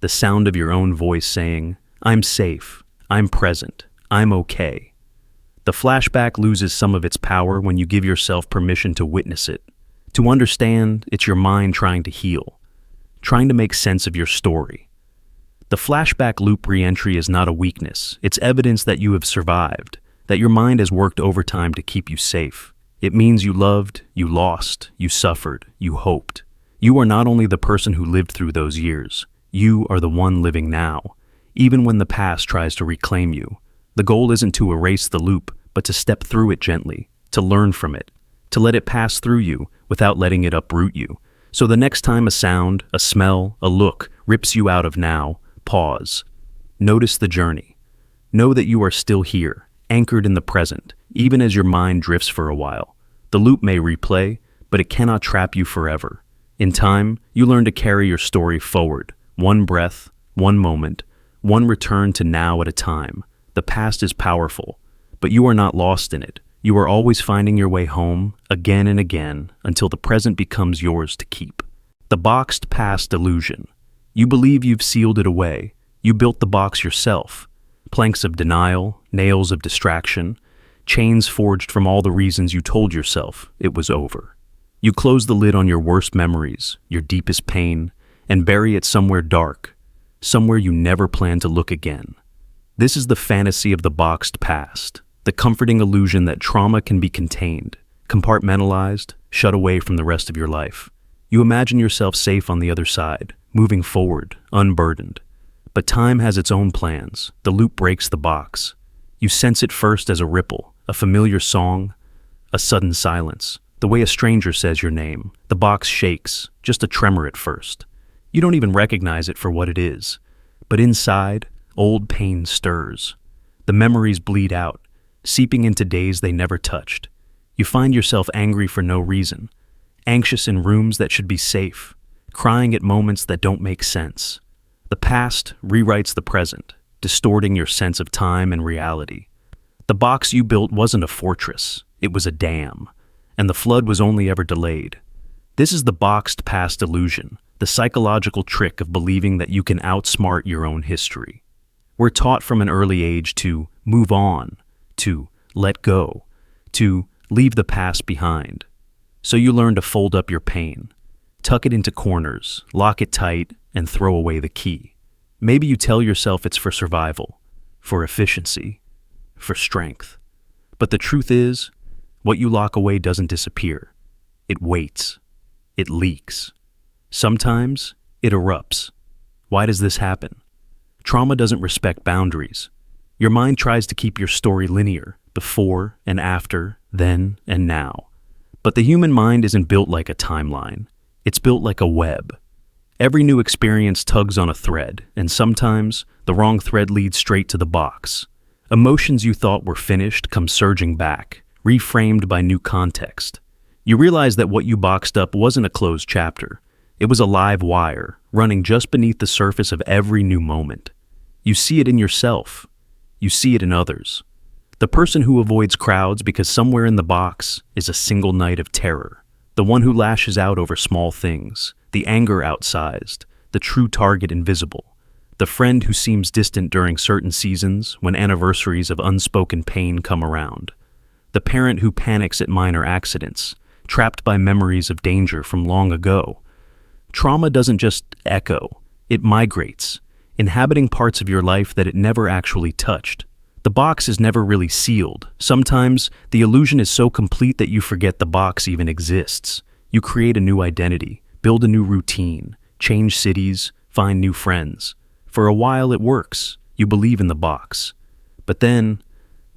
the sound of your own voice saying, I'm safe, I'm present, I'm okay. The flashback loses some of its power when you give yourself permission to witness it, to understand it's your mind trying to heal, trying to make sense of your story. The flashback loop reentry is not a weakness. It's evidence that you have survived, that your mind has worked overtime to keep you safe. It means you loved, you lost, you suffered, you hoped. You are not only the person who lived through those years, you are the one living now, even when the past tries to reclaim you. The goal isn't to erase the loop, but to step through it gently, to learn from it, to let it pass through you without letting it uproot you. So the next time a sound, a smell, a look rips you out of now, pause. Notice the journey. Know that you are still here, anchored in the present, even as your mind drifts for a while. The loop may replay, but it cannot trap you forever. In time, you learn to carry your story forward, one breath, one moment, one return to now at a time. The past is powerful, but you are not lost in it. You are always finding your way home, again and again, until the present becomes yours to keep. The boxed past illusion. You believe you've sealed it away. You built the box yourself. Planks of denial, nails of distraction, chains forged from all the reasons you told yourself it was over. You close the lid on your worst memories, your deepest pain, and bury it somewhere dark, somewhere you never plan to look again. This is the fantasy of the boxed past, the comforting illusion that trauma can be contained, compartmentalized, shut away from the rest of your life. You imagine yourself safe on the other side, moving forward, unburdened. But time has its own plans. The loop breaks the box. You sense it first as a ripple, a familiar song, a sudden silence. The way a stranger says your name. The box shakes, just a tremor at first. You don't even recognize it for what it is. But inside, old pain stirs. The memories bleed out, seeping into days they never touched. You find yourself angry for no reason, anxious in rooms that should be safe, crying at moments that don't make sense. The past rewrites the present, distorting your sense of time and reality. The box you built wasn't a fortress, it was a dam, and the flood was only ever delayed. This is the boxed past illusion, the psychological trick of believing that you can outsmart your own history. We're taught from an early age to move on, to let go, to leave the past behind. So you learn to fold up your pain, tuck it into corners, lock it tight, and throw away the key. Maybe you tell yourself it's for survival, for efficiency, for strength. But the truth is, what you lock away doesn't disappear. It waits. It leaks. Sometimes it erupts. Why does this happen? Trauma doesn't respect boundaries. Your mind tries to keep your story linear, before and after, then and now. But the human mind isn't built like a timeline. It's built like a web. Every new experience tugs on a thread, and sometimes the wrong thread leads straight to the box. Emotions you thought were finished come surging back, reframed by new context. You realize that what you boxed up wasn't a closed chapter. It was a live wire, running just beneath the surface of every new moment. You see it in yourself. You see it in others. The person who avoids crowds because somewhere in the box is a single night of terror. The one who lashes out over small things, the anger outsized, the true target invisible. The friend who seems distant during certain seasons when anniversaries of unspoken pain come around. The parent who panics at minor accidents, trapped by memories of danger from long ago. Trauma doesn't just echo, it migrates, inhabiting parts of your life that it never actually touched. The box is never really sealed. Sometimes the illusion is so complete that you forget the box even exists. You create a new identity, build a new routine, change cities, find new friends. For a while it works. You believe in the box. But then,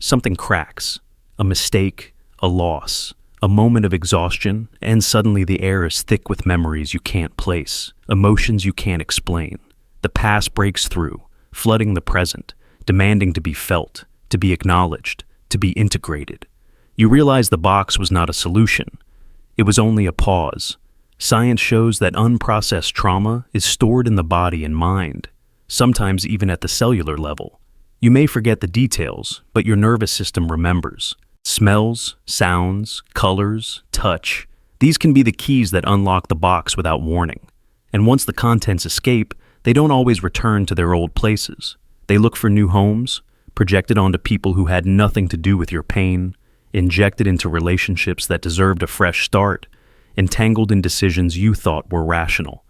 something cracks. A mistake, a loss, a moment of exhaustion, and suddenly the air is thick with memories you can't place, emotions you can't explain. The past breaks through, flooding the present, demanding to be felt, to be acknowledged, to be integrated. You realize the box was not a solution. It was only a pause. Science shows that unprocessed trauma is stored in the body and mind, sometimes even at the cellular level. You may forget the details, but your nervous system remembers. Smells, sounds, colors, touch. These can be the keys that unlock the box without warning. And once the contents escape, they don't always return to their old places. They look for new homes, projected onto people who had nothing to do with your pain, injected into relationships that deserved a fresh start, entangled in decisions you thought were rational.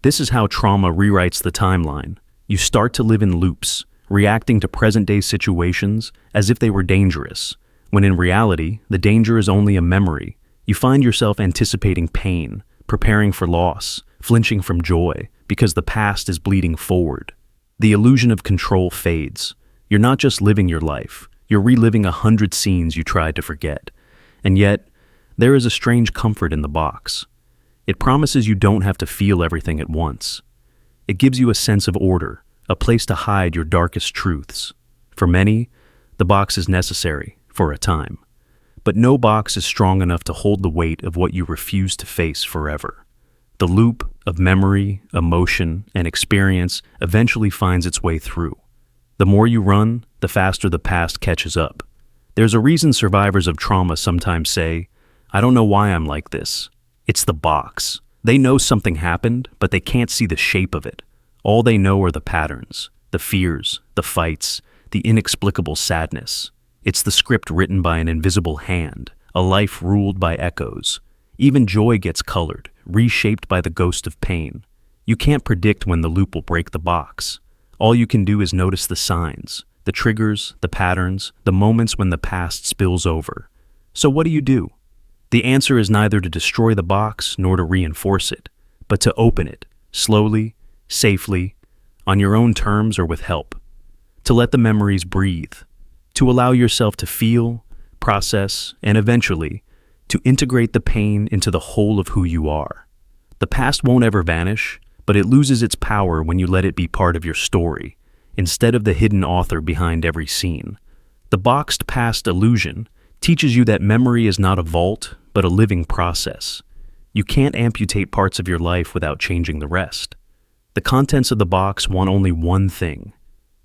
This is how trauma rewrites the timeline. You start to live in loops, reacting to present-day situations as if they were dangerous, when in reality, the danger is only a memory. You find yourself anticipating pain, preparing for loss, flinching from joy, because the past is bleeding forward. The illusion of control fades. You're not just living your life, you're reliving 100 scenes you tried to forget. And yet, there is a strange comfort in the box. It promises you don't have to feel everything at once. It gives you a sense of order, a place to hide your darkest truths. For many, the box is necessary, for a time. But no box is strong enough to hold the weight of what you refuse to face forever. The loop of memory, emotion, and experience eventually finds its way through. The more you run, the faster the past catches up. There's a reason survivors of trauma sometimes say, "I don't know why I'm like this." It's the box. They know something happened, but they can't see the shape of it. All they know are the patterns, the fears, the fights, the inexplicable sadness. It's the script written by an invisible hand, a life ruled by echoes. Even joy gets colored, reshaped by the ghost of pain. You can't predict when the loop will break the box. All you can do is notice the signs, the triggers, the patterns, the moments when the past spills over. So what do? The answer is neither to destroy the box nor to reinforce it, but to open it, slowly, safely, on your own terms or with help. To let the memories breathe. To allow yourself to feel, process, and eventually, to integrate the pain into the whole of who you are. The past won't ever vanish, but it loses its power when you let it be part of your story, instead of the hidden author behind every scene. The boxed past illusion teaches you that memory is not a vault, but a living process. You can't amputate parts of your life without changing the rest. The contents of the box want only one thing: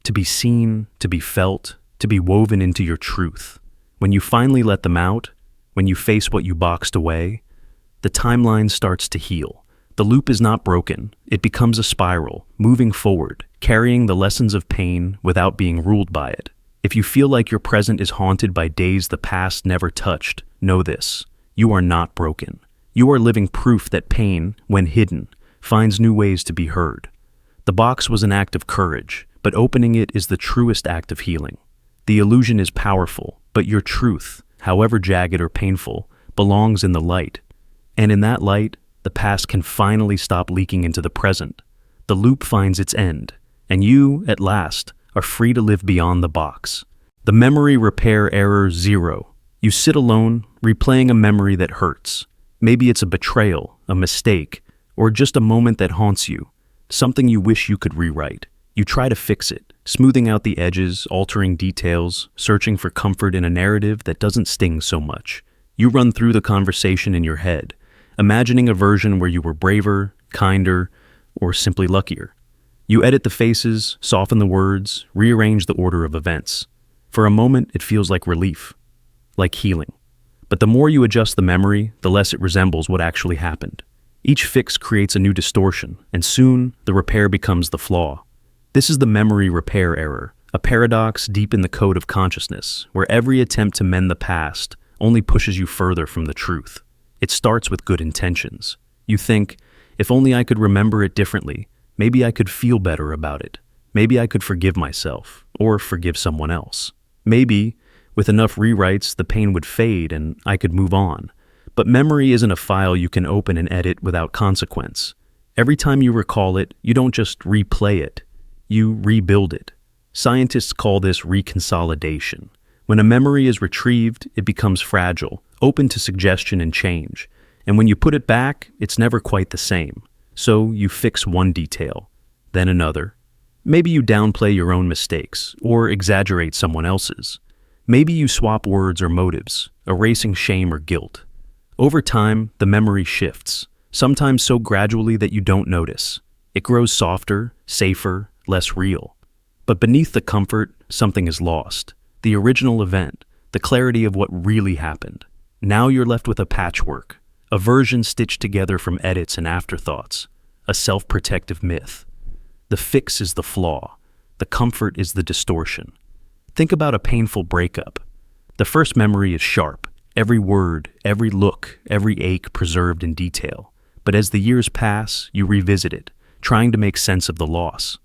to be seen, to be felt, to be woven into your truth. When you finally let them out, when you face what you boxed away, the timeline starts to heal. The loop is not broken. It becomes a spiral, moving forward, carrying the lessons of pain without being ruled by it. If you feel like your present is haunted by days the past never touched, know this: you are not broken. You are living proof that pain, when hidden, finds new ways to be heard. The box was an act of courage, but opening it is the truest act of healing. The illusion is powerful, but your truth, however jagged or painful, belongs in the light. And in that light, the past can finally stop leaking into the present. The loop finds its end, and you, at last, are free to live beyond the box. The memory repair error 0. You sit alone, replaying a memory that hurts. Maybe it's a betrayal, a mistake, or just a moment that haunts you, something you wish you could rewrite. You try to fix it, smoothing out the edges, altering details, searching for comfort in a narrative that doesn't sting so much. You run through the conversation in your head, imagining a version where you were braver, kinder, or simply luckier. You edit the faces, soften the words, rearrange the order of events. For a moment, it feels like relief, like healing. But the more you adjust the memory, the less it resembles what actually happened. Each fix creates a new distortion, and soon, the repair becomes the flaw. This is the memory repair error, a paradox deep in the code of consciousness, where every attempt to mend the past only pushes you further from the truth. It starts with good intentions. You think, if only I could remember it differently, maybe I could feel better about it. Maybe I could forgive myself, or forgive someone else. Maybe, with enough rewrites, the pain would fade and I could move on. But memory isn't a file you can open and edit without consequence. Every time you recall it, you don't just replay it, you rebuild it. Scientists call this reconsolidation. When a memory is retrieved, it becomes fragile, open to suggestion and change. And when you put it back, it's never quite the same. So you fix one detail, then another. Maybe you downplay your own mistakes, or exaggerate someone else's. Maybe you swap words or motives, erasing shame or guilt. Over time, the memory shifts, sometimes so gradually that you don't notice. It grows softer, safer, less real. But beneath the comfort, something is lost. The original event, the clarity of what really happened. Now you're left with a patchwork, a version stitched together from edits and afterthoughts, a self-protective myth. The fix is the flaw. The comfort is the distortion. Think about a painful breakup. The first memory is sharp, every word, every look, every ache preserved in detail. But as the years pass, you revisit it, trying to make sense of the loss.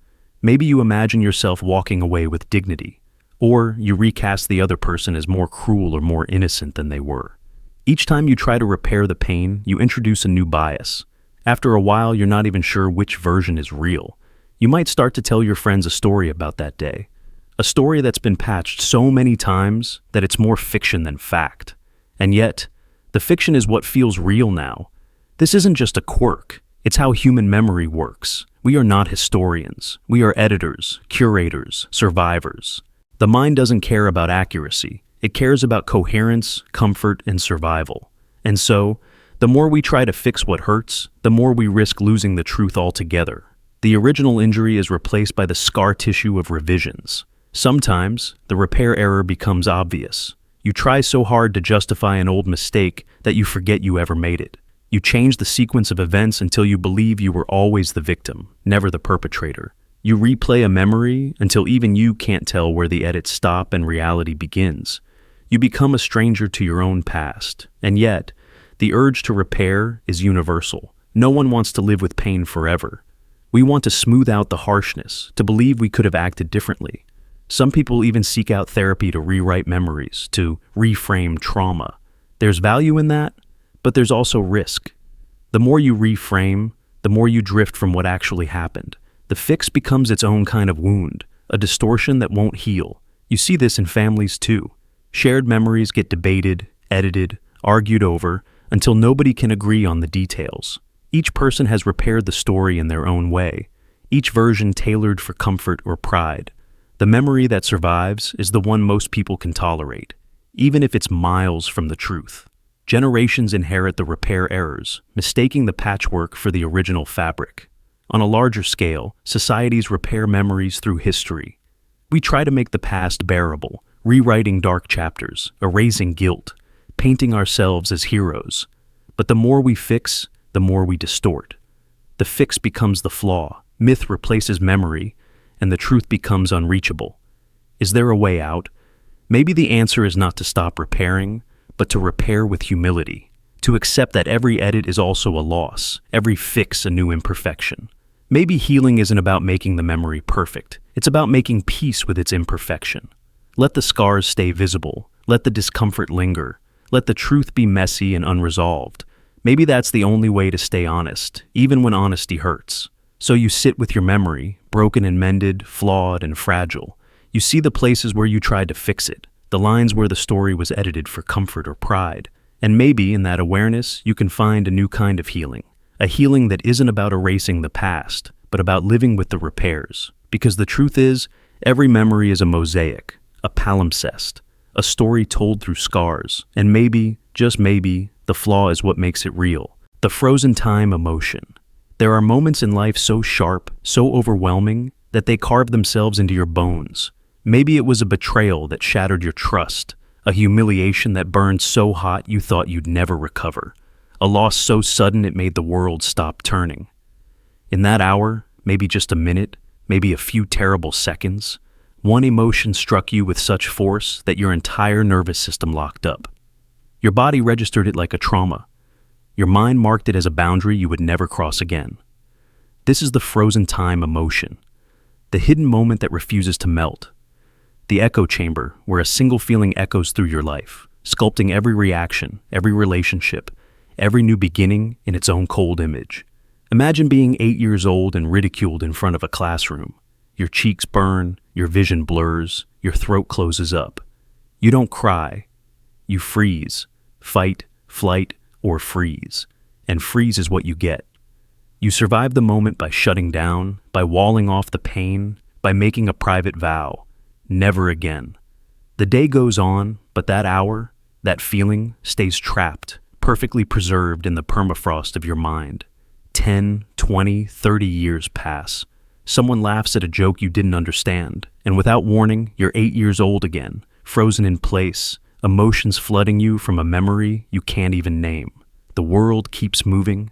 Maybe you imagine yourself walking away with dignity, or you recast the other person as more cruel or more innocent than they were. Each time you try to repair the pain, you introduce a new bias. After a while, you're not even sure which version is real. You might start to tell your friends a story about that day. A story that's been patched so many times that it's more fiction than fact. And yet, the fiction is what feels real now. This isn't just a quirk. It's how human memory works. We are not historians. We are editors, curators, survivors. The mind doesn't care about accuracy. It cares about coherence, comfort, and survival. And so, the more we try to fix what hurts, the more we risk losing the truth altogether. The original injury is replaced by the scar tissue of revisions. Sometimes, the repair error becomes obvious. You try so hard to justify an old mistake that you forget you ever made it. You change the sequence of events until you believe you were always the victim, never the perpetrator. You replay a memory until even you can't tell where the edits stop and reality begins. You become a stranger to your own past, and yet, the urge to repair is universal. No one wants to live with pain forever. We want to smooth out the harshness, to believe we could have acted differently. Some people even seek out therapy to rewrite memories, to reframe trauma. There's value in that, but there's also risk. The more you reframe, the more you drift from what actually happened. The fix becomes its own kind of wound, a distortion that won't heal. You see this in families too. Shared memories get debated, edited, argued over, until nobody can agree on the details. Each person has repaired the story in their own way, each version tailored for comfort or pride. The memory that survives is the one most people can tolerate, even if it's miles from the truth. Generations inherit the repair errors, mistaking the patchwork for the original fabric. On a larger scale, societies repair memories through history. We try to make the past bearable, rewriting dark chapters, erasing guilt, painting ourselves as heroes. But the more we fix, the more we distort. The fix becomes the flaw, myth replaces memory, and the truth becomes unreachable. Is there a way out? Maybe the answer is not to stop repairing, but to repair with humility, to accept that every edit is also a loss, every fix a new imperfection. Maybe healing isn't about making the memory perfect, it's about making peace with its imperfection. Let the scars stay visible, let the discomfort linger, let the truth be messy and unresolved. Maybe that's the only way to stay honest, even when honesty hurts. So you sit with your memory, broken and mended, flawed and fragile. You see the places where you tried to fix it, the lines where the story was edited for comfort or pride. And maybe in that awareness, you can find a new kind of healing, A healing that isn't about erasing the past, but about living with the repairs. Because the truth is, every memory is a mosaic, a palimpsest, a story told through scars, and maybe, just maybe, the flaw is what makes it real. The frozen time emotion. There are moments in life so sharp, so overwhelming, that they carve themselves into your bones. Maybe it was a betrayal that shattered your trust, a humiliation that burned so hot you thought you'd never recover, a loss so sudden it made the world stop turning. In that hour, maybe just a minute, maybe a few terrible seconds, one emotion struck you with such force that your entire nervous system locked up. Your body registered it like a trauma. Your mind marked it as a boundary you would never cross again. This is the frozen time emotion, the hidden moment that refuses to melt. The echo chamber, where a single feeling echoes through your life, sculpting every reaction, every relationship, every new beginning in its own cold image. Imagine being 8 years old and ridiculed in front of a classroom. Your cheeks burn, your vision blurs, your throat closes up. You don't cry. You freeze. Fight, flight, or freeze. And freeze is what you get. You survive the moment by shutting down, by walling off the pain, by making a private vow. Never again. The day goes on, but that hour, that feeling, stays trapped, perfectly preserved in the permafrost of your mind. 10, 20, 30 years pass. Someone laughs at a joke you didn't understand, and without warning, you're 8 years old again, frozen in place, emotions flooding you from a memory you can't even name. The world keeps moving,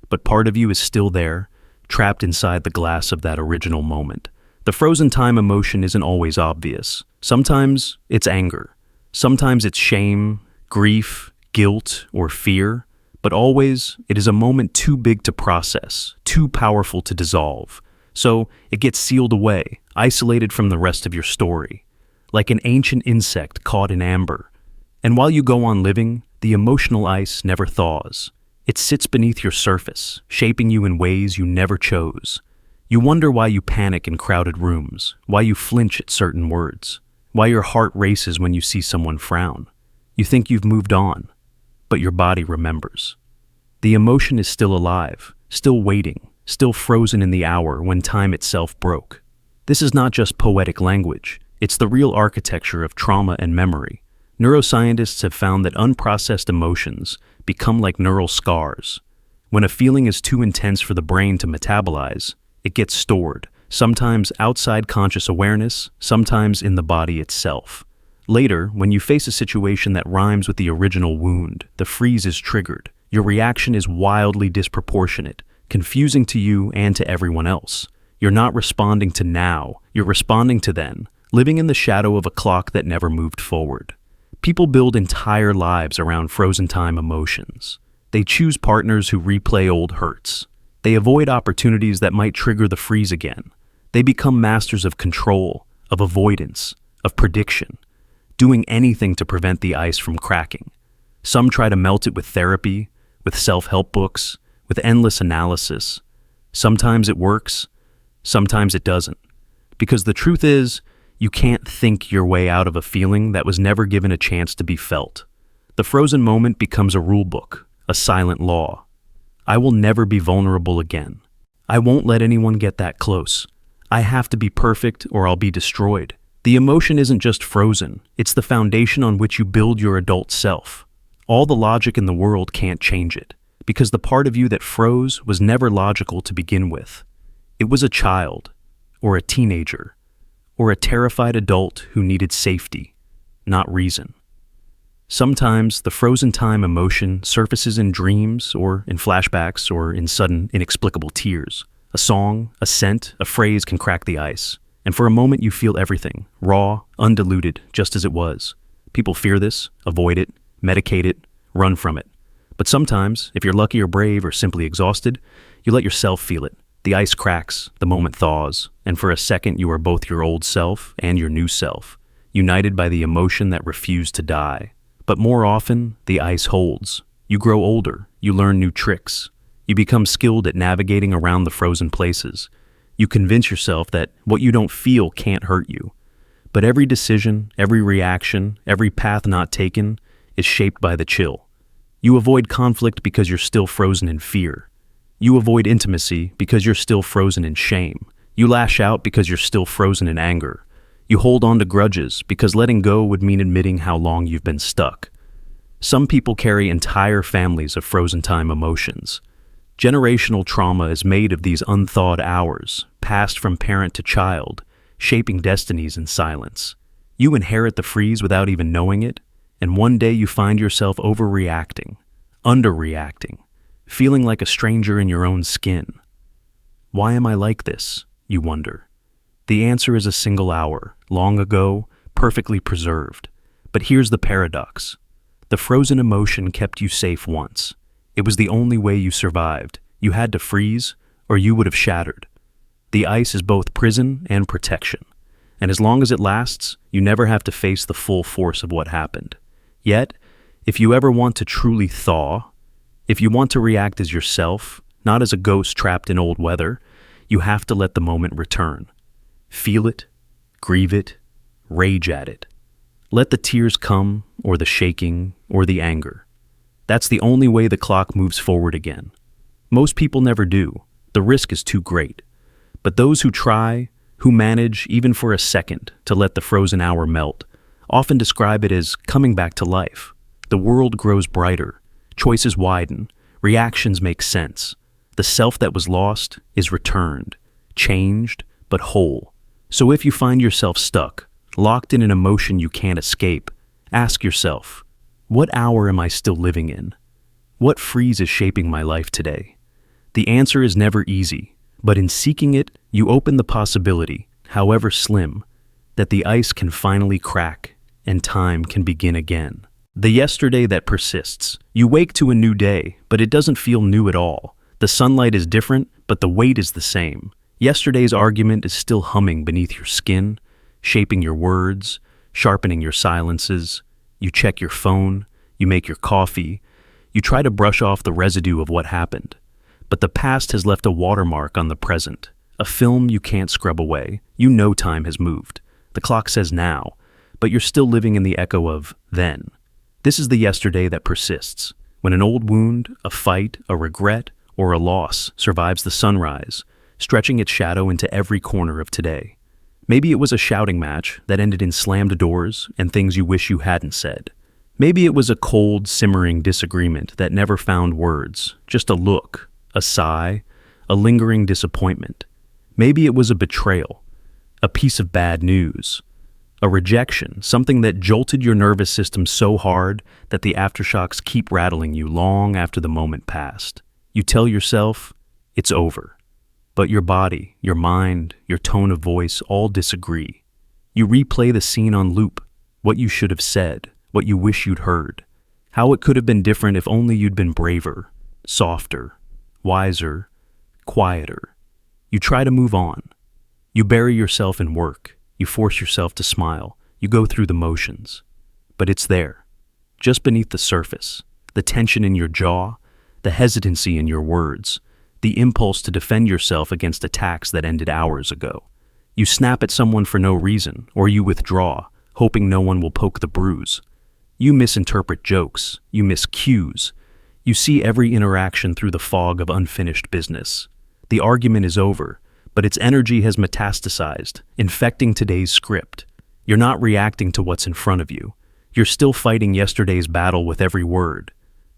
but part of you is still there, trapped inside the glass of that original moment. The frozen time emotion isn't always obvious. Sometimes it's anger. Sometimes it's shame, grief, guilt, or fear. But always, it is a moment too big to process, too powerful to dissolve. So it gets sealed away, isolated from the rest of your story, like an ancient insect caught in amber. And while you go on living, the emotional ice never thaws. It sits beneath your surface, shaping you in ways you never chose. You wonder why you panic in crowded rooms, why you flinch at certain words, why your heart races when you see someone frown. You think you've moved on, but your body remembers. The emotion is still alive, still waiting, still frozen in the hour when time itself broke. This is not just poetic language, it's the real architecture of trauma and memory. Neuroscientists have found that unprocessed emotions become like neural scars. When a feeling is too intense for the brain to metabolize, it gets stored, sometimes outside conscious awareness, sometimes in the body itself. Later, when you face a situation that rhymes with the original wound, the freeze is triggered. Your reaction is wildly disproportionate, confusing to you and to everyone else. You're not responding to now, you're responding to then, living in the shadow of a clock that never moved forward. People build entire lives around frozen time emotions. They choose partners who replay old hurts. They avoid opportunities that might trigger the freeze again. They become masters of control, of avoidance, of prediction, doing anything to prevent the ice from cracking. Some try to melt it with therapy, with self-help books, with endless analysis. Sometimes it works, sometimes it doesn't. Because the truth is, you can't think your way out of a feeling that was never given a chance to be felt. The frozen moment becomes a rule book, a silent law. I will never be vulnerable again. I won't let anyone get that close. I have to be perfect or I'll be destroyed. The emotion isn't just frozen, it's the foundation on which you build your adult self. All the logic in the world can't change it, because the part of you that froze was never logical to begin with. It was a child, or a teenager, or a terrified adult who needed safety, not reason. Sometimes the frozen time emotion surfaces in dreams or in flashbacks or in sudden, inexplicable tears. A song, a scent, a phrase can crack the ice. And for a moment you feel everything, raw, undiluted, just as it was. People fear this, avoid it, medicate it, run from it. But sometimes, if you're lucky or brave or simply exhausted, you let yourself feel it. The ice cracks, the moment thaws, and for a second you are both your old self and your new self, united by the emotion that refused to die. But more often, the ice holds. You grow older, you learn new tricks. You become skilled at navigating around the frozen places. You convince yourself that what you don't feel can't hurt you. But every decision, every reaction, every path not taken is shaped by the chill. You avoid conflict because you're still frozen in fear. You avoid intimacy because you're still frozen in shame. You lash out because you're still frozen in anger. You hold on to grudges because letting go would mean admitting how long you've been stuck. Some people carry entire families of frozen time emotions. Generational trauma is made of these unthawed hours, passed from parent to child, shaping destinies in silence. You inherit the freeze without even knowing it, and one day you find yourself overreacting, underreacting, feeling like a stranger in your own skin. Why am I like this? You wonder. The answer is a single hour, long ago, perfectly preserved. But here's the paradox. The frozen emotion kept you safe once. It was the only way you survived. You had to freeze, or you would have shattered. The ice is both prison and protection. And as long as it lasts, you never have to face the full force of what happened. Yet, if you ever want to truly thaw, if you want to react as yourself, not as a ghost trapped in old weather, you have to let the moment return. Feel it, grieve it, rage at it. Let the tears come, or the shaking, or the anger. That's the only way the clock moves forward again. Most people never do. The risk is too great. But those who try, who manage, even for a second, to let the frozen hour melt, often describe it as coming back to life. The world grows brighter, choices widen, reactions make sense. The self that was lost is returned, changed, but whole. So if you find yourself stuck, locked in an emotion you can't escape, ask yourself, what hour am I still living in? What freeze is shaping my life today? The answer is never easy, but in seeking it, you open the possibility, however slim, that the ice can finally crack and time can begin again. The yesterday that persists. You wake to a new day, but it doesn't feel new at all. The sunlight is different, but the weight is the same. Yesterday's argument is still humming beneath your skin, shaping your words, sharpening your silences. You check your phone, you make your coffee, you try to brush off the residue of what happened. But the past has left a watermark on the present, a film you can't scrub away. You know time has moved. The clock says now, but you're still living in the echo of then. This is the yesterday that persists, when an old wound, a fight, a regret, or a loss survives the sunrise, stretching its shadow into every corner of today. Maybe it was a shouting match that ended in slammed doors and things you wish you hadn't said. Maybe it was a cold, simmering disagreement that never found words, just a look, a sigh, a lingering disappointment. Maybe it was a betrayal, a piece of bad news, a rejection, something that jolted your nervous system so hard that the aftershocks keep rattling you long after the moment passed. You tell yourself, it's over. But your body, your mind, your tone of voice all disagree. You replay the scene on loop, what you should have said, what you wish you'd heard, how it could have been different if only you'd been braver, softer, wiser, quieter. You try to move on. You bury yourself in work. You force yourself to smile. You go through the motions. But it's there, just beneath the surface, the tension in your jaw, the hesitancy in your words, the impulse to defend yourself against attacks that ended hours ago. You snap at someone for no reason, or you withdraw, hoping no one will poke the bruise. You misinterpret jokes. You miss cues. You see every interaction through the fog of unfinished business. The argument is over, but its energy has metastasized, infecting today's script. You're not reacting to what's in front of you. You're still fighting yesterday's battle with every word.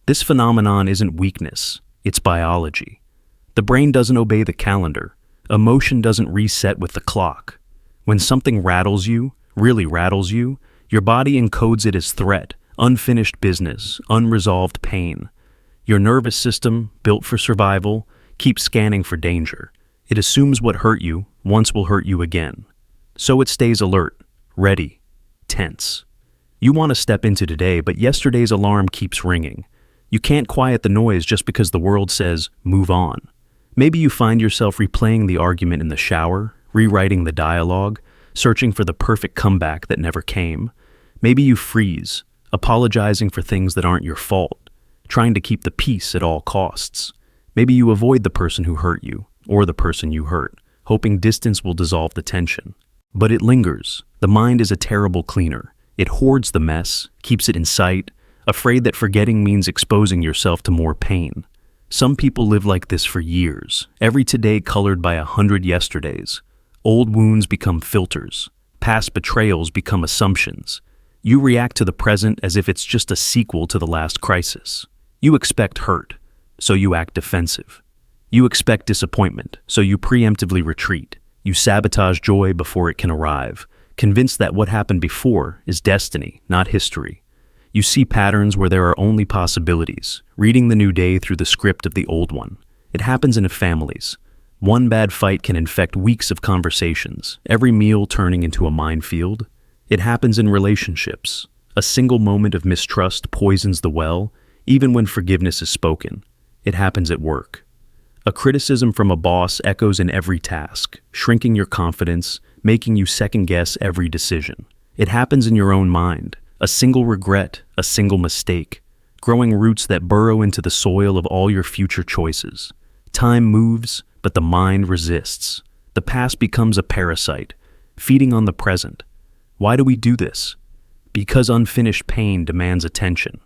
This phenomenon isn't weakness, it's biology. The brain doesn't obey the calendar. Emotion doesn't reset with the clock. When something rattles you, really rattles you, your body encodes it as threat, unfinished business, unresolved pain. Your nervous system, built for survival, keeps scanning for danger. It assumes what hurt you once will hurt you again. So it stays alert, ready, tense. You want to step into today, but yesterday's alarm keeps ringing. You can't quiet the noise just because the world says, move on. Maybe you find yourself replaying the argument in the shower, rewriting the dialogue, searching for the perfect comeback that never came. Maybe you freeze, apologizing for things that aren't your fault, trying to keep the peace at all costs. Maybe you avoid the person who hurt you, or the person you hurt, hoping distance will dissolve the tension. But it lingers. The mind is a terrible cleaner. It hoards the mess, keeps it in sight, afraid that forgetting means exposing yourself to more pain. Some people live like this for years, every today colored by 100 yesterdays. Old wounds become filters. Past betrayals become assumptions. You react to the present as if it's just a sequel to the last crisis. You expect hurt, so you act defensive. You expect disappointment, so you preemptively retreat. You sabotage joy before it can arrive, convinced that what happened before is destiny, not history. You see patterns where there are only possibilities, reading the new day through the script of the old one. It happens in families. One bad fight can infect weeks of conversations, every meal turning into a minefield. It happens in relationships. A single moment of mistrust poisons the well, even when forgiveness is spoken. It happens at work. A criticism from a boss echoes in every task, shrinking your confidence, making you second-guess every decision. It happens in your own mind. A single regret, a single mistake, growing roots that burrow into the soil of all your future choices. Time moves, but the mind resists. The past becomes a parasite, feeding on the present. Why do we do this? Because unfinished pain demands attention.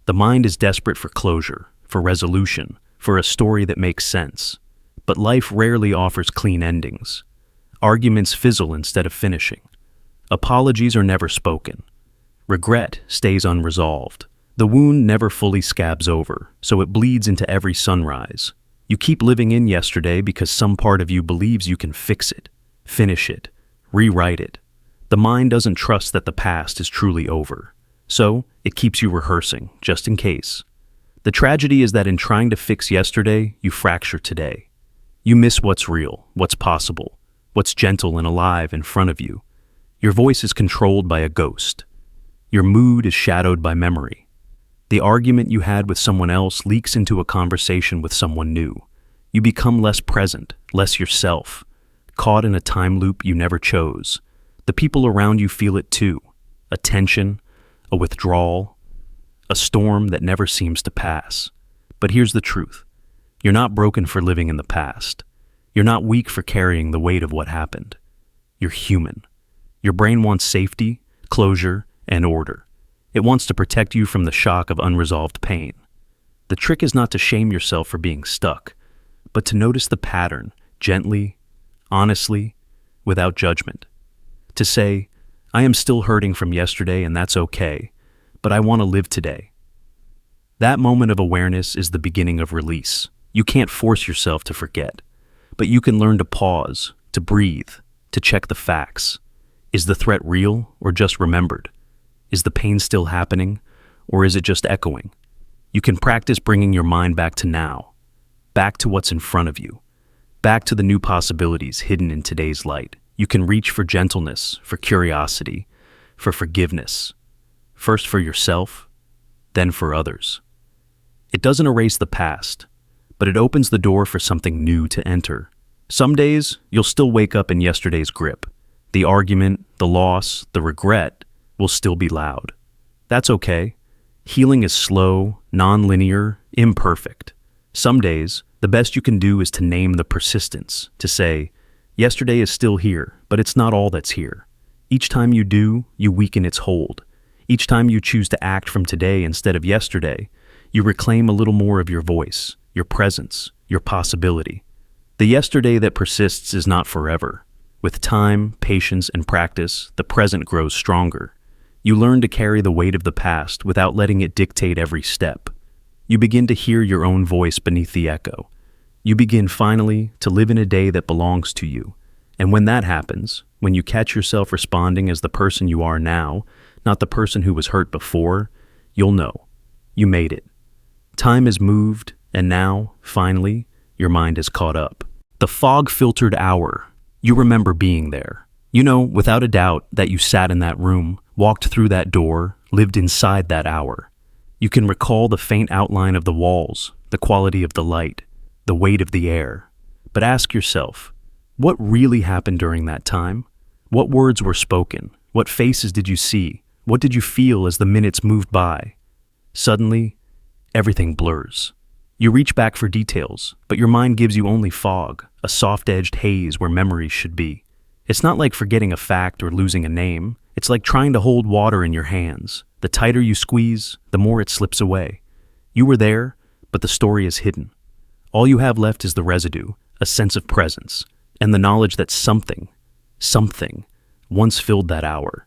The mind is desperate for closure, for resolution, for a story that makes sense. But life rarely offers clean endings. Arguments fizzle instead of finishing. Apologies are never spoken. Regret stays unresolved. The wound never fully scabs over, so it bleeds into every sunrise. You keep living in yesterday because some part of you believes you can fix it, finish it, rewrite it. The mind doesn't trust that the past is truly over, so it keeps you rehearsing, just in case. The tragedy is that in trying to fix yesterday, you fracture today. You miss what's real, what's possible, what's gentle and alive in front of you. Your voice is controlled by a ghost. Your mood is shadowed by memory. The argument you had with someone else leaks into a conversation with someone new. You become less present, less yourself, caught in a time loop you never chose. The people around you feel it too. A tension, a withdrawal, a storm that never seems to pass. But here's the truth. You're not broken for living in the past. You're not weak for carrying the weight of what happened. You're human. Your brain wants safety, closure, and order. It wants to protect you from the shock of unresolved pain. The trick is not to shame yourself for being stuck, but to notice the pattern, gently, honestly, without judgment. To say, I am still hurting from yesterday and that's okay, but I want to live today. That moment of awareness is the beginning of release. You can't force yourself to forget, but you can learn to pause, to breathe, to check the facts. Is the threat real or just remembered? Is the pain still happening, or is it just echoing? You can practice bringing your mind back to now, back to what's in front of you, back to the new possibilities hidden in today's light. You can reach for gentleness, for curiosity, for forgiveness, first for yourself, then for others. It doesn't erase the past, but it opens the door for something new to enter. Some days, you'll still wake up in yesterday's grip. The argument, the loss, the regret will still be loud. That's okay. Healing is slow, non-linear, imperfect. Some days, the best you can do is to name the persistence, to say, yesterday is still here, but it's not all that's here. Each time you do, you weaken its hold. Each time you choose to act from today instead of yesterday, you reclaim a little more of your voice, your presence, your possibility. The yesterday that persists is not forever. With time, patience, and practice, the present grows stronger. You learn to carry the weight of the past without letting it dictate every step. You begin to hear your own voice beneath the echo. You begin finally to live in a day that belongs to you. And when that happens, when you catch yourself responding as the person you are now, not the person who was hurt before, you'll know. You made it. Time has moved, and now, finally, your mind is caught up. The fog-filtered hour. You remember being there. You know, without a doubt, that you sat in that room, walked through that door, lived inside that hour. You can recall the faint outline of the walls, the quality of the light, the weight of the air. But ask yourself, what really happened during that time? What words were spoken? What faces did you see? What did you feel as the minutes moved by? Suddenly, everything blurs. You reach back for details, but your mind gives you only fog, a soft-edged haze where memories should be. It's not like forgetting a fact or losing a name. It's like trying to hold water in your hands. The tighter you squeeze, the more it slips away. You were there, but the story is hidden. All you have left is the residue, a sense of presence, and the knowledge that something, once filled that hour.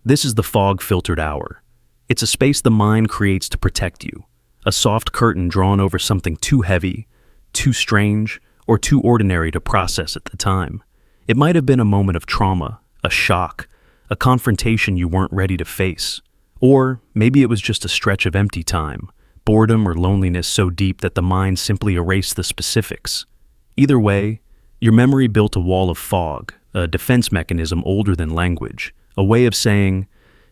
This is the fog-filtered hour. It's a space the mind creates to protect you, a soft curtain drawn over something too heavy, too strange, or too ordinary to process at the time. It might have been a moment of trauma, a shock, a confrontation you weren't ready to face. Or maybe it was just a stretch of empty time, boredom or loneliness so deep that the mind simply erased the specifics. Either way, your memory built a wall of fog, a defense mechanism older than language, a way of saying,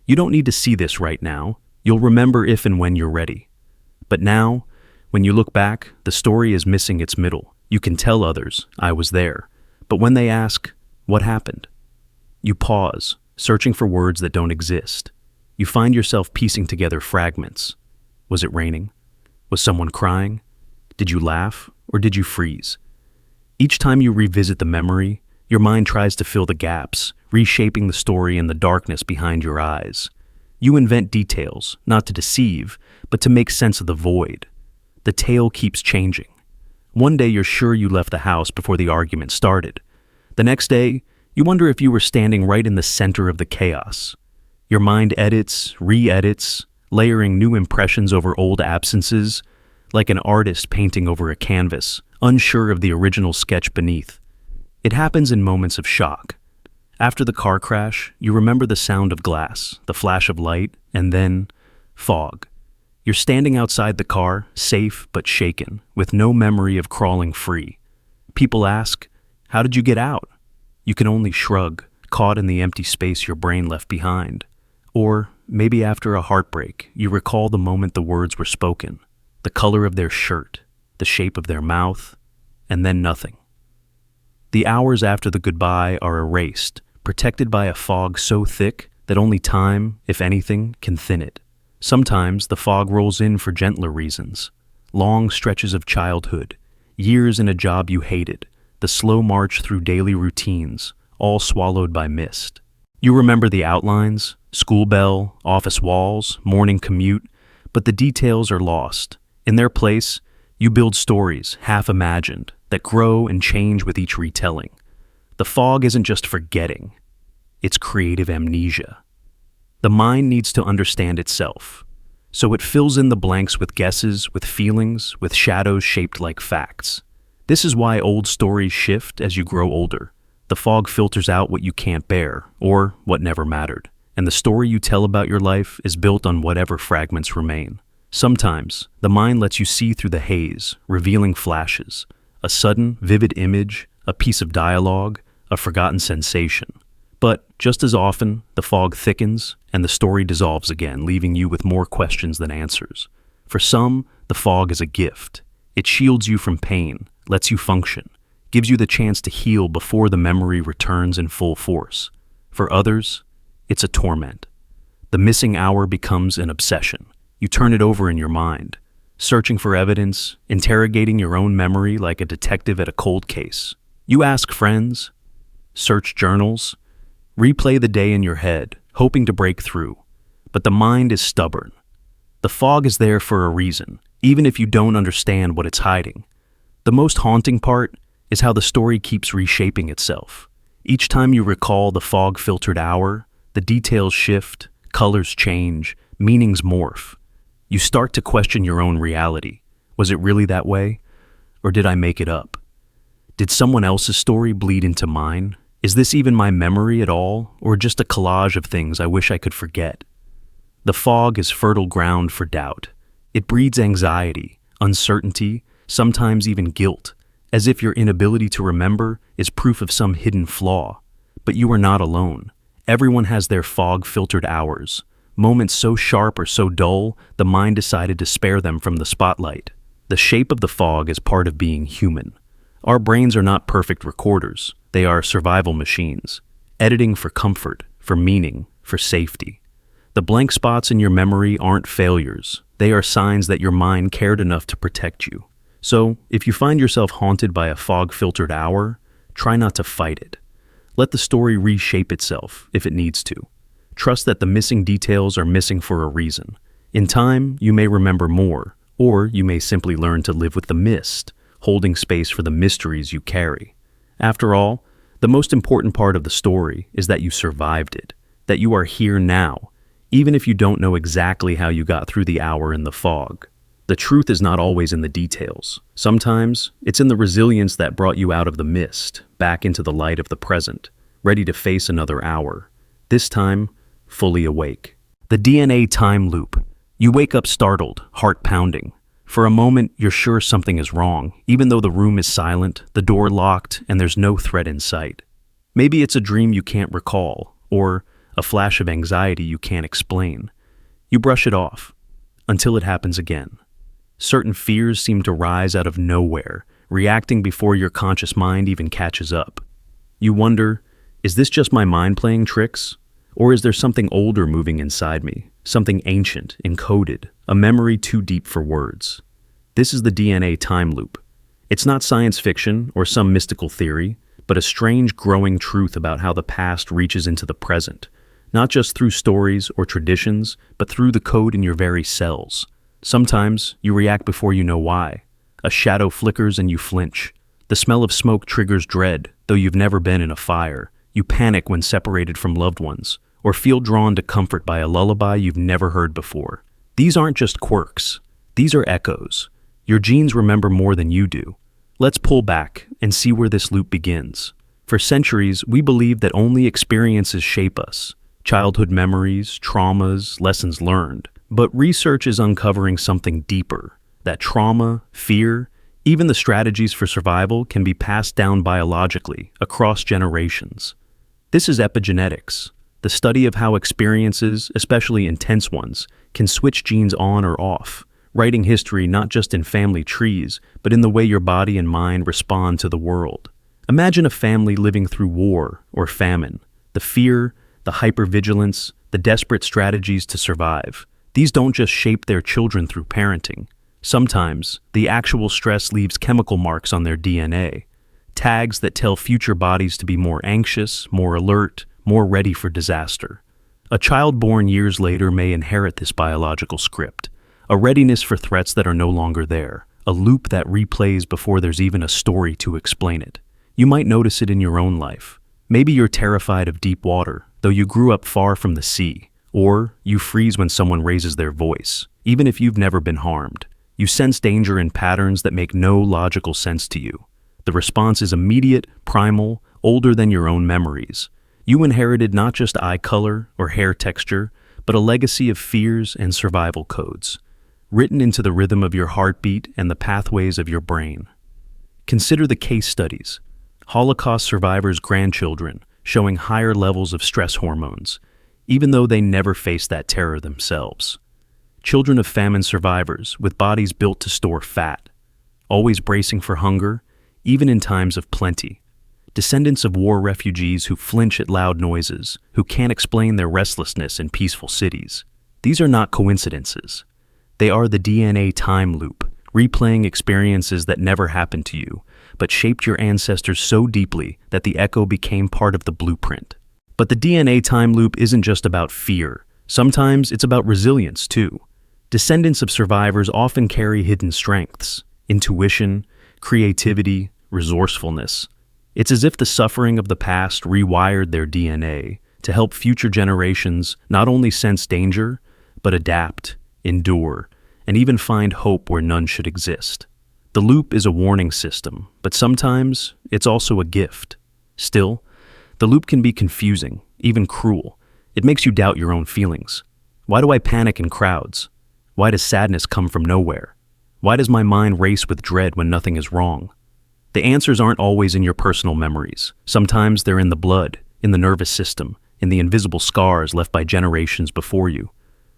you don't need to see this right now, you'll remember if and when you're ready. But now, when you look back, the story is missing its middle. You can tell others, I was there. But when they ask, what happened? You pause, searching for words that don't exist. You find yourself piecing together fragments. Was it raining? Was someone crying? Did you laugh, or did you freeze? Each time you revisit the memory, your mind tries to fill the gaps, reshaping the story in the darkness behind your eyes. You invent details, not to deceive, but to make sense of the void. The tale keeps changing. One day you're sure you left the house before the argument started. The next day, you wonder if you were standing right in the center of the chaos. Your mind edits, re-edits, layering new impressions over old absences, like an artist painting over a canvas, unsure of the original sketch beneath. It happens in moments of shock. After the car crash, you remember the sound of glass, the flash of light, and then fog. You're standing outside the car, safe but shaken, with no memory of crawling free. People ask, how did you get out? You can only shrug, caught in the empty space your brain left behind. Or maybe after a heartbreak, you recall the moment the words were spoken, the color of their shirt, the shape of their mouth, and then nothing. The hours after the goodbye are erased, protected by a fog so thick that only time, if anything, can thin it. Sometimes the fog rolls in for gentler reasons. Long stretches of childhood, years in a job you hated, the slow march through daily routines, all swallowed by mist. You remember the outlines, school bell, office walls, morning commute, but the details are lost. In their place, you build stories, half imagined, that grow and change with each retelling. The fog isn't just forgetting, it's creative amnesia. The mind needs to understand itself, so it fills in the blanks with guesses, with feelings, with shadows shaped like facts. This is why old stories shift as you grow older. The fog filters out what you can't bear, or what never mattered, and the story you tell about your life is built on whatever fragments remain. Sometimes, the mind lets you see through the haze, revealing flashes, a sudden, vivid image, a piece of dialogue, a forgotten sensation. But, just as often, the fog thickens, and the story dissolves again, leaving you with more questions than answers. For some, the fog is a gift. It shields you from pain, lets you function, gives you the chance to heal before the memory returns in full force. For others, it's a torment. The missing hour becomes an obsession. You turn it over in your mind, searching for evidence, interrogating your own memory like a detective at a cold case. You ask friends, search journals, replay the day in your head, hoping to break through. But the mind is stubborn. The fog is there for a reason, even if you don't understand what it's hiding. The most haunting part is how the story keeps reshaping itself. Each time you recall the fog-filtered hour, the details shift, colors change, meanings morph. You start to question your own reality. Was it really that way? Or did I make it up? Did someone else's story bleed into mine? Is this even my memory at all, or just a collage of things I wish I could forget? The fog is fertile ground for doubt. It breeds anxiety, uncertainty, sometimes even guilt, as if your inability to remember is proof of some hidden flaw. But you are not alone. Everyone has their fog-filtered hours, moments so sharp or so dull, the mind decided to spare them from the spotlight. The shape of the fog is part of being human. Our brains are not perfect recorders. They are survival machines, editing for comfort, for meaning, for safety. The blank spots in your memory aren't failures. They are signs that your mind cared enough to protect you. So, if you find yourself haunted by a fog-filtered hour, try not to fight it. Let the story reshape itself, if it needs to. Trust that the missing details are missing for a reason. In time, you may remember more, or you may simply learn to live with the mist, holding space for the mysteries you carry. After all, the most important part of the story is that you survived it, that you are here now, even if you don't know exactly how you got through the hour in the fog. The truth is not always in the details. Sometimes it's in the resilience that brought you out of the mist, back into the light of the present, ready to face another hour, this time fully awake. The DNA time loop. You wake up startled, heart pounding. For a moment, you're sure something is wrong, even though the room is silent, the door locked, and there's no threat in sight. Maybe it's a dream you can't recall, or a flash of anxiety you can't explain. You brush it off, until it happens again. Certain fears seem to rise out of nowhere, reacting before your conscious mind even catches up. You wonder, is this just my mind playing tricks? Or is there something older moving inside me, something ancient, encoded, a memory too deep for words? This is the DNA time loop. It's not science fiction or some mystical theory, but a strange growing truth about how the past reaches into the present, not just through stories or traditions, but through the code in your very cells. Sometimes you react before you know why. A shadow flickers and you flinch. The smell of smoke triggers dread, though you've never been in a fire. You panic when separated from loved ones, or feel drawn to comfort by a lullaby you've never heard before. These aren't just quirks. These are echoes. Your genes remember more than you do. Let's pull back and see where this loop begins. For centuries, we believed that only experiences shape us. Childhood memories, traumas, lessons learned. But research is uncovering something deeper. That trauma, fear, even the strategies for survival can be passed down biologically across generations. This is epigenetics, the study of how experiences, especially intense ones, can switch genes on or off, writing history not just in family trees, but in the way your body and mind respond to the world. Imagine a family living through war or famine. The fear, the hypervigilance, the desperate strategies to survive. These don't just shape their children through parenting. Sometimes, the actual stress leaves chemical marks on their DNA, tags that tell future bodies to be more anxious, more alert, more ready for disaster. A child born years later may inherit this biological script, a readiness for threats that are no longer there, a loop that replays before there's even a story to explain it. You might notice it in your own life. Maybe you're terrified of deep water, though you grew up far from the sea, or you freeze when someone raises their voice, even if you've never been harmed. You sense danger in patterns that make no logical sense to you. The response is immediate, primal, older than your own memories. You inherited not just eye color or hair texture, but a legacy of fears and survival codes, written into the rhythm of your heartbeat and the pathways of your brain. Consider the case studies. Holocaust survivors' grandchildren showing higher levels of stress hormones, even though they never faced that terror themselves. Children of famine survivors with bodies built to store fat, always bracing for hunger, even in times of plenty. Descendants of war refugees who flinch at loud noises, who can't explain their restlessness in peaceful cities. These are not coincidences. They are the DNA time loop, replaying experiences that never happened to you, but shaped your ancestors so deeply that the echo became part of the blueprint. But the DNA time loop isn't just about fear. Sometimes it's about resilience, too. Descendants of survivors often carry hidden strengths, intuition, creativity, resourcefulness. It's as if the suffering of the past rewired their DNA to help future generations not only sense danger, but adapt, endure, and even find hope where none should exist. The loop is a warning system, but sometimes it's also a gift. Still, the loop can be confusing, even cruel. It makes you doubt your own feelings. Why do I panic in crowds? Why does sadness come from nowhere? Why does my mind race with dread when nothing is wrong? The answers aren't always in your personal memories. Sometimes they're in the blood, in the nervous system, in the invisible scars left by generations before you.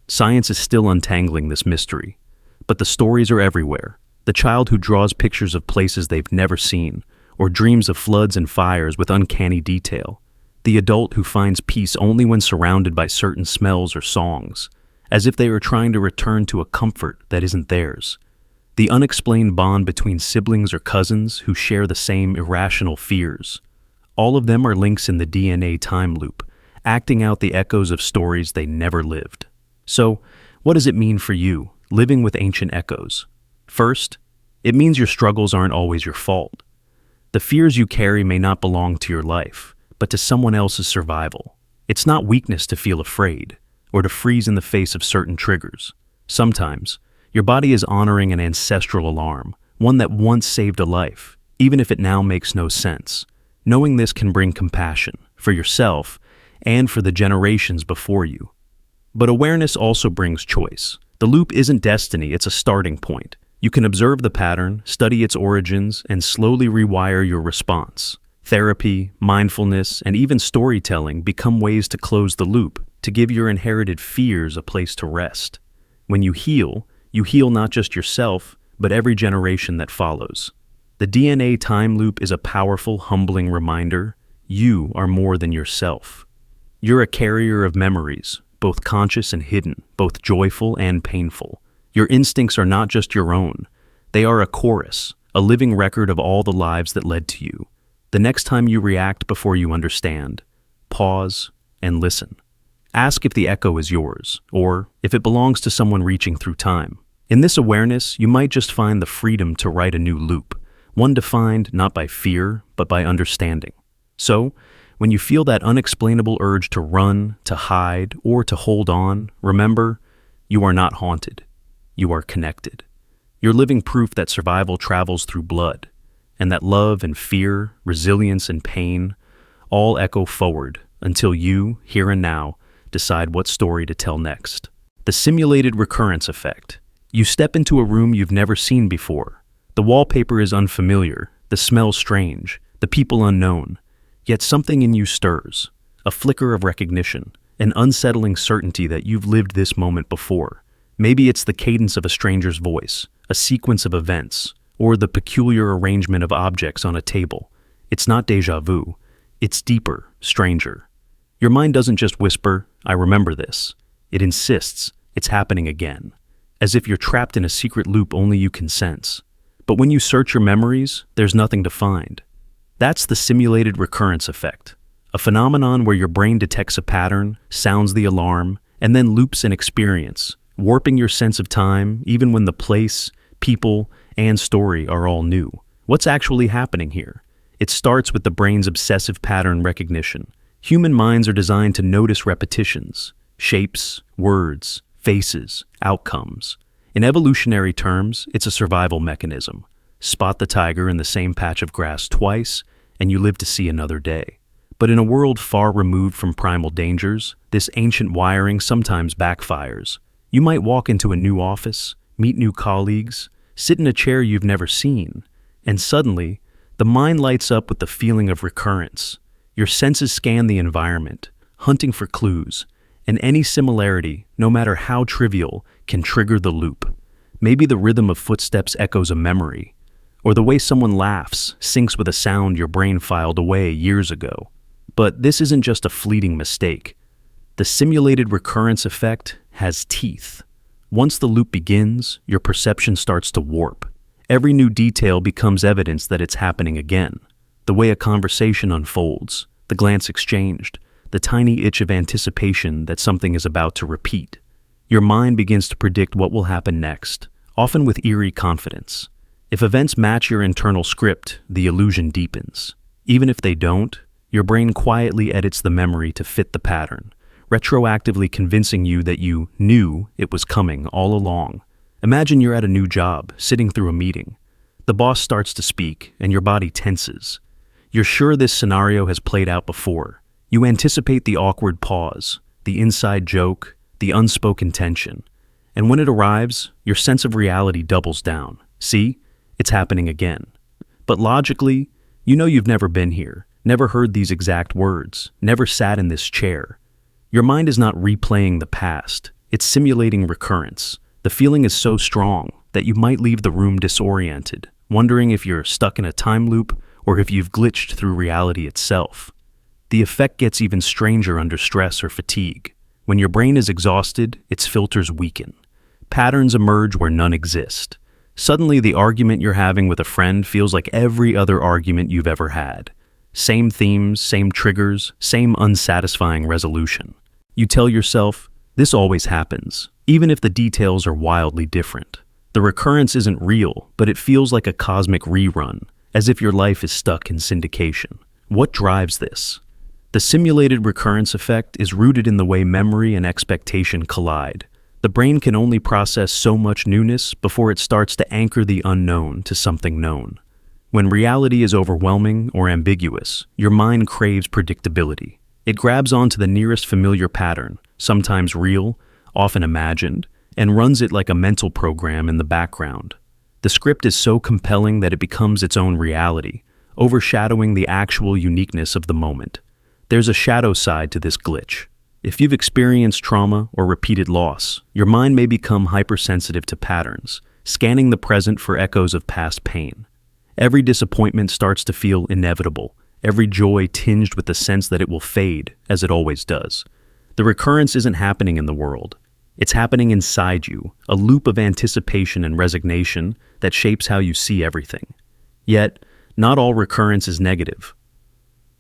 Science is still untangling this mystery, but the stories are everywhere. The child who draws pictures of places they've never seen, or dreams of floods and fires with uncanny detail. The adult who finds peace only when surrounded by certain smells or songs, as if they are trying to return to a comfort that isn't theirs. The unexplained bond between siblings or cousins who share the same irrational fears. All of them are links in the DNA time loop, acting out the echoes of stories they never lived. So, what does it mean for you, living with ancient echoes? First, It means your struggles aren't always your fault. The fears you carry may not belong to your life, but to someone else's survival. It's not weakness to feel afraid, or to freeze in the face of certain triggers. Sometimes, your body is honoring an ancestral alarm, one that once saved a life, even if it now makes no sense. Knowing this can bring compassion, for yourself, and for the generations before you. But awareness also brings choice. The loop isn't destiny, it's a starting point. You can observe the pattern, study its origins, and slowly rewire your response. Therapy, mindfulness, and even storytelling become ways to close the loop, to give your inherited fears a place to rest. When you heal not just yourself, but every generation that follows. The DNA time loop is a powerful, humbling reminder. You are more than yourself. You're a carrier of memories, both conscious and hidden, both joyful and painful. Your instincts are not just your own. They are a chorus, a living record of all the lives that led to you. The next time you react before you understand, pause and listen. Ask if the echo is yours, or if it belongs to someone reaching through time. In this awareness, you might just find the freedom to write a new loop, one defined not by fear, but by understanding. So, when you feel that unexplainable urge to run, to hide, or to hold on, remember, you are not haunted. You are connected. You're living proof that survival travels through blood, and that love and fear, resilience and pain, all echo forward until you, here and now, decide what story to tell next. The simulated recurrence effect. You step into a room you've never seen before. The wallpaper is unfamiliar, the smell strange, the people unknown. Yet something in you stirs, a flicker of recognition, an unsettling certainty that you've lived this moment before. Maybe it's the cadence of a stranger's voice, a sequence of events, or the peculiar arrangement of objects on a table. It's not déjà vu. It's deeper, stranger. Your mind doesn't just whisper, "I remember this." It insists, "It's happening again," as if you're trapped in a secret loop only you can sense. But when you search your memories, there's nothing to find. That's the simulated recurrence effect, a phenomenon where your brain detects a pattern, sounds the alarm, and then loops an experience, warping your sense of time even when the place, people, and story are all new. What's actually happening here? It starts with the brain's obsessive pattern recognition. Human minds are designed to notice repetitions, shapes, words, faces, outcomes. In evolutionary terms, it's a survival mechanism. Spot the tiger in the same patch of grass twice, and you live to see another day. But in a world far removed from primal dangers, this ancient wiring sometimes backfires. You might walk into a new office, meet new colleagues, sit in a chair you've never seen, and suddenly, the mind lights up with the feeling of recurrence. Your senses scan the environment, hunting for clues, and any similarity, no matter how trivial, can trigger the loop. Maybe the rhythm of footsteps echoes a memory, or the way someone laughs syncs with a sound your brain filed away years ago. But this isn't just a fleeting mistake. The simulated recurrence effect has teeth. Once the loop begins, your perception starts to warp. Every new detail becomes evidence that it's happening again. The way a conversation unfolds, the glance exchanged, the tiny itch of anticipation that something is about to repeat. Your mind begins to predict what will happen next, often with eerie confidence. If events match your internal script, the illusion deepens. Even if they don't, your brain quietly edits the memory to fit the pattern, retroactively convincing you that you knew it was coming all along. Imagine you're at a new job, sitting through a meeting. The boss starts to speak, and your body tenses. You're sure this scenario has played out before. You anticipate the awkward pause, the inside joke, the unspoken tension. And when it arrives, your sense of reality doubles down. See? It's happening again. But logically, you know you've never been here, never heard these exact words, never sat in this chair. Your mind is not replaying the past, it's simulating recurrence. The feeling is so strong that you might leave the room disoriented, wondering if you're stuck in a time loop or if you've glitched through reality itself. The effect gets even stranger under stress or fatigue. When your brain is exhausted, its filters weaken. Patterns emerge where none exist. Suddenly, the argument you're having with a friend feels like every other argument you've ever had. Same themes, same triggers, same unsatisfying resolution. You tell yourself, this always happens, even if the details are wildly different. The recurrence isn't real, but it feels like a cosmic rerun, as if your life is stuck in syndication. What drives this? The simulated recurrence effect is rooted in the way memory and expectation collide. The brain can only process so much newness before it starts to anchor the unknown to something known. When reality is overwhelming or ambiguous, your mind craves predictability. It grabs onto the nearest familiar pattern, sometimes real, often imagined, and runs it like a mental program in the background. The script is so compelling that it becomes its own reality, overshadowing the actual uniqueness of the moment. There's a shadow side to this glitch. If you've experienced trauma or repeated loss, your mind may become hypersensitive to patterns, scanning the present for echoes of past pain. Every disappointment starts to feel inevitable, every joy tinged with the sense that it will fade, as it always does. The recurrence isn't happening in the world. It's happening inside you, a loop of anticipation and resignation that shapes how you see everything. Yet, not all recurrence is negative.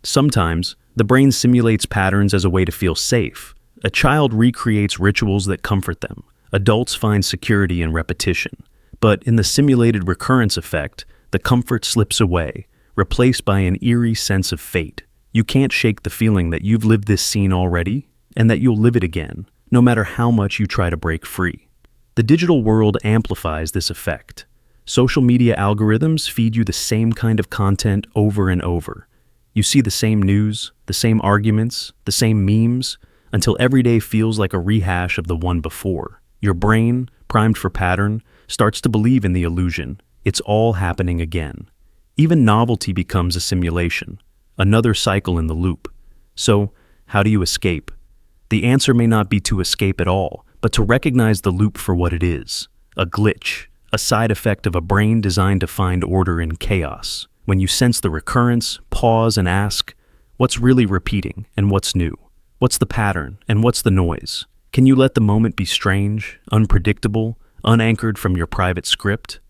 Sometimes, the brain simulates patterns as a way to feel safe. A child recreates rituals that comfort them. Adults find security in repetition. But in the simulated recurrence effect, the comfort slips away, replaced by an eerie sense of fate. You can't shake the feeling that you've lived this scene already, and that you'll live it again, no matter how much you try to break free. The digital world amplifies this effect. Social media algorithms feed you the same kind of content over and over. You see the same news, the same arguments, the same memes, until every day feels like a rehash of the one before. Your brain, primed for pattern, starts to believe in the illusion. It's all happening again. Even novelty becomes a simulation, another cycle in the loop. So, how do you escape? The answer may not be to escape at all, but to recognize the loop for what it is, a glitch, a side effect of a brain designed to find order in chaos. When you sense the recurrence, pause and ask, what's really repeating and what's new? What's the pattern and what's the noise? Can you let the moment be strange, unpredictable, unanchored from your private script?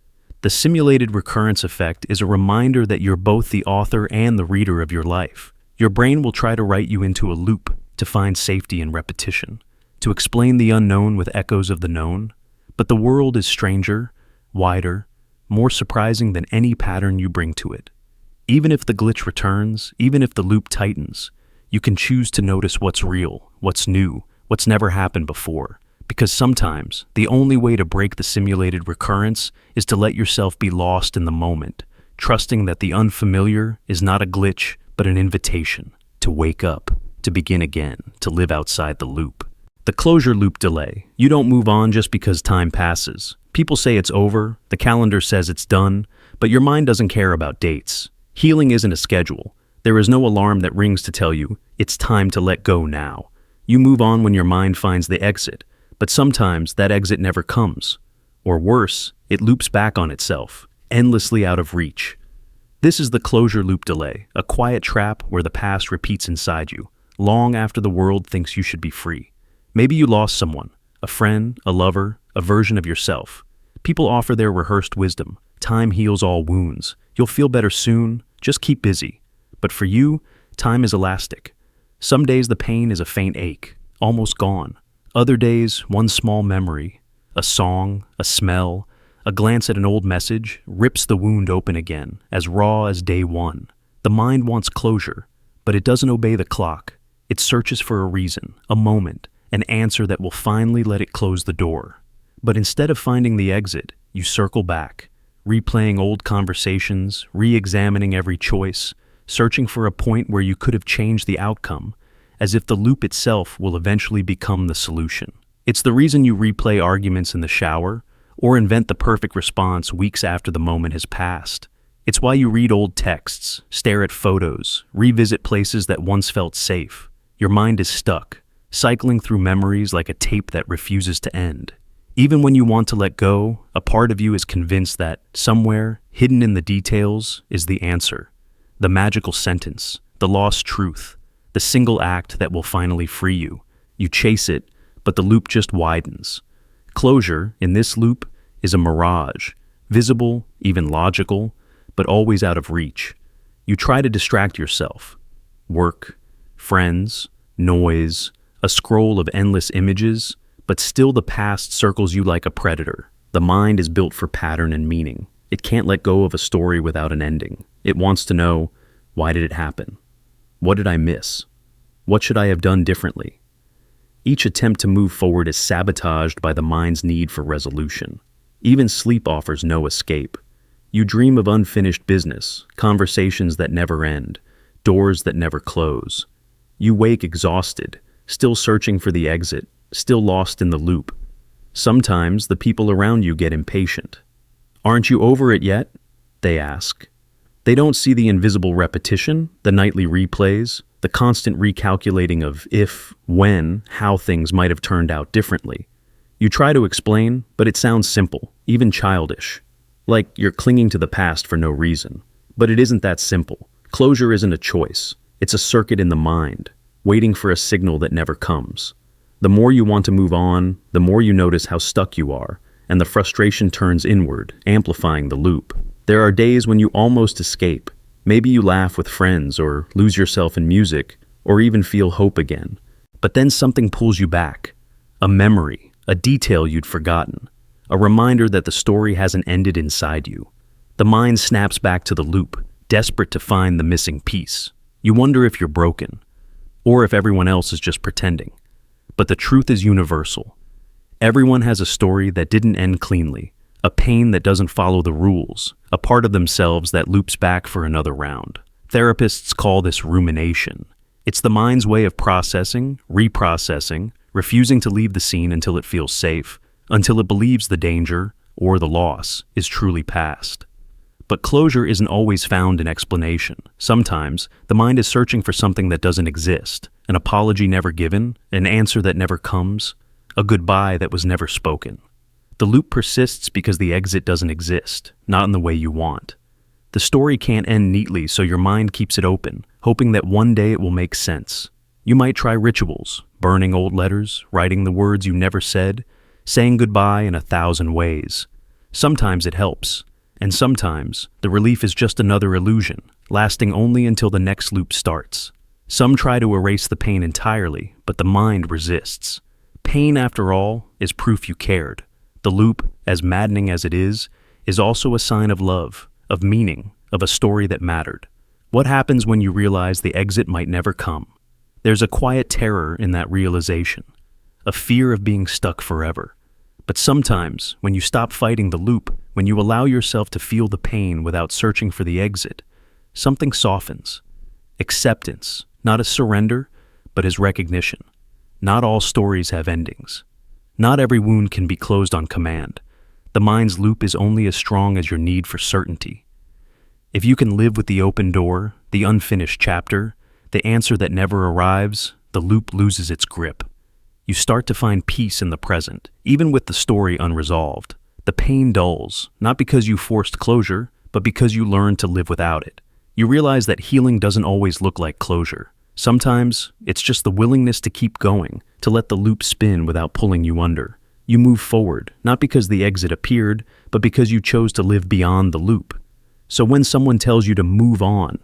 The simulated recurrence effect is a reminder that you're both the author and the reader of your life. Your brain will try to write you into a loop, to find safety in repetition, to explain the unknown with echoes of the known. But the world is stranger, wider, more surprising than any pattern you bring to it. Even if the glitch returns, even if the loop tightens, you can choose to notice what's real, what's new, what's never happened before. Because sometimes, the only way to break the simulated recurrence is to let yourself be lost in the moment, trusting that the unfamiliar is not a glitch, but an invitation to wake up, to begin again, to live outside the loop. The closure loop delay. You don't move on just because time passes. People say it's over, the calendar says it's done, but your mind doesn't care about dates. Healing isn't a schedule. There is no alarm that rings to tell you, it's time to let go now. You move on when your mind finds the exit, but sometimes that exit never comes. Or worse, it loops back on itself, endlessly out of reach. This is the closure loop delay, a quiet trap where the past repeats inside you, long after the world thinks you should be free. Maybe you lost someone, a friend, a lover, a version of yourself. People offer their rehearsed wisdom. Time heals all wounds. You'll feel better soon. Just keep busy. But for you, time is elastic. Some days the pain is a faint ache, almost gone. Other days, one small memory, a song, a smell, a glance at an old message rips the wound open again, as raw as day one. The mind wants closure, but it doesn't obey the clock. It searches for a reason, a moment, an answer that will finally let it close the door. But instead of finding the exit, you circle back, replaying old conversations, re-examining every choice, searching for a point where you could have changed the outcome, as if the loop itself will eventually become the solution. It's the reason you replay arguments in the shower, or invent the perfect response weeks after the moment has passed. It's why you read old texts, stare at photos, revisit places that once felt safe. Your mind is stuck, cycling through memories like a tape that refuses to end. Even when you want to let go, a part of you is convinced that somewhere, hidden in the details, is the answer. The magical sentence, the lost truth, the single act that will finally free you. You chase it, but the loop just widens. Closure, in this loop, is a mirage, visible, even logical, but always out of reach. You try to distract yourself. Work, friends, noise, a scroll of endless images, but still the past circles you like a predator. The mind is built for pattern and meaning. It can't let go of a story without an ending. It wants to know, why did it happen? What did I miss? What should I have done differently? Each attempt to move forward is sabotaged by the mind's need for resolution. Even sleep offers no escape. You dream of unfinished business, conversations that never end, doors that never close. You wake exhausted, still searching for the exit, still lost in the loop. Sometimes the people around you get impatient. "Aren't you over it yet?" they ask. They don't see the invisible repetition, the nightly replays, the constant recalculating of if, when, how things might have turned out differently. You try to explain, but it sounds simple, even childish. Like you're clinging to the past for no reason. But it isn't that simple. Closure isn't a choice. It's a circuit in the mind, waiting for a signal that never comes. The more you want to move on, the more you notice how stuck you are, and the frustration turns inward, amplifying the loop. There are days when you almost escape. Maybe you laugh with friends, or lose yourself in music, or even feel hope again. But then something pulls you back. A memory, a detail you'd forgotten. A reminder that the story hasn't ended inside you. The mind snaps back to the loop, desperate to find the missing piece. You wonder if you're broken, or if everyone else is just pretending. But the truth is universal. Everyone has a story that didn't end cleanly, a pain that doesn't follow the rules, a part of themselves that loops back for another round. Therapists call this rumination. It's the mind's way of processing, reprocessing, refusing to leave the scene until it feels safe, until it believes the danger, or the loss, is truly past. But closure isn't always found in explanation. Sometimes, the mind is searching for something that doesn't exist, an apology never given, an answer that never comes, a goodbye that was never spoken. The loop persists because the exit doesn't exist, not in the way you want. The story can't end neatly, so your mind keeps it open, hoping that one day it will make sense. You might try rituals, burning old letters, writing the words you never said, saying goodbye in 1,000 ways. Sometimes it helps, and sometimes the relief is just another illusion, lasting only until the next loop starts. Some try to erase the pain entirely, but the mind resists. Pain, after all, is proof you cared. The loop, as maddening as it is also a sign of love, of meaning, of a story that mattered. What happens when you realize the exit might never come? There's a quiet terror in that realization, a fear of being stuck forever. But sometimes, when you stop fighting the loop, when you allow yourself to feel the pain without searching for the exit, something softens. Acceptance, not as surrender, but as recognition. Not all stories have endings. Not every wound can be closed on command. The mind's loop is only as strong as your need for certainty. If you can live with the open door, the unfinished chapter, the answer that never arrives, the loop loses its grip. You start to find peace in the present, even with the story unresolved. The pain dulls, not because you forced closure, but because you learned to live without it. You realize that healing doesn't always look like closure. Sometimes, it's just the willingness to keep going, to let the loop spin without pulling you under. You move forward, not because the exit appeared, but because you chose to live beyond the loop. So when someone tells you to move on,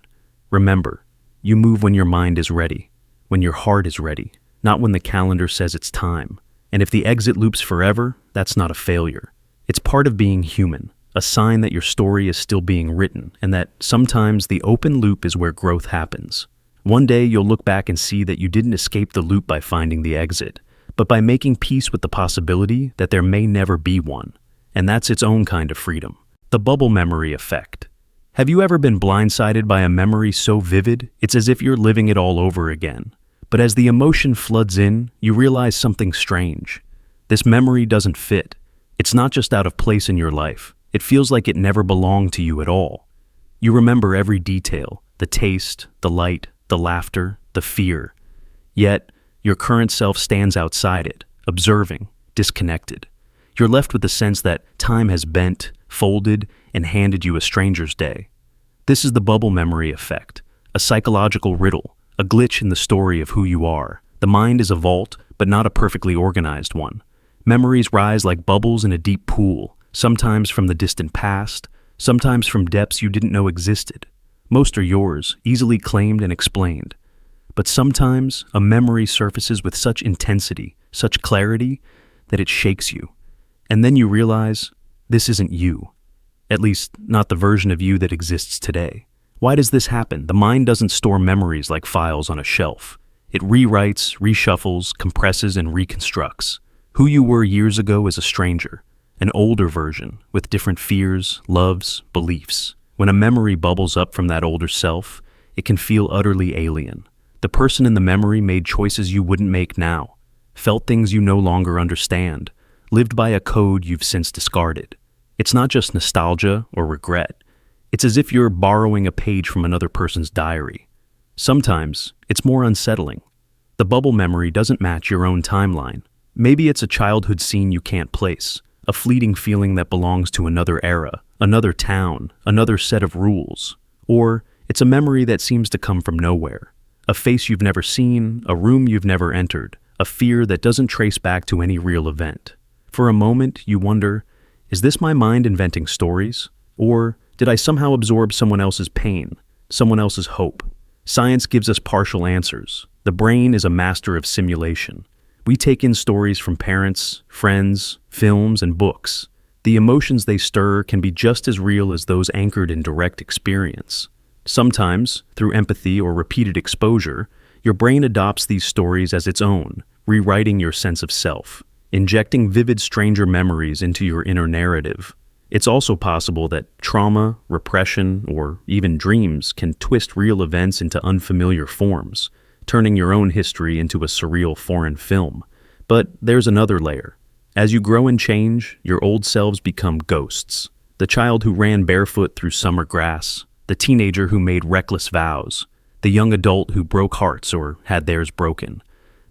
remember, you move when your mind is ready, when your heart is ready, not when the calendar says it's time. And if the exit loops forever, that's not a failure. It's part of being human, a sign that your story is still being written, and that sometimes the open loop is where growth happens. One day you'll look back and see that you didn't escape the loop by finding the exit, but by making peace with the possibility that there may never be one. And that's its own kind of freedom. The bubble memory effect. Have you ever been blindsided by a memory so vivid, it's as if you're living it all over again? But as the emotion floods in, you realize something strange. This memory doesn't fit. It's not just out of place in your life. It feels like it never belonged to you at all. You remember every detail, the taste, the light, the laughter, the fear. Yet, your current self stands outside it, observing, disconnected. You're left with the sense that time has bent, folded, and handed you a stranger's day. This is the bubble memory effect, a psychological riddle, a glitch in the story of who you are. The mind is a vault, but not a perfectly organized one. Memories rise like bubbles in a deep pool, sometimes from the distant past, sometimes from depths you didn't know existed. Most are yours, easily claimed and explained. But sometimes a memory surfaces with such intensity, such clarity, that it shakes you. And then you realize this isn't you. At least, not the version of you that exists today. Why does this happen? The mind doesn't store memories like files on a shelf. It rewrites, reshuffles, compresses, and reconstructs. Who you were years ago is a stranger, an older version with different fears, loves, beliefs. When a memory bubbles up from that older self, it can feel utterly alien. The person in the memory made choices you wouldn't make now, felt things you no longer understand, lived by a code you've since discarded. It's not just nostalgia or regret. It's as if you're borrowing a page from another person's diary. Sometimes, it's more unsettling. The bubble memory doesn't match your own timeline. Maybe it's a childhood scene you can't place, a fleeting feeling that belongs to another era, another town, another set of rules. Or it's a memory that seems to come from nowhere. A face you've never seen, a room you've never entered, a fear that doesn't trace back to any real event. For a moment, you wonder, is this my mind inventing stories? Or did I somehow absorb someone else's pain, someone else's hope? Science gives us partial answers. The brain is a master of simulation. We take in stories from parents, friends, films, and books. The emotions they stir can be just as real as those anchored in direct experience. Sometimes, through empathy or repeated exposure, your brain adopts these stories as its own, rewriting your sense of self, injecting vivid stranger memories into your inner narrative. It's also possible that trauma, repression, or even dreams can twist real events into unfamiliar forms, turning your own history into a surreal foreign film. But there's another layer. As you grow and change, your old selves become ghosts. The child who ran barefoot through summer grass, the teenager who made reckless vows, the young adult who broke hearts or had theirs broken.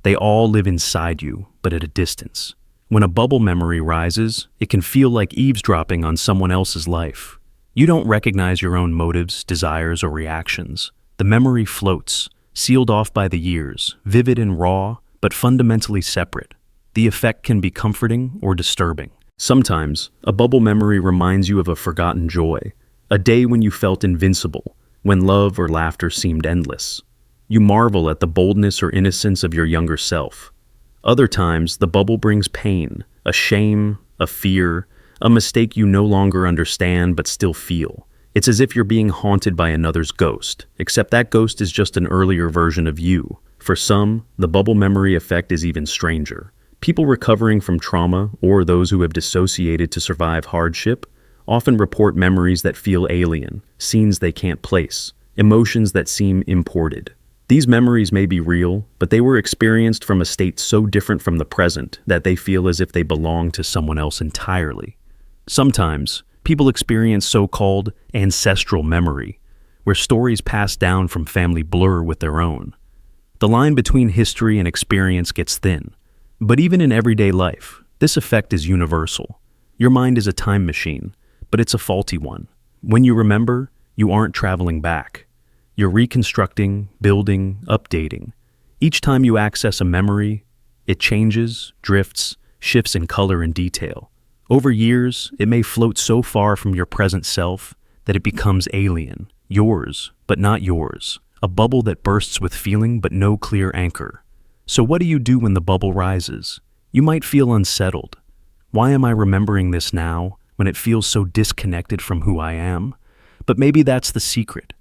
They all live inside you, but at a distance. When a bubble memory rises, it can feel like eavesdropping on someone else's life. You don't recognize your own motives, desires, or reactions. The memory floats, sealed off by the years, vivid and raw, but fundamentally separate. The effect can be comforting or disturbing. Sometimes, a bubble memory reminds you of a forgotten joy, a day when you felt invincible, when love or laughter seemed endless. You marvel at the boldness or innocence of your younger self. Other times, the bubble brings pain, a shame, a fear, a mistake you no longer understand but still feel. It's as if you're being haunted by another's ghost, except that ghost is just an earlier version of you. For some, the bubble memory effect is even stranger. People recovering from trauma, or those who have dissociated to survive hardship, often report memories that feel alien, scenes they can't place, emotions that seem imported. These memories may be real, but they were experienced from a state so different from the present that they feel as if they belong to someone else entirely. Sometimes, people experience so-called ancestral memory, where stories passed down from family blur with their own. The line between history and experience gets thin. But even in everyday life, this effect is universal. Your mind is a time machine, but it's a faulty one. When you remember, you aren't traveling back. You're reconstructing, building, updating. Each time you access a memory, it changes, drifts, shifts in color and detail. Over years, it may float so far from your present self that it becomes alien, yours, but not yours, a bubble that bursts with feeling but no clear anchor. So what do you do when the bubble rises? You might feel unsettled. Why am I remembering this now when it feels so disconnected from who I am? But maybe that's the secret.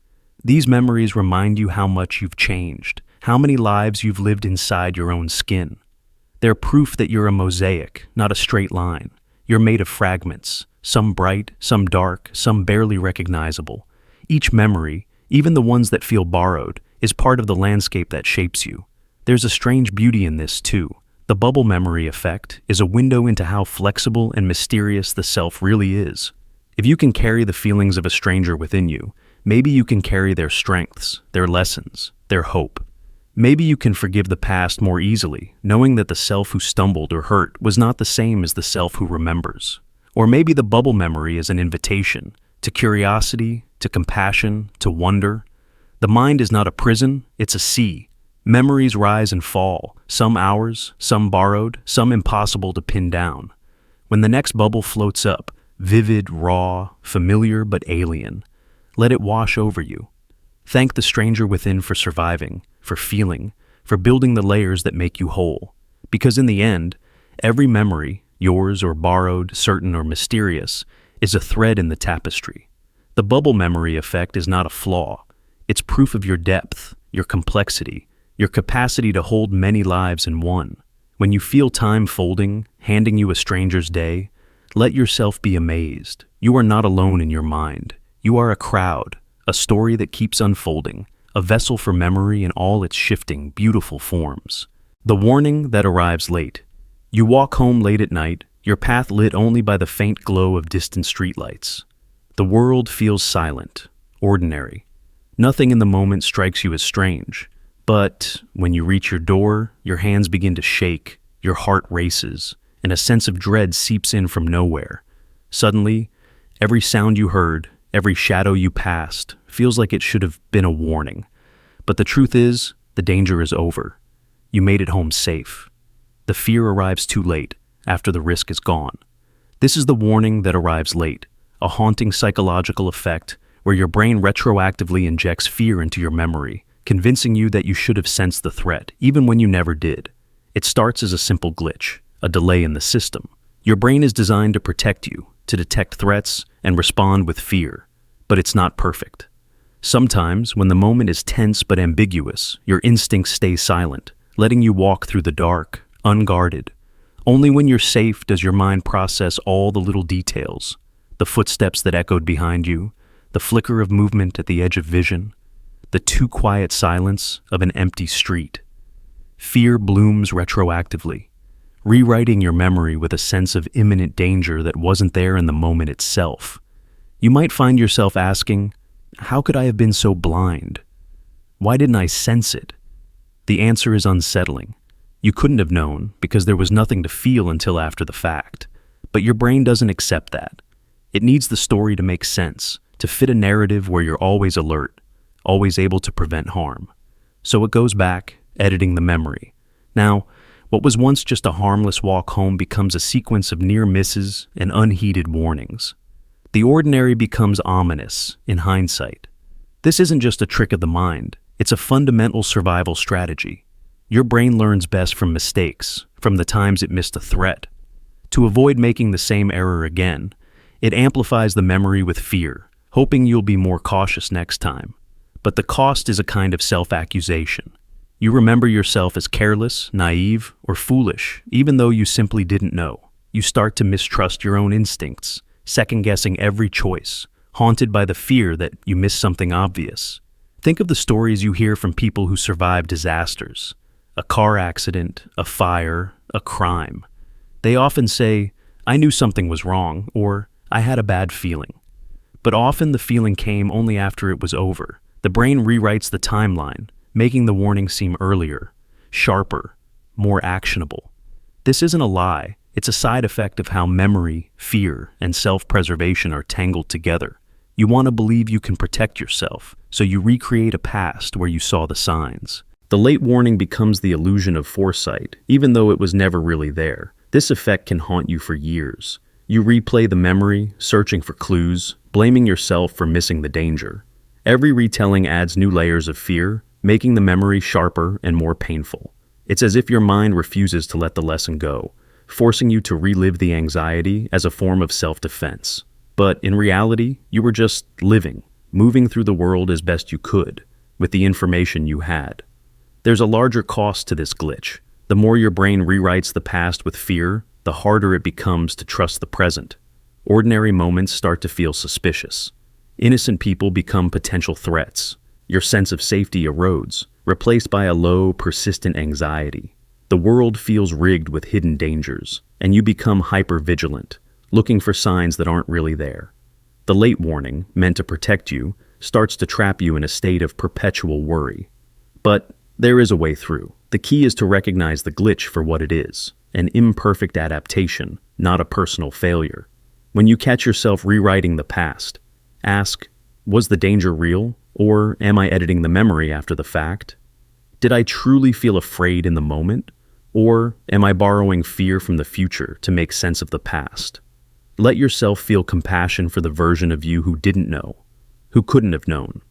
These memories remind you how much you've changed, how many lives you've lived inside your own skin. They're proof that you're a mosaic, not a straight line. You're made of fragments, some bright, some dark, some barely recognizable. Each memory, even the ones that feel borrowed, is part of the landscape that shapes you. There's a strange beauty in this, too. The bubble memory effect is a window into how flexible and mysterious the self really is. If you can carry the feelings of a stranger within you, maybe you can carry their strengths, their lessons, their hope. Maybe you can forgive the past more easily, knowing that the self who stumbled or hurt was not the same as the self who remembers. Or maybe the bubble memory is an invitation to curiosity, to compassion, to wonder. The mind is not a prison, it's a sea. Memories rise and fall, some ours, some borrowed, some impossible to pin down. When the next bubble floats up, vivid, raw, familiar but alien, let it wash over you. Thank the stranger within for surviving, for feeling, for building the layers that make you whole. Because in the end, every memory, yours or borrowed, certain or mysterious, is a thread in the tapestry. The bubble memory effect is not a flaw. It's proof of your depth, your complexity, your capacity to hold many lives in one. When you feel time folding, handing you a stranger's day, let yourself be amazed. You are not alone in your mind. You are a crowd, a story that keeps unfolding, a vessel for memory in all its shifting, beautiful forms. The warning that arrives late. You walk home late at night, your path lit only by the faint glow of distant streetlights. The world feels silent, ordinary. Nothing in the moment strikes you as strange. But when you reach your door, your hands begin to shake, your heart races, and a sense of dread seeps in from nowhere. Suddenly, every sound you heard, every shadow you passed, feels like it should have been a warning. But the truth is, the danger is over. You made it home safe. The fear arrives too late, after the risk is gone. This is the warning that arrives late, a haunting psychological effect where your brain retroactively injects fear into your memory, convincing you that you should have sensed the threat, even when you never did. It starts as a simple glitch, a delay in the system. Your brain is designed to protect you, to detect threats and respond with fear, but it's not perfect. Sometimes, when the moment is tense but ambiguous, your instincts stay silent, letting you walk through the dark, unguarded. Only when you're safe does your mind process all the little details, the footsteps that echoed behind you, the flicker of movement at the edge of vision, the too quiet silence of an empty street. Fear blooms retroactively, rewriting your memory with a sense of imminent danger that wasn't there in the moment itself. You might find yourself asking, how could I have been so blind? Why didn't I sense it? The answer is unsettling. You couldn't have known because there was nothing to feel until after the fact. But your brain doesn't accept that. It needs the story to make sense, to fit a narrative where you're always alert, always able to prevent harm. So it goes back, editing the memory. Now, what was once just a harmless walk home becomes a sequence of near misses and unheeded warnings. The ordinary becomes ominous in hindsight. This isn't just a trick of the mind, it's a fundamental survival strategy. Your brain learns best from mistakes, from the times it missed a threat. To avoid making the same error again, it amplifies the memory with fear, hoping you'll be more cautious next time. But the cost is a kind of self-accusation. You remember yourself as careless, naive, or foolish, even though you simply didn't know. You start to mistrust your own instincts, second-guessing every choice, haunted by the fear that you missed something obvious. Think of the stories you hear from people who survive disasters. A car accident, a fire, a crime. They often say, I knew something was wrong, or I had a bad feeling. But often the feeling came only after it was over. The brain rewrites the timeline, making the warning seem earlier, sharper, more actionable. This isn't a lie, it's a side effect of how memory, fear, and self-preservation are tangled together. You want to believe you can protect yourself, so you recreate a past where you saw the signs. The late warning becomes the illusion of foresight, even though it was never really there. This effect can haunt you for years. You replay the memory, searching for clues, blaming yourself for missing the danger. Every retelling adds new layers of fear, making the memory sharper and more painful. It's as if your mind refuses to let the lesson go, forcing you to relive the anxiety as a form of self-defense. But in reality, you were just living, moving through the world as best you could, with the information you had. There's a larger cost to this glitch. The more your brain rewrites the past with fear, the harder it becomes to trust the present. Ordinary moments start to feel suspicious. Innocent people become potential threats. Your sense of safety erodes, replaced by a low, persistent anxiety. The world feels rigged with hidden dangers, and you become hyper-vigilant, looking for signs that aren't really there. The late warning, meant to protect you, starts to trap you in a state of perpetual worry. But there is a way through. The key is to recognize the glitch for what it is, an imperfect adaptation, not a personal failure. When you catch yourself rewriting the past, ask, was the danger real, or am I editing the memory after the fact? Did I truly feel afraid in the moment, or am I borrowing fear from the future to make sense of the past? Let yourself feel compassion for the version of you who didn't know, who couldn't have known,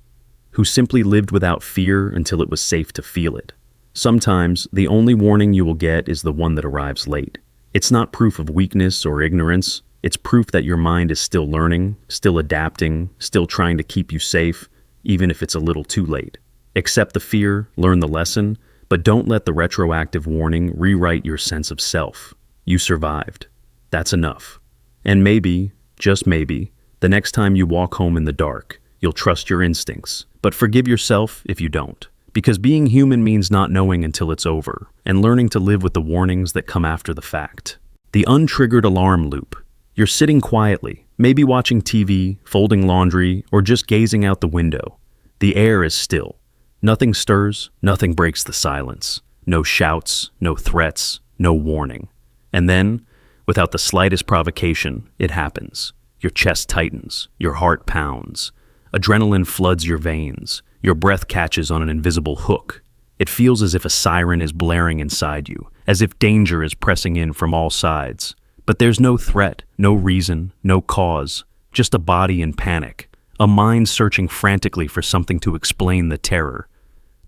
who simply lived without fear until it was safe to feel it. Sometimes, the only warning you will get is the one that arrives late. It's not proof of weakness or ignorance. It's proof that your mind is still learning, still adapting, still trying to keep you safe, even if it's a little too late. Accept the fear, learn the lesson, but don't let the retroactive warning rewrite your sense of self. You survived. That's enough. And maybe, just maybe, the next time you walk home in the dark, you'll trust your instincts. But forgive yourself if you don't. Because being human means not knowing until it's over, and learning to live with the warnings that come after the fact. The untriggered alarm loop. You're sitting quietly, maybe watching TV, folding laundry, or just gazing out the window. The air is still. Nothing stirs, nothing breaks the silence. No shouts, no threats, no warning. And then, without the slightest provocation, it happens. Your chest tightens, your heart pounds. Adrenaline floods your veins. Your breath catches on an invisible hook. It feels as if a siren is blaring inside you, as if danger is pressing in from all sides. But there's no threat, no reason, no cause, just a body in panic, a mind searching frantically for something to explain the terror.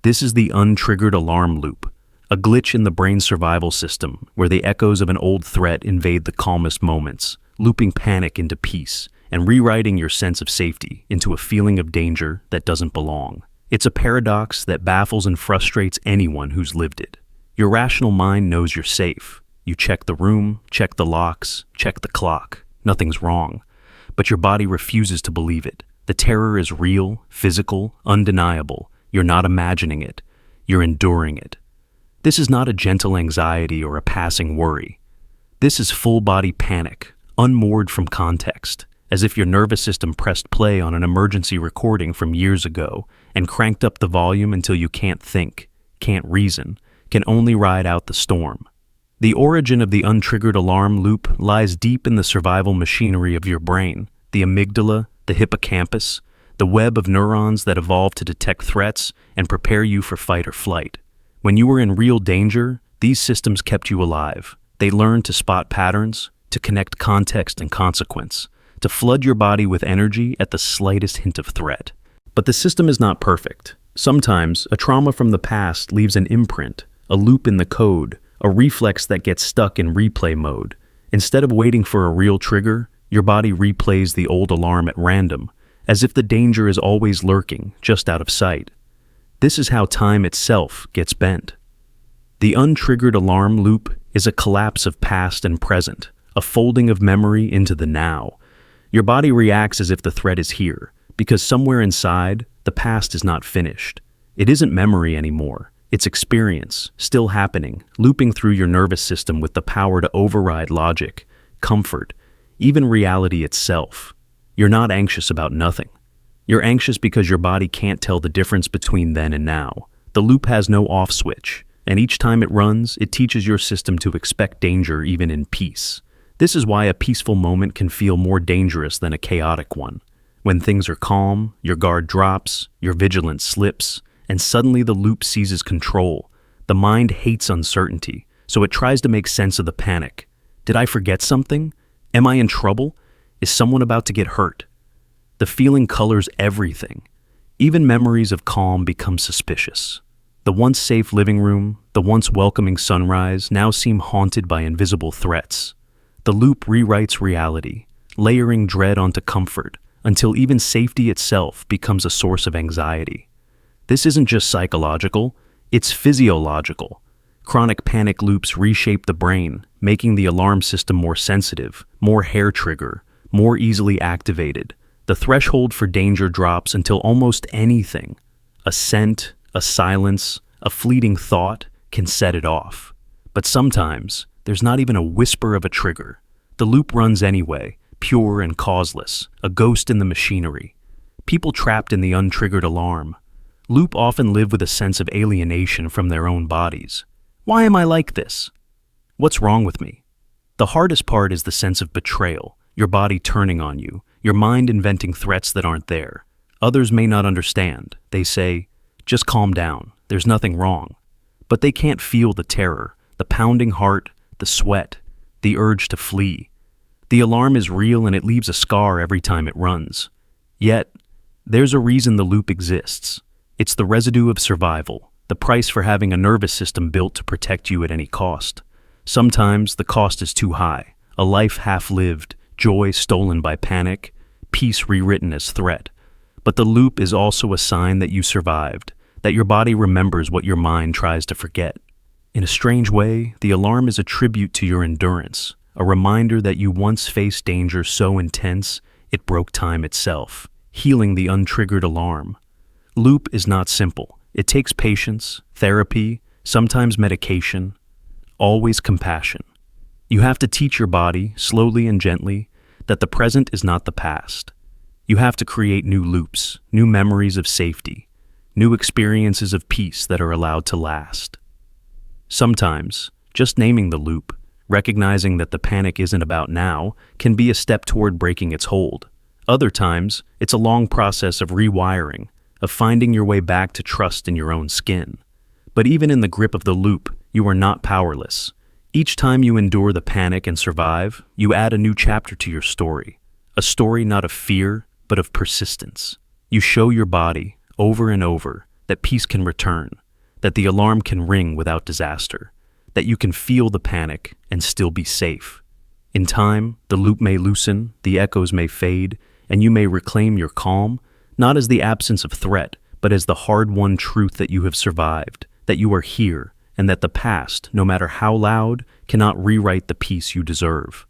This is the untriggered alarm loop, a glitch in the brain's survival system where the echoes of an old threat invade the calmest moments, looping panic into peace and rewriting your sense of safety into a feeling of danger that doesn't belong. It's a paradox that baffles and frustrates anyone who's lived it. Your rational mind knows you're safe. You check the room, check the locks, check the clock. Nothing's wrong. But your body refuses to believe it. The terror is real, physical, undeniable. You're not imagining it. You're enduring it. This is not a gentle anxiety or a passing worry. This is full-body panic, unmoored from context, as if your nervous system pressed play on an emergency recording from years ago and cranked up the volume until you can't think, can't reason, can only ride out the storm. The origin of the untriggered alarm loop lies deep in the survival machinery of your brain, the amygdala, the hippocampus, the web of neurons that evolved to detect threats and prepare you for fight or flight. When you were in real danger, these systems kept you alive. They learned to spot patterns, to connect context and consequence, to flood your body with energy at the slightest hint of threat. But the system is not perfect. Sometimes, a trauma from the past leaves an imprint, a loop in the code, a reflex that gets stuck in replay mode. Instead of waiting for a real trigger, your body replays the old alarm at random, as if the danger is always lurking, just out of sight. This is how time itself gets bent. The untriggered alarm loop is a collapse of past and present, a folding of memory into the now. Your body reacts as if the threat is here, because somewhere inside, the past is not finished. It isn't memory anymore. It's experience, still happening, looping through your nervous system with the power to override logic, comfort, even reality itself. You're not anxious about nothing. You're anxious because your body can't tell the difference between then and now. The loop has no off switch, and each time it runs, it teaches your system to expect danger even in peace. This is why a peaceful moment can feel more dangerous than a chaotic one. When things are calm, your guard drops, your vigilance slips, and suddenly the loop seizes control. The mind hates uncertainty, so it tries to make sense of the panic. Did I forget something? Am I in trouble? Is someone about to get hurt? The feeling colors everything. Even memories of calm become suspicious. The once safe living room, the once welcoming sunrise now seem haunted by invisible threats. The loop rewrites reality, layering dread onto comfort, until even safety itself becomes a source of anxiety. This isn't just psychological, it's physiological. Chronic panic loops reshape the brain, making the alarm system more sensitive, more hair trigger, more easily activated. The threshold for danger drops until almost anything, a scent, a silence, a fleeting thought, can set it off. But sometimes, there's not even a whisper of a trigger. The loop runs anyway, pure and causeless, a ghost in the machinery. People trapped in the untriggered alarm loop often live with a sense of alienation from their own bodies. Why am I like this? What's wrong with me? The hardest part is the sense of betrayal, your body turning on you, your mind inventing threats that aren't there. Others may not understand. They say, just calm down, there's nothing wrong. But they can't feel the terror, the pounding heart, the sweat, the urge to flee. The alarm is real and it leaves a scar every time it runs. Yet, there's a reason the loop exists. It's the residue of survival, the price for having a nervous system built to protect you at any cost. Sometimes the cost is too high, a life half-lived, joy stolen by panic, peace rewritten as threat. But the loop is also a sign that you survived, that your body remembers what your mind tries to forget. In a strange way, the alarm is a tribute to your endurance, a reminder that you once faced danger so intense it broke time itself, healing the untriggered alarm. Loop is not simple. It takes patience, therapy, sometimes medication, always compassion. You have to teach your body, slowly and gently, that the present is not the past. You have to create new loops, new memories of safety, new experiences of peace that are allowed to last. Sometimes, just naming the loop, recognizing that the panic isn't about now, can be a step toward breaking its hold. Other times, it's a long process of rewiring, of finding your way back to trust in your own skin. But even in the grip of the loop, you are not powerless. Each time you endure the panic and survive, you add a new chapter to your story. A story not of fear, but of persistence. You show your body, over and over, that peace can return, that the alarm can ring without disaster, that you can feel the panic and still be safe. In time, the loop may loosen, the echoes may fade, and you may reclaim your calm, not as the absence of threat, but as the hard-won truth that you have survived, that you are here, and that the past, no matter how loud, cannot rewrite the peace you deserve.